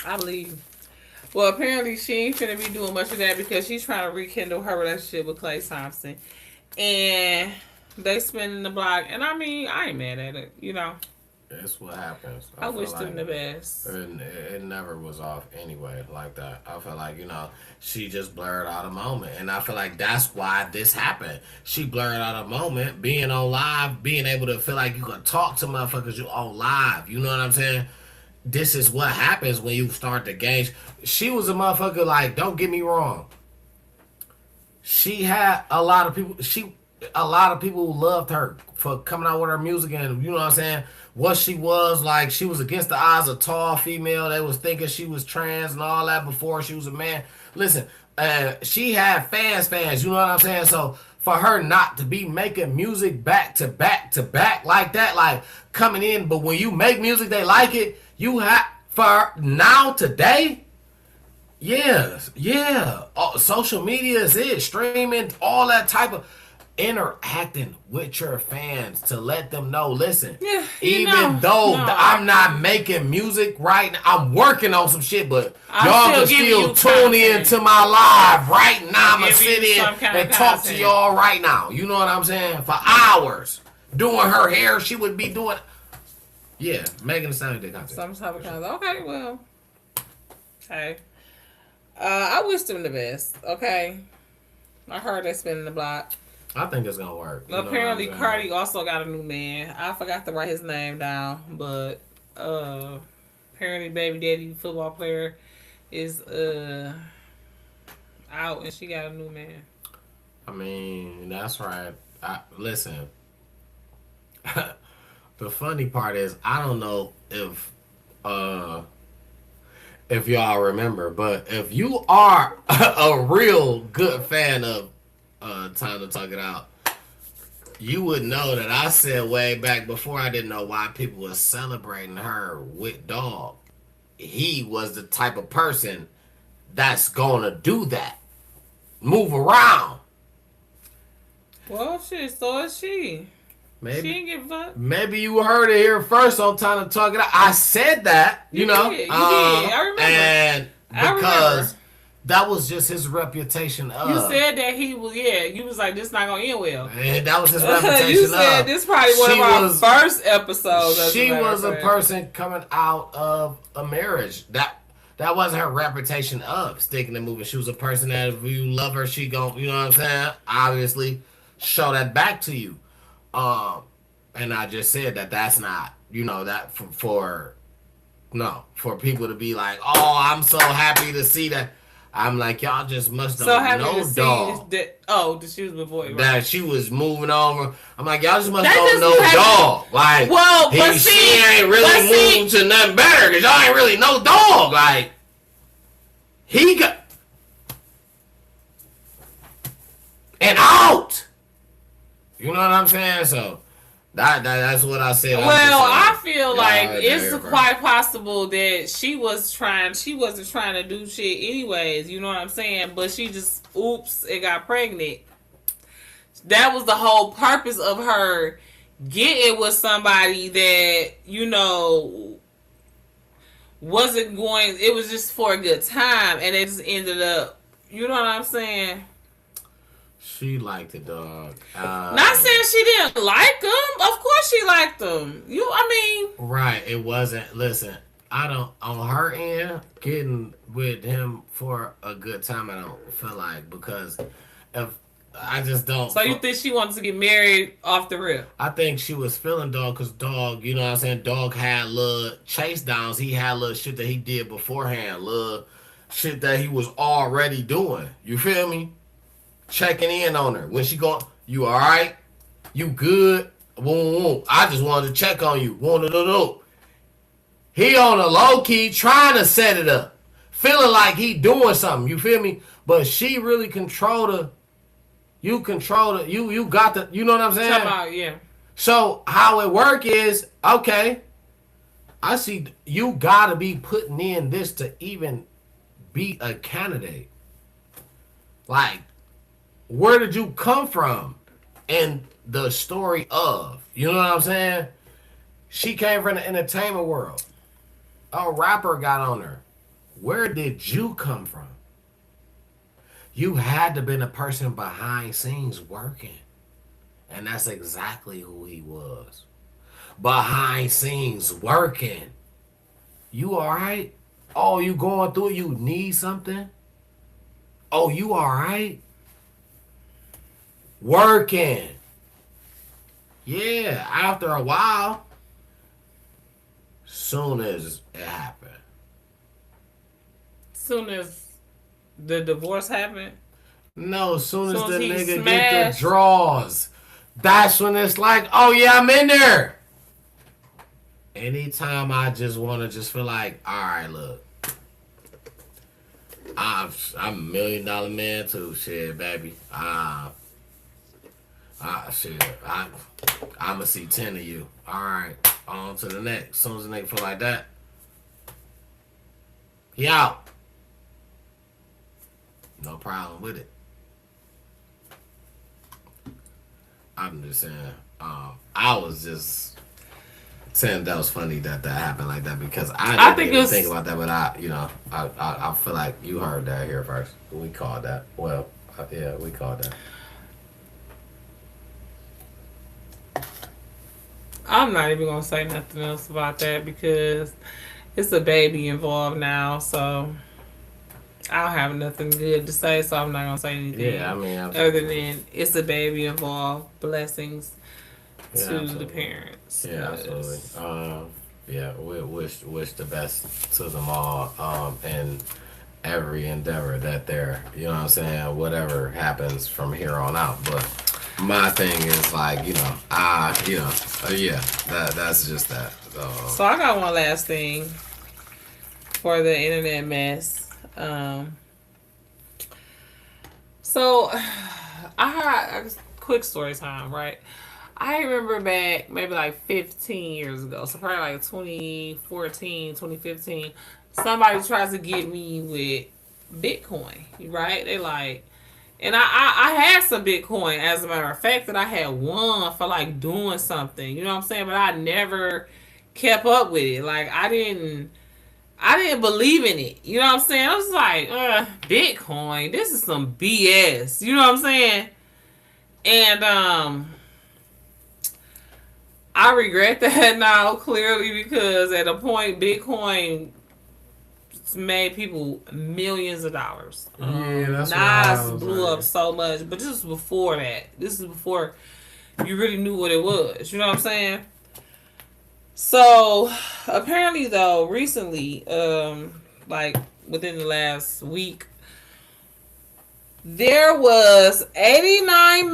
I believe. Well, apparently she ain't finna be doing much of that because she's trying to rekindle her relationship with Klay Thompson, and they spinning the block. And I mean, I ain't mad at it, you know. That's what happens. I wish them the best. It never was off anyway like that. I feel like, she just blurred out a moment. And I feel like that's why this happened. She blurred out a moment, being on live, being able to feel like you can talk to motherfuckers you on live. You know what I'm saying? This is what happens when you start to gauge. She was a motherfucker, like, don't get me wrong. She had a lot of people who loved her for coming out with her music, and you know what I'm saying, what she was like. She was against the odds, a tall female. They was thinking she was trans and all that before she was a man. Listen, she had fans, you know what I'm saying? So for her not to be making music back to back like that, like coming in, but when you make music they like it, you have, for now today, yeah, social media is it, streaming, all that type of interacting with your fans to let them know, listen, I'm not making music right now, I'm working on some shit, but y'all can still tune in to my live right now. I'm gonna sit in and talk to y'all right now. You know what I'm saying? For hours. Doing her hair, she would be doing. Yeah, Megan Thee Stallion did content. Some type of content. Okay, well. Hey. I wish them the best, okay? I heard they spinning the block. I think it's gonna work. Apparently, Cardi also got a new man. I forgot to write his name down, but apparently, baby daddy football player is out, and she got a new man. I mean, that's right. Listen. The funny part is, I don't know if y'all remember, but if you are a real good fan of Time to Talk It Out, you would know that I said way back before, I didn't know why people were celebrating her with Dog. He was the type of person that's gonna do that. Move around. Well, shit, so is she. Maybe, she didn't give a fuck. Maybe you heard it here first on Time to Talk It Out. I said that, you know. Did. You did. I remember. And because that was just his reputation of. You said that he was, you was like, this not going to end well. And that was his reputation you said of. this probably one of our first episodes. She was a person coming out of a marriage. That wasn't her reputation of sticking and moving. She was a person that if you love her, she gon', you know what I'm saying? Obviously, show that back to you. And I just said that's not, that for people to be like, oh, I'm so happy to see that. I'm like, y'all just must So don't have you know seen dog. that? Oh, the shoes before, right? That she was moving over. I'm like, y'all just must That don't just know happened. dog. Like, Well, but she see, ain't really moved to nothing better because y'all ain't really no dog. Like, he got and out. You know what I'm saying? So that's what I said. Well, I feel y'all like heard that it's here first. quite possible that she wasn't trying to do shit anyways. You know what I'm saying? But she just oops and got pregnant. That was the whole purpose of her getting with somebody that wasn't going. It was just for a good time, and it just ended up. You know what I'm saying? She liked the dog. Not saying she didn't like him. Of course she liked him. Right. It wasn't. Listen, I don't. On her end, getting with him for a good time, I don't feel like because if I just don't. So you think she wanted to get married off the rip? I think she was feeling dog because dog, you know what I'm saying? Dog had little chase downs. He had little shit that he did beforehand. Little shit that he was already doing. You feel me? Checking in on her. When she going, you alright? You good? Boom. I just wanted to check on you. He on a low key trying to set it up. Feeling like he doing something. You feel me? But she really controlled her. You control it. You got the. You know what I'm saying? Yeah. So how it work is okay. I see you gotta be putting in this to even be a candidate. Like, where did you come from? And the story of, you know what I'm saying? She came from the entertainment world. A rapper got on her. Where did you come from? You had to been a person behind scenes working. And that's exactly who he was. Behind scenes working. You alright? Oh, you going through it? You need something? Oh, you alright? Working. Yeah, after a while, soon as it happened. Soon as the divorce happened? No, soon as the he nigga smashed. get the draws. That's when it's like, oh yeah, I'm in there. Anytime I just want to just feel like, all right, look, I'm $1 million man too, shit, baby. Shit, I'ma see 10 of you. All right, on to the next. As soon as the nigga feel like that, he out. No problem with it. I'm just saying, I was just saying that was funny that happened like that because I didn't even think about that, but I feel like you heard that here first. We called that. Well, yeah, we called that. I'm not even gonna say nothing else about that because it's a baby involved now, so I don't have nothing good to say, so I'm not gonna say anything. Yeah, I mean, other than it's a baby involved. Blessings to the parents. Yeah, absolutely. Yeah, we wish the best to them all, and every endeavor that they're, you know what I'm saying, whatever happens from here on out. But my thing is like, that's just that. So I got one last thing for the internet mess. So I had a quick story time, right? I remember back maybe like 15 years ago, so probably like 2014, 2015, somebody tries to get me with Bitcoin, right? They like, and I had some Bitcoin, as a matter of fact, that I had won for like doing something, you know what I'm saying? But I never kept up with it. Like I didn't believe in it. You know what I'm saying? I was like, Bitcoin, this is some BS. You know what I'm saying? And I regret that now, clearly, because at a point, Bitcoin made people millions of dollars. Yeah, that's Nas blew up so much, but this was before that. This is before you really knew what it was. You know what I'm saying? So apparently, though, recently, like within the last week, There was $89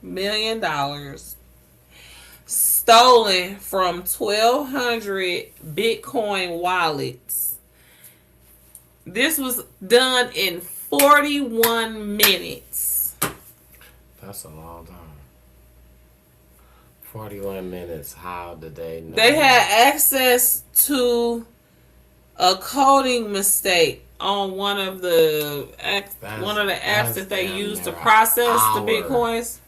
million stolen from 1,200 Bitcoin wallets. This was done in 41 minutes. That's a long time. 41 minutes. How did they know? They had access to a coding mistake on one of the apps that they use to process the Bitcoins.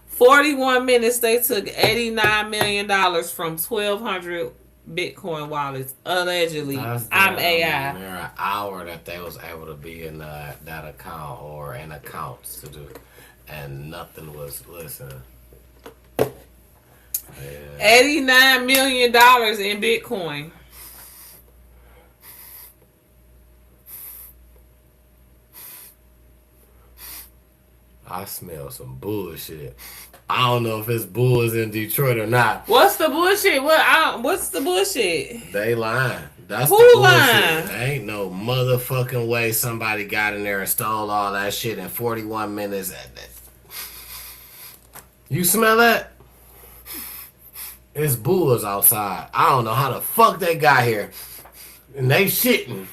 41 minutes, they took $89 million from 1,200 Bitcoin wallets, allegedly. I'm AI. An hour that they was able to be in that account or in accounts to do, and nothing was, listen. Yeah. $89 million in Bitcoin. I smell some bullshit. I don't know if it's bulls in Detroit or not. What's the bullshit? What's the bullshit? They lying. That's Who the bullshit. lying? There ain't no motherfucking way somebody got in there and stole all that shit in 41 minutes. You smell that? It's bulls outside. I don't know how the fuck they got here. And they shitting.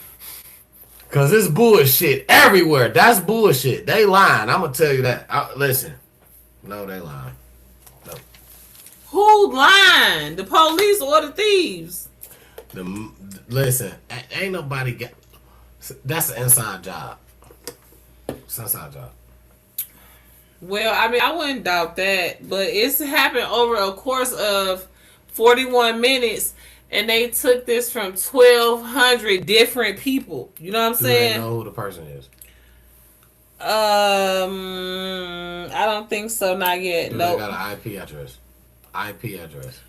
Cause it's bullshit everywhere. That's bullshit. They lying. I'm gonna tell you that. Listen. No, they lying. No. Who lying? The police or the thieves? Listen. Ain't nobody got. That's an inside job. It's an inside job. Well, I mean, I wouldn't doubt that, but it's happened over a course of 41 minutes. And they took this from 1,200 different people. You know what I'm saying? Do they know who the person is? I don't think so. Not yet. No. They got an IP address. IP address.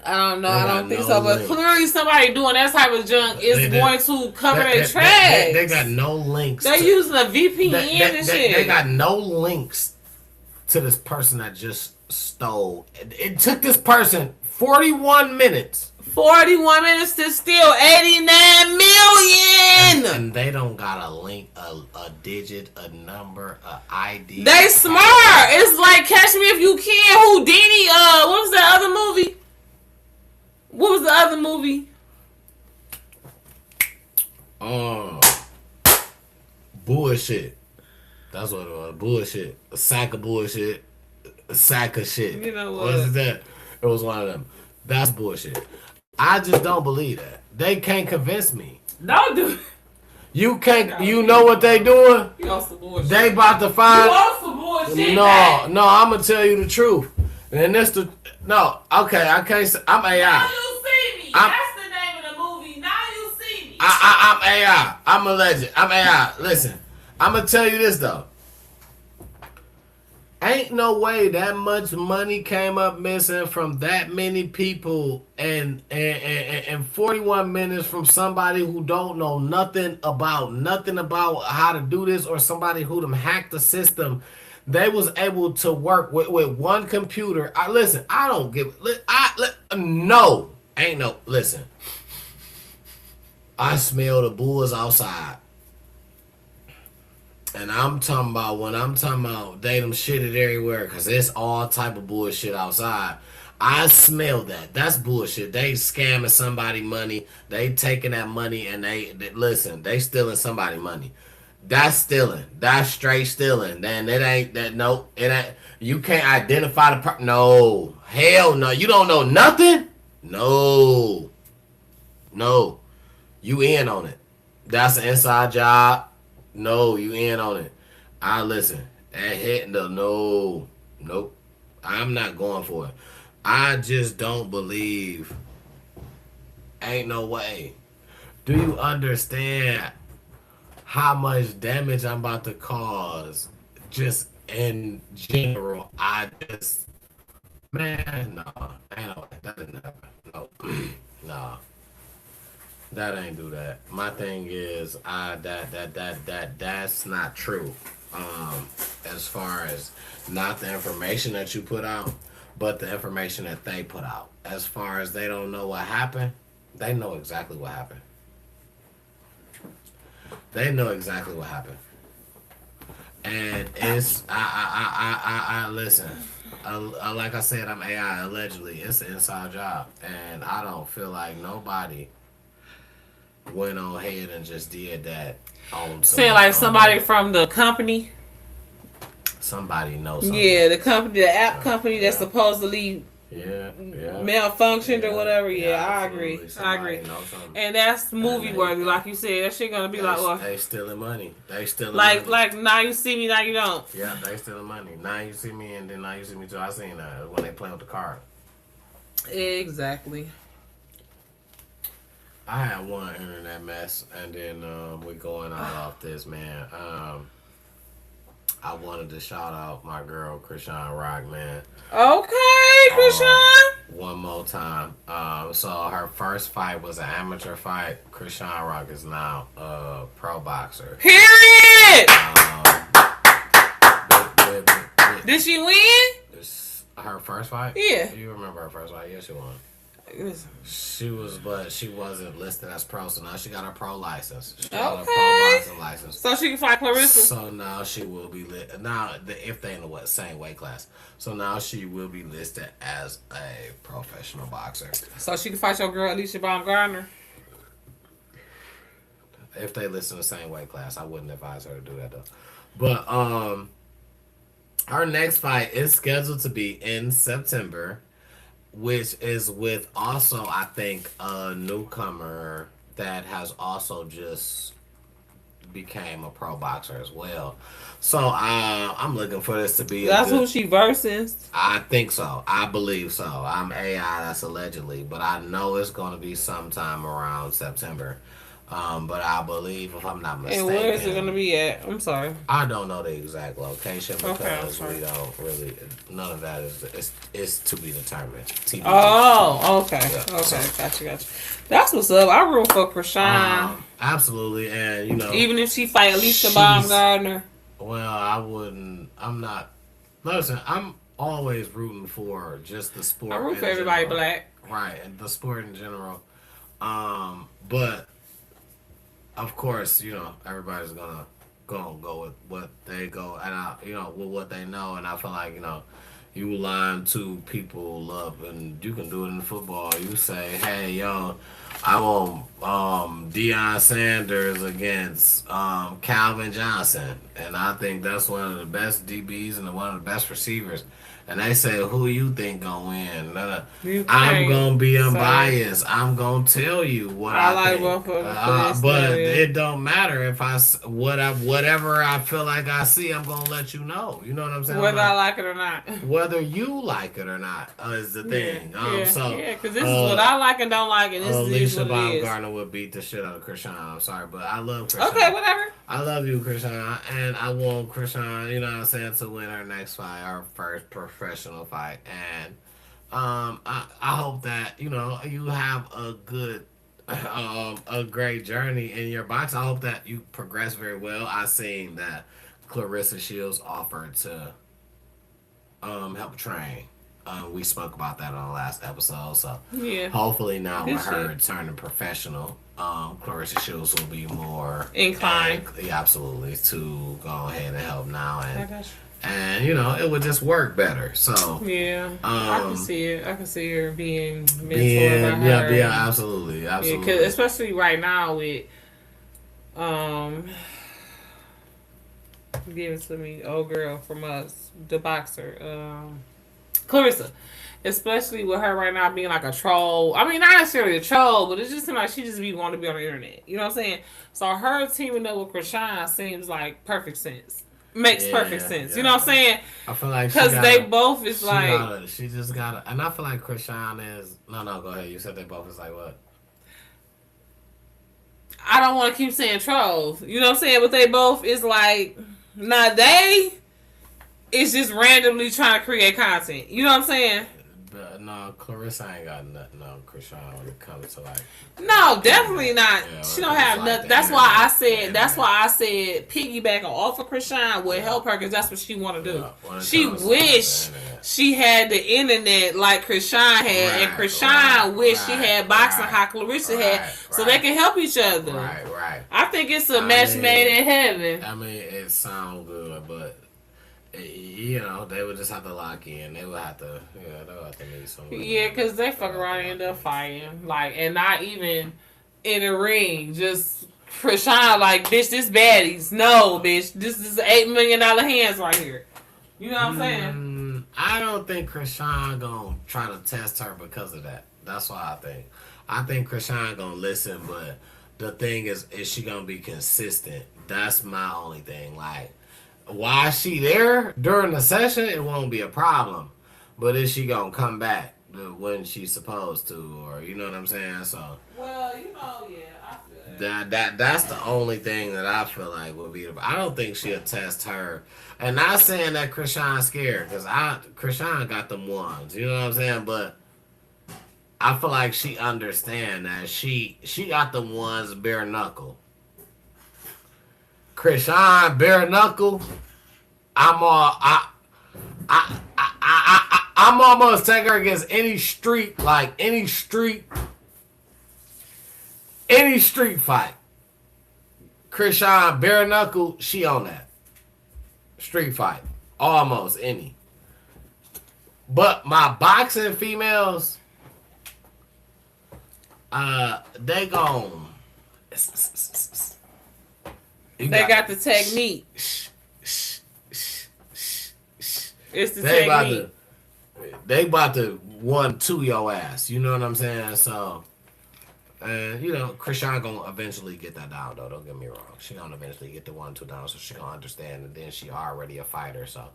I don't know. I don't think so. But clearly, somebody doing that type of junk is going to cover their tracks. They got no links. They're using a VPN and shit. They got no links to this person that just stole. It took this person 41 minutes. 41 minutes to steal 89 million. And they don't got a link, a digit, a number, a ID. They smart. It's like Catch Me If You Can. Houdini. What was that other movie? What was the other movie? Bullshit. That's what it was. Bullshit. A sack of bullshit. A sack of shit. You know what? What is that? It was one of them. That's bullshit. I just don't believe that. They can't convince me. No, dude. You can't. You know what they doing? You on some bullshit. They about to find. You on some bullshit. No, man. no. I'm gonna tell you the truth. And this the no. Okay, I can't. I'm AI. Now you see me. That's the name of the movie. Now you see me. I'm AI. I'm a legend. I'm AI. Listen, I'm gonna tell you this though. Ain't no way that much money came up missing from that many people and 41 minutes from somebody who don't know nothing about how to do this, or somebody who them hacked the system. They was able to work with one computer. I don't give. No, ain't no. Listen, I smell the bulls outside. And I'm talking about, when I'm talking about they them shitted everywhere, because it's all type of bullshit outside. I smell that. That's bullshit. They scamming somebody money. They taking that money and they listen, they stealing somebody money. That's stealing. That's straight stealing. Then it ain't that. No, it ain't. You can't identify the no. Hell no. You don't know nothing? No. No. You in on it. That's an inside job. No, you in on it. I listen. That hit the no. Nope. I'm not going for it. I just don't believe. Ain't no way. Do you understand how much damage I'm about to cause? Just in general, man, no. Ain't no, that didn't happen. No. No. That ain't do that. My thing is, that's not true. As far as not the information that you put out, but the information that they put out. As far as they don't know what happened, They know exactly what happened. They know exactly what happened. And it's I listen. Like I said, I'm AI. Allegedly, it's an inside job, and I don't feel like nobody went on ahead and just did that on Saying like somebody from the company. Somebody knows something. Yeah, the company, the app company that's supposedly malfunctioned or whatever. Yeah, I agree. Somebody I agree. And that's movie worthy, like you said. That shit gonna be like, well, they stealing money. They stealing like money. Now you see me, now you don't. Yeah, they stealing money. Now you see me, and then now you see me too. I seen that when they play with the card. Exactly. I had one internet mess, and then we going out off this, man. I wanted to shout out my girl, Krishan Rock, man. Okay, Krishan. One more time. So her first fight was an amateur fight. Krishan Rock is now a pro boxer. Period. Did she win? Her first fight? Yeah. You remember her first fight? Yeah, she won. She was, but she wasn't listed as pro, so now she got her pro license. She got her pro boxing license. So she can fight Clarissa. So now she will be if they in the same weight class. So now she will be listed as a professional boxer. So she can fight your girl Alicia Baumgartner. If they list in the same weight class, I wouldn't advise her to do that though. But her next fight is scheduled to be in September, which is with also, I think, a newcomer that has also just became a pro boxer as well. So I'm looking for this to be. That's who she versus. I think so. I believe so. I'm AI. That's allegedly, but I know it's going to be sometime around September. But I believe, if I'm not mistaken, and where is it going to be at? I'm sorry. I don't know the exact location because we don't really. None of that is to be determined. TBT. Oh, okay, yeah, so. Gotcha. That's what's up. I root for Krishan. Absolutely, and even if she fight Alicia Baumgartner. Well, I wouldn't. I'm not. Listen, I'm always rooting for just the sport. I root for everybody general. black. Right, and the sport in general. But of course, everybody's gonna go with what they go, and with what they know, and I feel like you line two people love, and you can do it in football. You say, hey, yo, I want Deion Sanders against Calvin Johnson, and I think that's one of the best DBs and one of the best receivers. And they say, who you think gonna win? I'm gonna be unbiased. I'm gonna tell you what I think. But it don't matter if whatever I feel like I see, I'm gonna let you know. You know what I'm saying? Whether I like it or not. Whether you like it or not is the thing. Because this is what I like and don't like, and this is what Alicia Baumgartner would beat the shit out of Krishan. I'm sorry, but I love Krishan. Okay, whatever. I love you, Krishan, and I want Krishan, to win her next fight, her first professional fight, and I hope that you have a good, a great journey in your box. I hope that you progress very well. I seen that Clarissa Shields offered to help train. We spoke about that on the last episode, so hopefully now with her turning professional, Clarissa Shields will be more inclined. Absolutely, to go ahead and help now, and it would just work better. So I can see it. I can see her being mentored by her. Yeah, absolutely. Yeah, especially right now with give it to me, old girl from us, the boxer, Clarissa. Especially with her right now being like a troll. I mean, not necessarily a troll, but it just seems like she just want to be on the internet. You know what I'm saying? So her teaming up with Krishan seems like perfect sense. Makes perfect sense. Yeah. You know what I'm saying? I feel like because they both is like she just got and I feel like Krishan is no. Go ahead. You said they both is like what? I don't want to keep saying trolls. You know what I'm saying? But they both is like it's just randomly trying to create content. You know what I'm saying? But no, Clarissa ain't got nothing on Krishan when it comes to like. No, definitely not. Yeah, She don't have like nothing. that. That's why I said. That's why I said piggybacking off of Krishan would help her because that's what she want to do. She wish she had the internet like Krishan had, and Krishan wish she had boxing how Clarissa had, so they can help each other. Right. I think it's a match made in heaven. I mean, it sounds good, but you know, they would just have to lock in. They would have to, they would have to meet someone. Yeah, because they fuck around and end up fighting. Like, and not even in the ring. Just Krishan, like, bitch, this baddies. No, bitch, this is $8 million hands right here. You know what I'm saying? I don't think Krishan gonna try to test her because of that. That's what I think. I think Krishan gonna listen, but the thing is she gonna be consistent? That's my only thing. Like, why she there during the session, it won't be a problem. But is she gonna come back when she's supposed to, or you know what I'm saying? So well, you know, yeah, I feel that's the only thing that I feel like would be. I don't think she'll test her. And not saying that Krishan's scared, because Krishan got them ones. You know what I'm saying? But I feel like she understand that she got them ones bare knuckle. Krishan bare knuckle. I'm almost taking her against any street fight. Krishan bare knuckle, she on that street fight, almost any. But my boxing females, they gon'. They got the technique. It's the technique. They about to 1-2 your ass. You know what I'm saying? So, you know, Krishan gonna eventually get that down, though. Don't get me wrong. She gonna eventually get the 1-2 down, so she gonna understand. And then she already a fighter. So,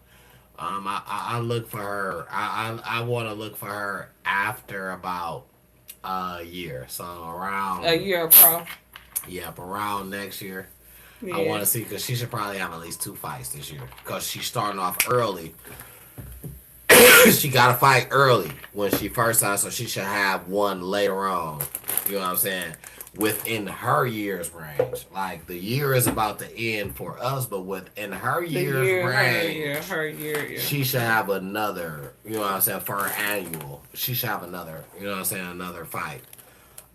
I look for her. I want to look for her after about a year. So around a year pro. Yep, around next year. Yeah. I want to see, because she should probably have at least 2 fights this year, because she's starting off early. She got to fight early when she first starts, so she should have one later on. You know what I'm saying? Within her year's range. Like, the year is about to end for us, but within her year's range, her year, she should have another, you know what I'm saying, for her annual. She should have another, you know what I'm saying, another fight.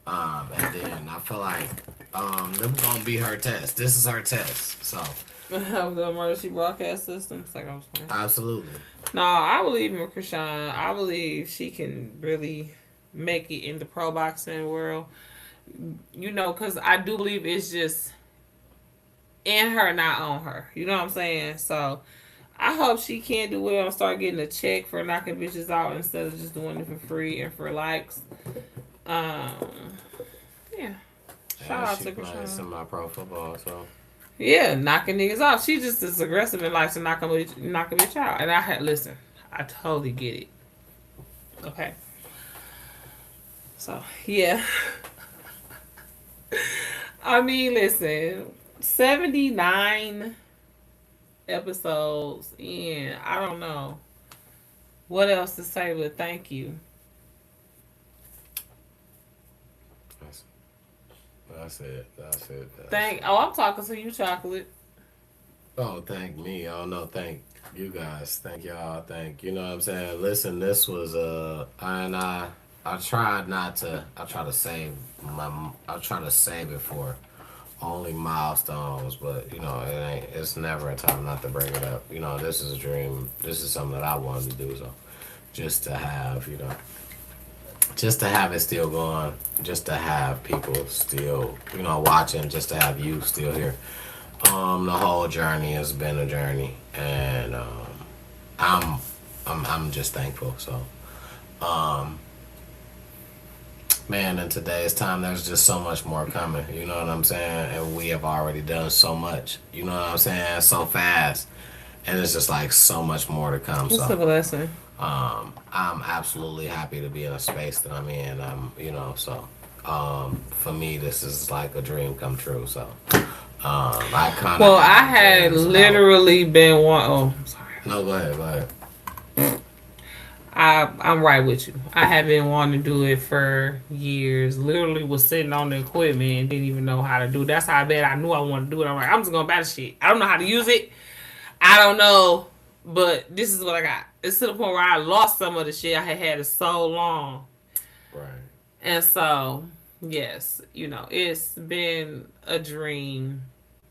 And then I feel like them gonna be her test. This is her test. So the Mercy broadcast system. It's like I was playing. Absolutely. No, I believe in Krishan. I believe she can really make it in the pro boxing world. You know, because I do believe it's just in her, not on her. You know what I'm saying? So I hope she can do well and start getting a check for knocking bitches out instead of just doing it for free and for likes. Yeah. Shout out to Krishan. Semi-pro football, so. Yeah, knocking niggas off. She just is aggressive and likes to knock a bitch out. And I totally get it. Okay. So, yeah. I mean, listen, 79 episodes in. I don't know what else to say, but thank you. That's it. I'm talking to you, Chocolate. Oh, thank me. Oh, no, thank you guys. Thank y'all. You know what I'm saying? Listen, this was, I tried not to, I try to save it for only milestones, but, you know, it's never a time not to bring it up. You know, this is a dream. This is something that I wanted to do, so just to have, you know, just to have it still going, just to have people still, you know, watching, just to have you still here. The whole journey has been a journey, and I'm just thankful. So, man, in today's time, there's just so much more coming. You know what I'm saying? And we have already done so much. You know what I'm saying? So fast, and it's just like so much more to come. It's a blessing. I'm absolutely happy to be in a space that I'm in. You know, so for me, this is like a dream come true. So I had literally been one. Oh, I'm sorry. No, go ahead. I'm right with you. I have been wanting to do it for years. Literally was sitting on the equipment and didn't even know how to do it. That's how bad I knew I wanted to do it. I'm like, I'm just gonna buy the shit. I don't know how to use it. I don't know, but this is what I got. It's to the point where I lost some of the shit I had had it so long. Right. And so, yes, it's been a dream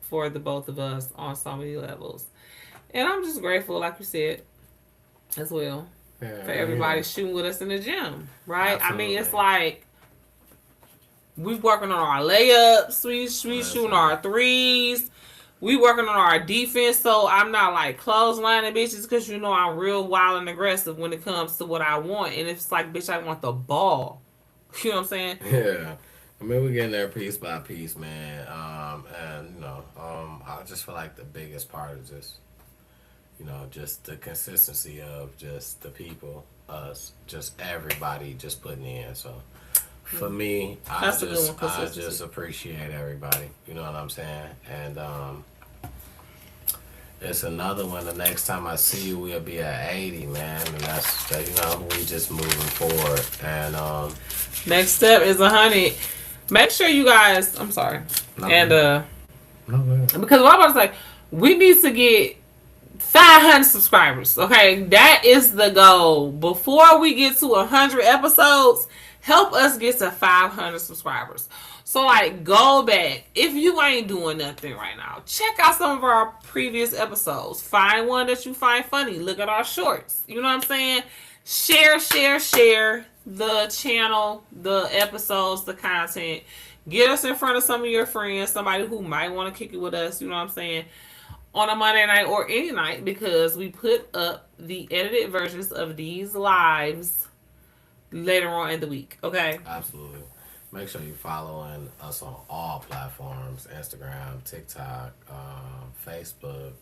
for the both of us on so many levels. And I'm just grateful, like you said, as well, for everybody shooting with us in the gym, right? Absolutely. I mean, it's like we working on our layups, we shooting our threes, we working on our defense. So I'm not like clotheslining bitches because I'm real wild and aggressive when it comes to what I want. And it's like, bitch, I want the ball. You know what I'm saying? Yeah. I mean, we're getting there piece by piece, man. I just feel like the biggest part is just the consistency of just the people, us, just everybody just putting in. So for me, I just appreciate everybody. You know what I'm saying? And it's another one. The next time I see you, we'll be at 80, man. And that's we just moving forward. And next step is 100. Make sure you guys. I'm sorry. Because what I'm about to say, we need to get 500 subscribers. Okay, that is the goal. Before we get to 100 episodes, help us get to 500 subscribers. So, go back. If you ain't doing nothing right now, check out some of our previous episodes. Find one that you find funny. Look at our shorts. You know what I'm saying? Share the channel, the episodes, the content. Get us in front of some of your friends, somebody who might want to kick it with us, you know what I'm saying, on a Monday night or any night, because we put up the edited versions of these lives later on in the week, okay? Absolutely. Make sure you're following us on all platforms, Instagram, TikTok, Facebook,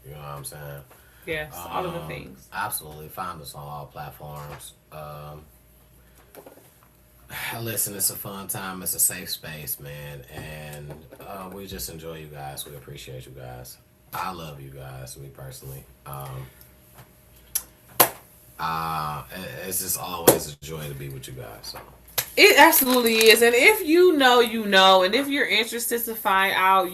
you know what I'm saying? Yes, all of the things. Absolutely. Find us on all platforms. Listen, it's a fun time. It's a safe space, man. And we just enjoy you guys. We appreciate you guys. I love you guys, me personally. It's just always a joy to be with you guys. So. It absolutely is. And if you know. And if you're interested to find out,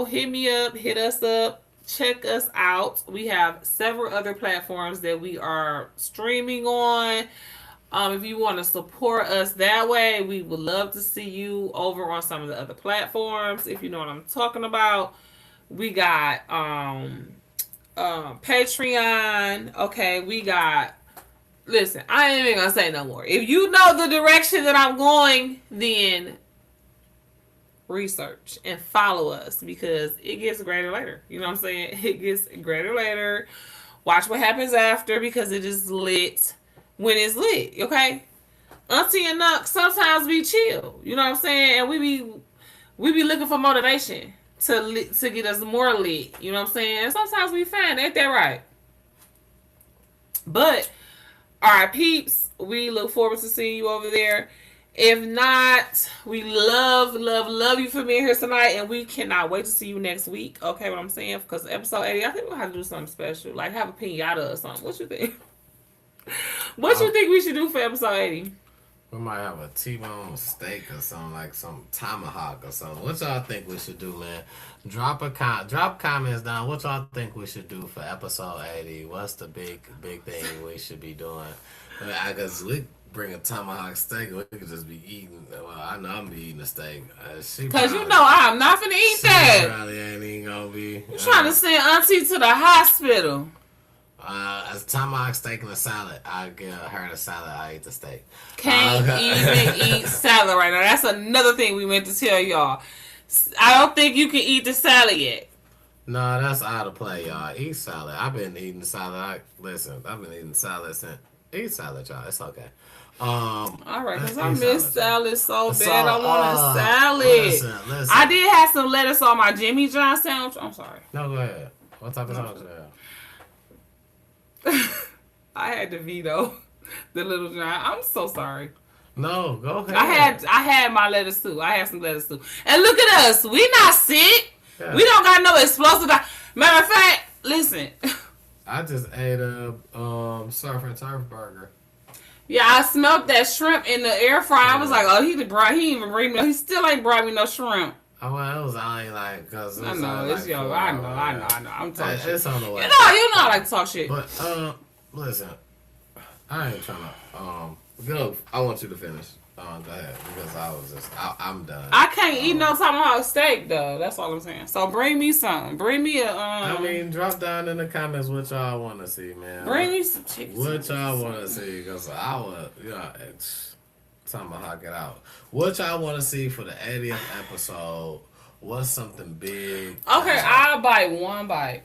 hit me up, hit us up. Check us out. We have several other platforms that we are streaming on. If you want to support us that way, we would love to see you over on some of the other platforms. If you know what I'm talking about, we got Patreon. Okay, we got. Listen, I ain't even gonna say no more. If you know the direction that I'm going, then research and follow us, because it gets greater later. You know what I'm saying? It gets greater later. Watch what happens after, because it is lit when it's lit. Okay, Auntie and Nuck sometimes we chill. You know what I'm saying? And we be looking for motivation to get us more lit. You know what I'm saying? And sometimes we find, ain't that right? But all right, peeps, we look forward to seeing you over there. If not, we love you for being here tonight, and we cannot wait to see you next week. Okay, what I'm saying? Because episode 80, I think we'll have to do something special, like have a pinata or something. What you think? What you think we should do for episode 80? We might have a T-bone steak or something, like some tomahawk or something. What y'all think we should do, man? Drop comments down. What y'all think we should do for episode 80? What's the big thing we should be doing? I guess we bring a tomahawk steak. We could just be eating. Well, I know I'm be eating a steak. Because I'm not finna eat that. She probably ain't even gonna be. You trying to send Auntie to the hospital. As a tomahawk steak and a salad. I give her the salad. I eat the steak. Can't even eat salad right now. That's another thing we meant to tell y'all. I don't think you can eat the salad yet. No, that's out of play, y'all. Eat salad. I've been eating salad. I've been eating salad since. Eat salad, y'all. It's okay. All right, because I miss salad so bad. I want a salad. Listen. I did have some lettuce on my Jimmy John sandwich. I'm sorry. No, go ahead. What type of sandwich? I had to veto the Little John. I'm so sorry. No, go ahead. I had my lettuce too. I have some lettuce too. And look at us. We not sick. Yeah. We don't got no explosive. Matter of fact, listen. I just ate a surf and turf burger. Yeah, I smelled that shrimp in the air fryer. I was like, oh, he even bring me. He still ain't brought me no shrimp. Oh, well, it was only like because I know it's yo. I know. I'm talking shit. It's on the way. You know, I like to talk shit. But listen, I ain't trying to go. I want you to finish. Go ahead because I'm done. I can't eat no tomahawk steak though. That's all I'm saying. So bring me something. Bring me a I mean, drop down in the comments what y'all want to see, man. Bring me some chicken. What y'all want to see? Because I would, tomahawk it out. What y'all want to see for the 80th episode? What's something big? Okay, I'll bite one bite.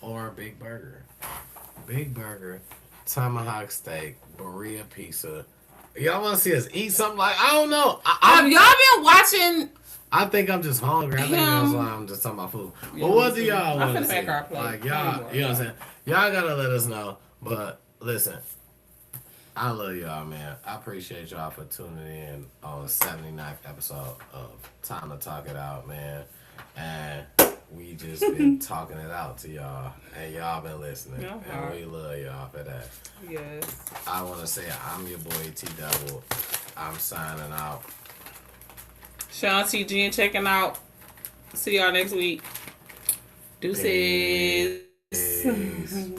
Or a big burger. Big burger, tomahawk steak, burrito pizza. Y'all want to see us eat something like, I don't know. Have y'all been watching? I think I'm just hungry. I think that's why I'm just talking about food. But what do y'all want to see? Like, y'all, you know what I'm saying? Y'all got to let us know. But listen, I love y'all, man. I appreciate y'all for tuning in on the 79th episode of Time to Talk It Out, man. And we just been talking it out to y'all. And y'all been listening. And we love y'all for that. Yes. I want to say I'm your boy T Double. I'm signing out. Sean T. G checking out. See y'all next week. Deuces. Peace.